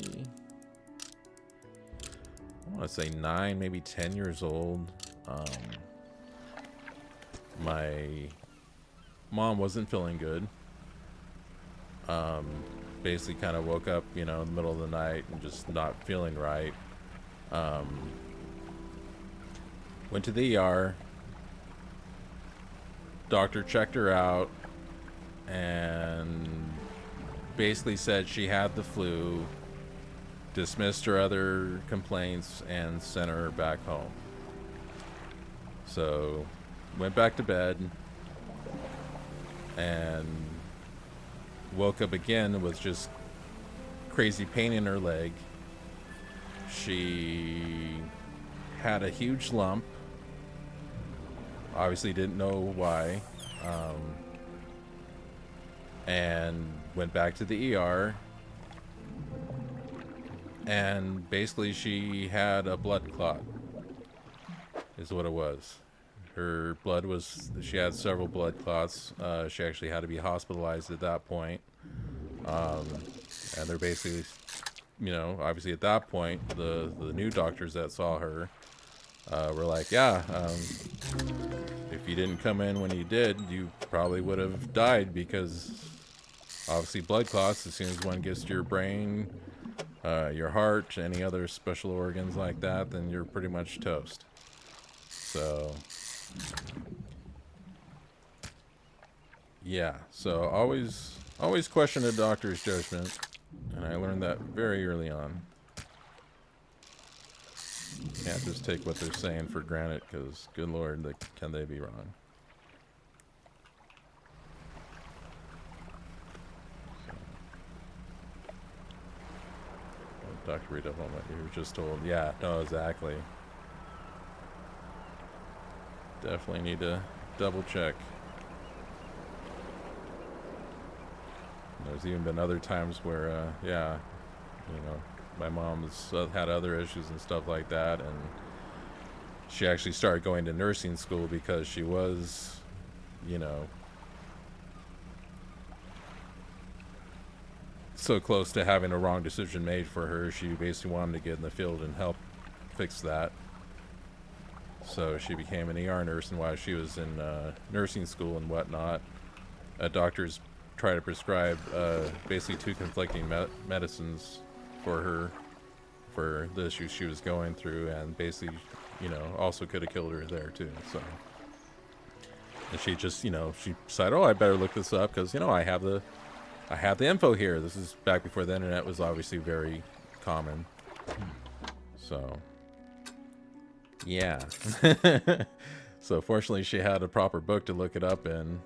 I want to say 9, maybe 10 years old. My mom wasn't feeling good. Basically kind of woke up, you know, in the middle of the night and just not feeling right. Went to the ER. Doctor checked her out and basically said she had the flu, dismissed her other complaints, and sent her back home. So, went back to bed and woke up again with just crazy pain in her leg. She had a huge lump. Obviously didn't know why. And went back to the ER. And basically she had a blood clot, is what it was. Her blood was, she had several blood clots. She actually had to be hospitalized at that point. And they're basically, you know, obviously at that point, the new doctors that saw her were like, yeah, if you didn't come in when you did, you probably would have died, because obviously blood clots, as soon as one gets to your brain, your heart, any other special organs like that, then you're pretty much toast. So, yeah, so always question a doctor's judgment, and I learned that very early on. Can't just take what they're saying for granted, because good lord, can they be wrong? So, Dr. Reed, what you were just told. Yeah, no, exactly. Definitely need to double check. There's even been other times where, yeah, you know, my mom's had other issues and stuff like that, and she actually started going to nursing school because she was, you know, so close to having a wrong decision made for her. She basically wanted to get in the field and help fix that. So she became an ER nurse, and while she was in nursing school and whatnot, doctors try to prescribe basically 2 conflicting medicines for her for the issues she was going through, and basically, you know, also could have killed her there too. So, and she just, you know, she decided, oh, I better look this up because, you know, I have the info here. This is back before the internet was obviously very common. So, yeah. So fortunately she had a proper book to look it up in,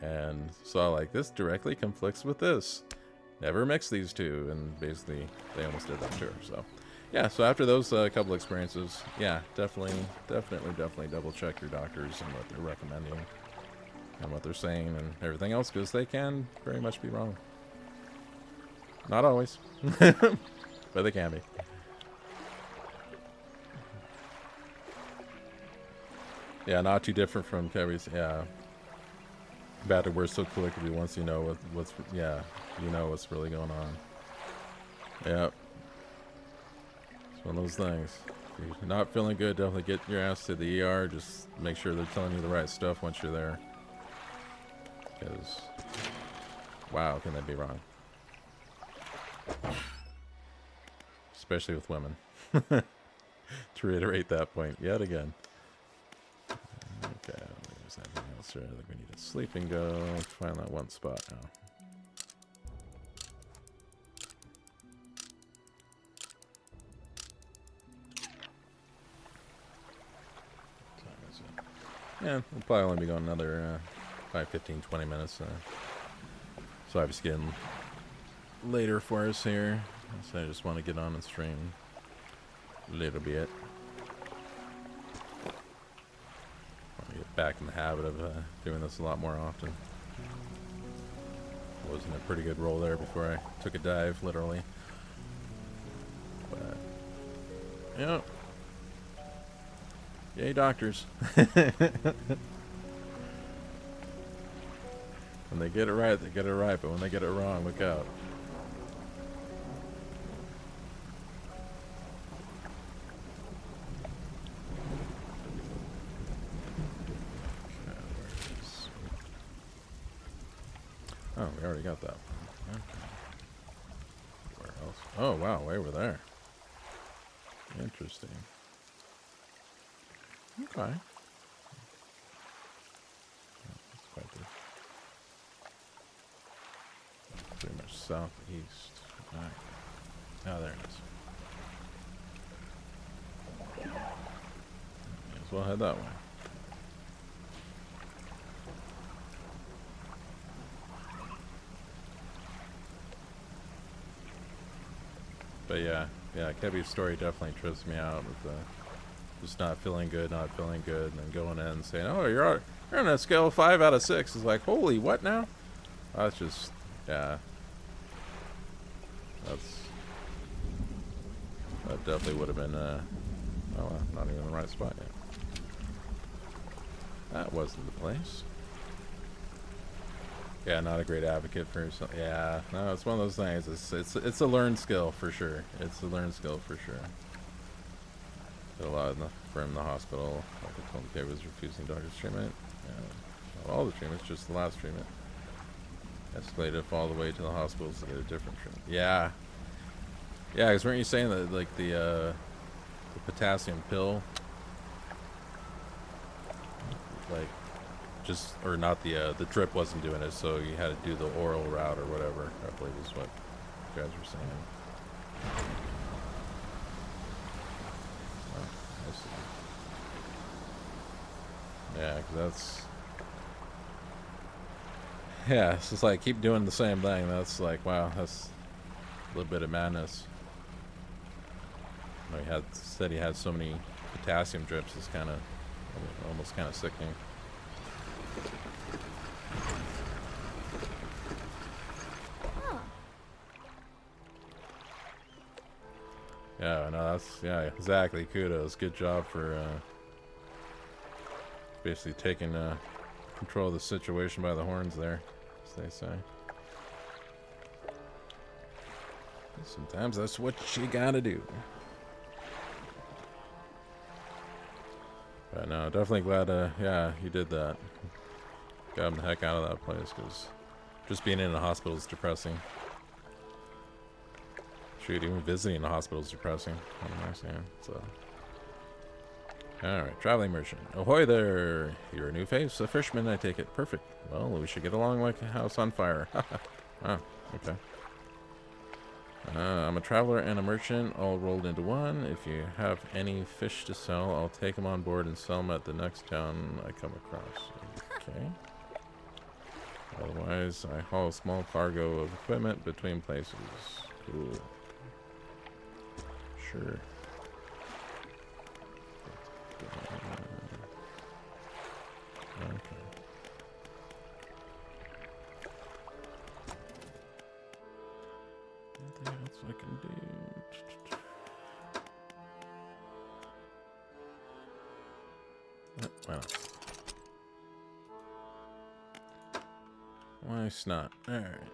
and saw like, this directly conflicts with this. Never mix these two, and basically they almost did that to her. So, yeah. So after those couple experiences, yeah, definitely double check your doctors and what they're recommending and what they're saying and everything else, because they can very much be wrong. Not always, but they can be. Yeah, not too different from Kevin's. Yeah. Bad to worse so collectively once you know what's yeah, you know what's really going on. Yep. It's one of those things. If you're not feeling good, definitely get your ass to the ER. Just make sure they're telling you the right stuff once you're there. Because, wow, can they be wrong? Especially with women. To reiterate that point yet again. Okay, there's anything else here. I think we need to sleep and go. Find that one spot now. What time is it? Yeah, we'll probably only be going another 5, 15, 20 minutes. So obviously getting later for us here. So I just want to get on and stream a little bit. Want to get back in the habit of doing this a lot more often. I was in a pretty good roll there before I took a dive, literally. But, yeah. Yay, doctors. When they get it right, they get it right. But when they get it wrong, look out. Oh, we already got that one. Okay. Where else? Oh, wow, way over there. Interesting. Okay. That's quite good. Pretty much southeast. Alright. Oh, there it is. May as well head that way. But yeah, Kevy's story definitely trips me out with just not feeling good, and then going in and saying, "Oh, you're on a scale of 5 out of 6." It's like, holy, what now? That's just, yeah. That definitely would have been, oh, well, not even in the right spot yet. That wasn't the place. Yeah, not a great advocate for yourself. Yeah, no, it's one of those things. It's a learned skill for sure. It's a learned skill for sure. Did a lot from the hospital. Like I told the kid, was refusing doctor's treatment. Yeah, not all the treatments, just the last treatment. Escalated all the way to the hospitals to get a different treatment. Yeah, yeah. Because weren't you saying that like the potassium pill, like? Just, or not, the drip wasn't doing it, so you had to do the oral route or whatever, I believe is what you guys were saying. Oh, I see. Yeah, 'cause that's, yeah, it's just like keep doing the same thing. That's like, wow, that's a little bit of madness. You know, said he had so many potassium drips, it's kind of, almost kind of sickening. Yeah, no, that's, yeah, exactly. Kudos. Good job for basically taking control of the situation by the horns there, as they say. Sometimes that's what you gotta do. But no, definitely glad, yeah, he did that. Got him the heck out of that place, because just being in a hospital is depressing. Shoot, even visiting the hospital is depressing. What am I saying? So, alright, traveling merchant. Ahoy there! You're a new face, a fisherman, I take it. Perfect. Well, we should get along like a house on fire. Oh, okay. I'm a traveler and a merchant, all rolled into one. If you have any fish to sell, I'll take them on board and sell them at the next town I come across. Okay. Otherwise, I haul a small cargo of equipment between places. Cool. Sure. Okay. Nothing else I can do. Why not? Why snot? Alright.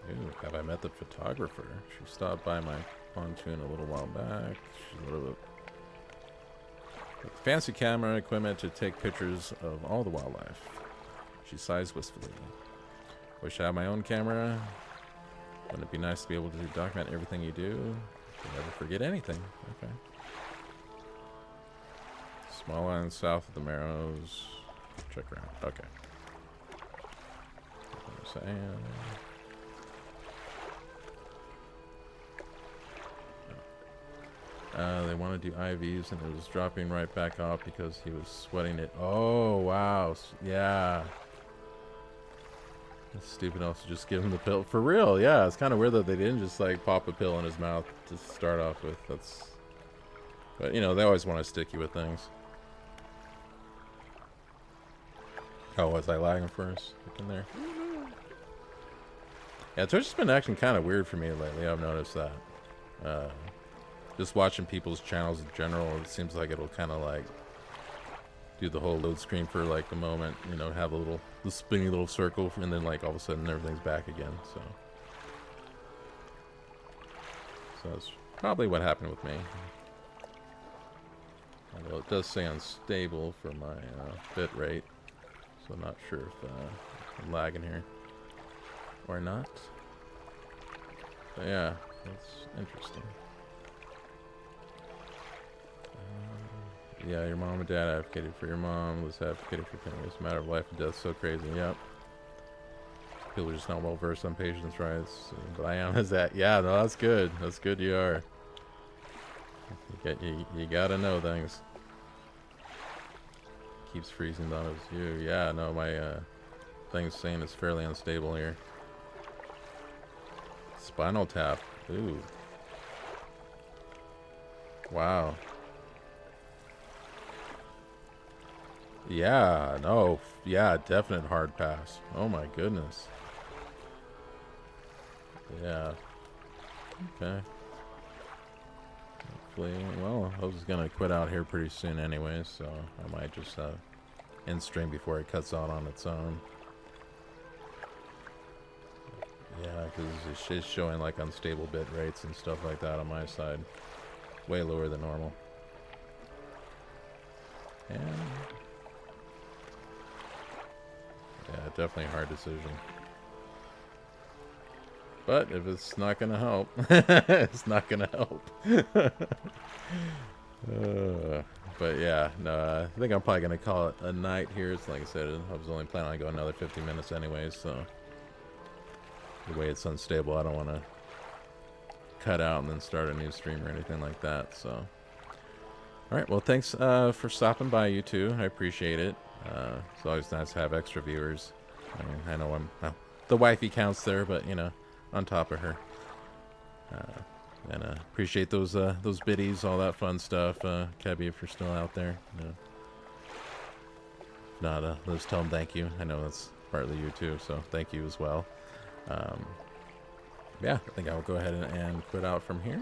Ooh, have I met the photographer? She stopped by my pontoon a little while back. She's a little bit with fancy camera equipment to take pictures of all the wildlife. She sighs wistfully. Wish I had my own camera. Wouldn't it be nice to be able to document everything you do? You never forget anything. Okay. Small island south of the Marrows. Check around. Okay. They want to do IVs, and it was dropping right back off because he was sweating it. Oh, wow. Yeah. It's stupid also just give him the pill. For real, yeah. It's kind of weird that they didn't just like pop a pill in his mouth to start off with. That's... But, you know, they always want to stick you with things. Oh, was I lagging first? Look in there. Yeah, Twitch has been acting kind of weird for me lately. I've noticed that. Just watching people's channels in general, it seems like it'll kind of like do the whole load screen for like the moment, you know, have the spinny little circle, and then like all of a sudden everything's back again. So that's probably what happened with me. Although it does say unstable for my bit rate, so I'm not sure if I'm lagging here or not. But yeah, that's interesting. Yeah, your mom and dad advocated for your mom. Was advocated for Penny. It's a matter of life and death. So crazy. Yep. People are just not well versed on patients' rights. But I am. Is that? Yeah, no, that's good. That's good. You are. You gotta know things. Keeps freezing down as you. Yeah, no, my thing's saying it's fairly unstable here. Spinal tap. Ooh. Wow. Yeah, no, yeah, definite hard pass. Oh my goodness. Yeah. Okay. Hopefully, well, I was gonna quit out here pretty soon anyways, so I might just end stream before it cuts out on its own. Yeah, because it's showing like unstable bit rates and stuff like that on my side. Way lower than normal. And yeah, definitely a hard decision. But if it's not gonna help, it's not gonna help. But yeah, no, I think I'm probably gonna call it a night here. It's like I said, I was only planning on going another 50 minutes anyways, so the way it's unstable, I don't want to cut out and then start a new stream or anything like that. So, all right, well, thanks for stopping by, you two. I appreciate it. It's always nice to have extra viewers. I mean, I know well, the wifey counts there, but you know, on top of her. And appreciate those biddies, all that fun stuff. Kebby, if you're still out there. You know. If not, let's tell them thank you. I know that's partly you too, so thank you as well. Yeah, I think I'll go ahead and quit out from here.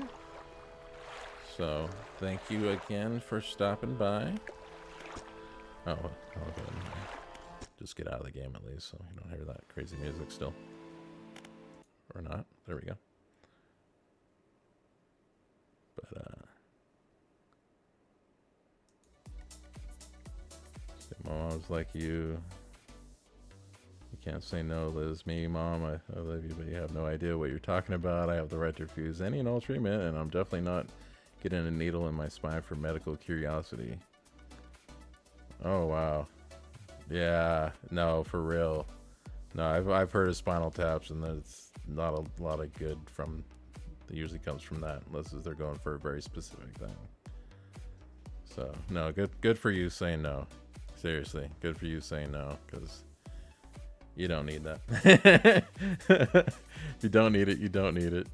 So, thank you again for stopping by. Oh, I'll go ahead and just get out of the game at least, so you don't hear that crazy music still. Or not. There we go. But, Mom, I was like you. You can't say no, Liz. Me, Mom, I love you, but you have no idea what you're talking about. I have the right to refuse any and all treatment, and I'm definitely not getting a needle in my spine for medical curiosity. Oh, wow. Yeah, no, for real. No, I've heard of spinal taps, and there's not a lot of good from that usually comes from that, unless they're going for a very specific thing. So, no, good for you saying no. Seriously, good for you saying no, because you don't need that. You don't need it. You don't need it.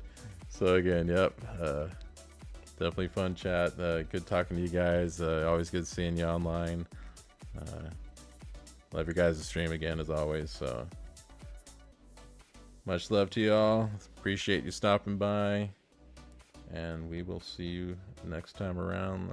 So again, yep. Definitely fun chat. Good talking to you guys. Always good seeing you online. Love your guys' stream again as always. So much love to you all. Appreciate you stopping by. And we will see you next time around.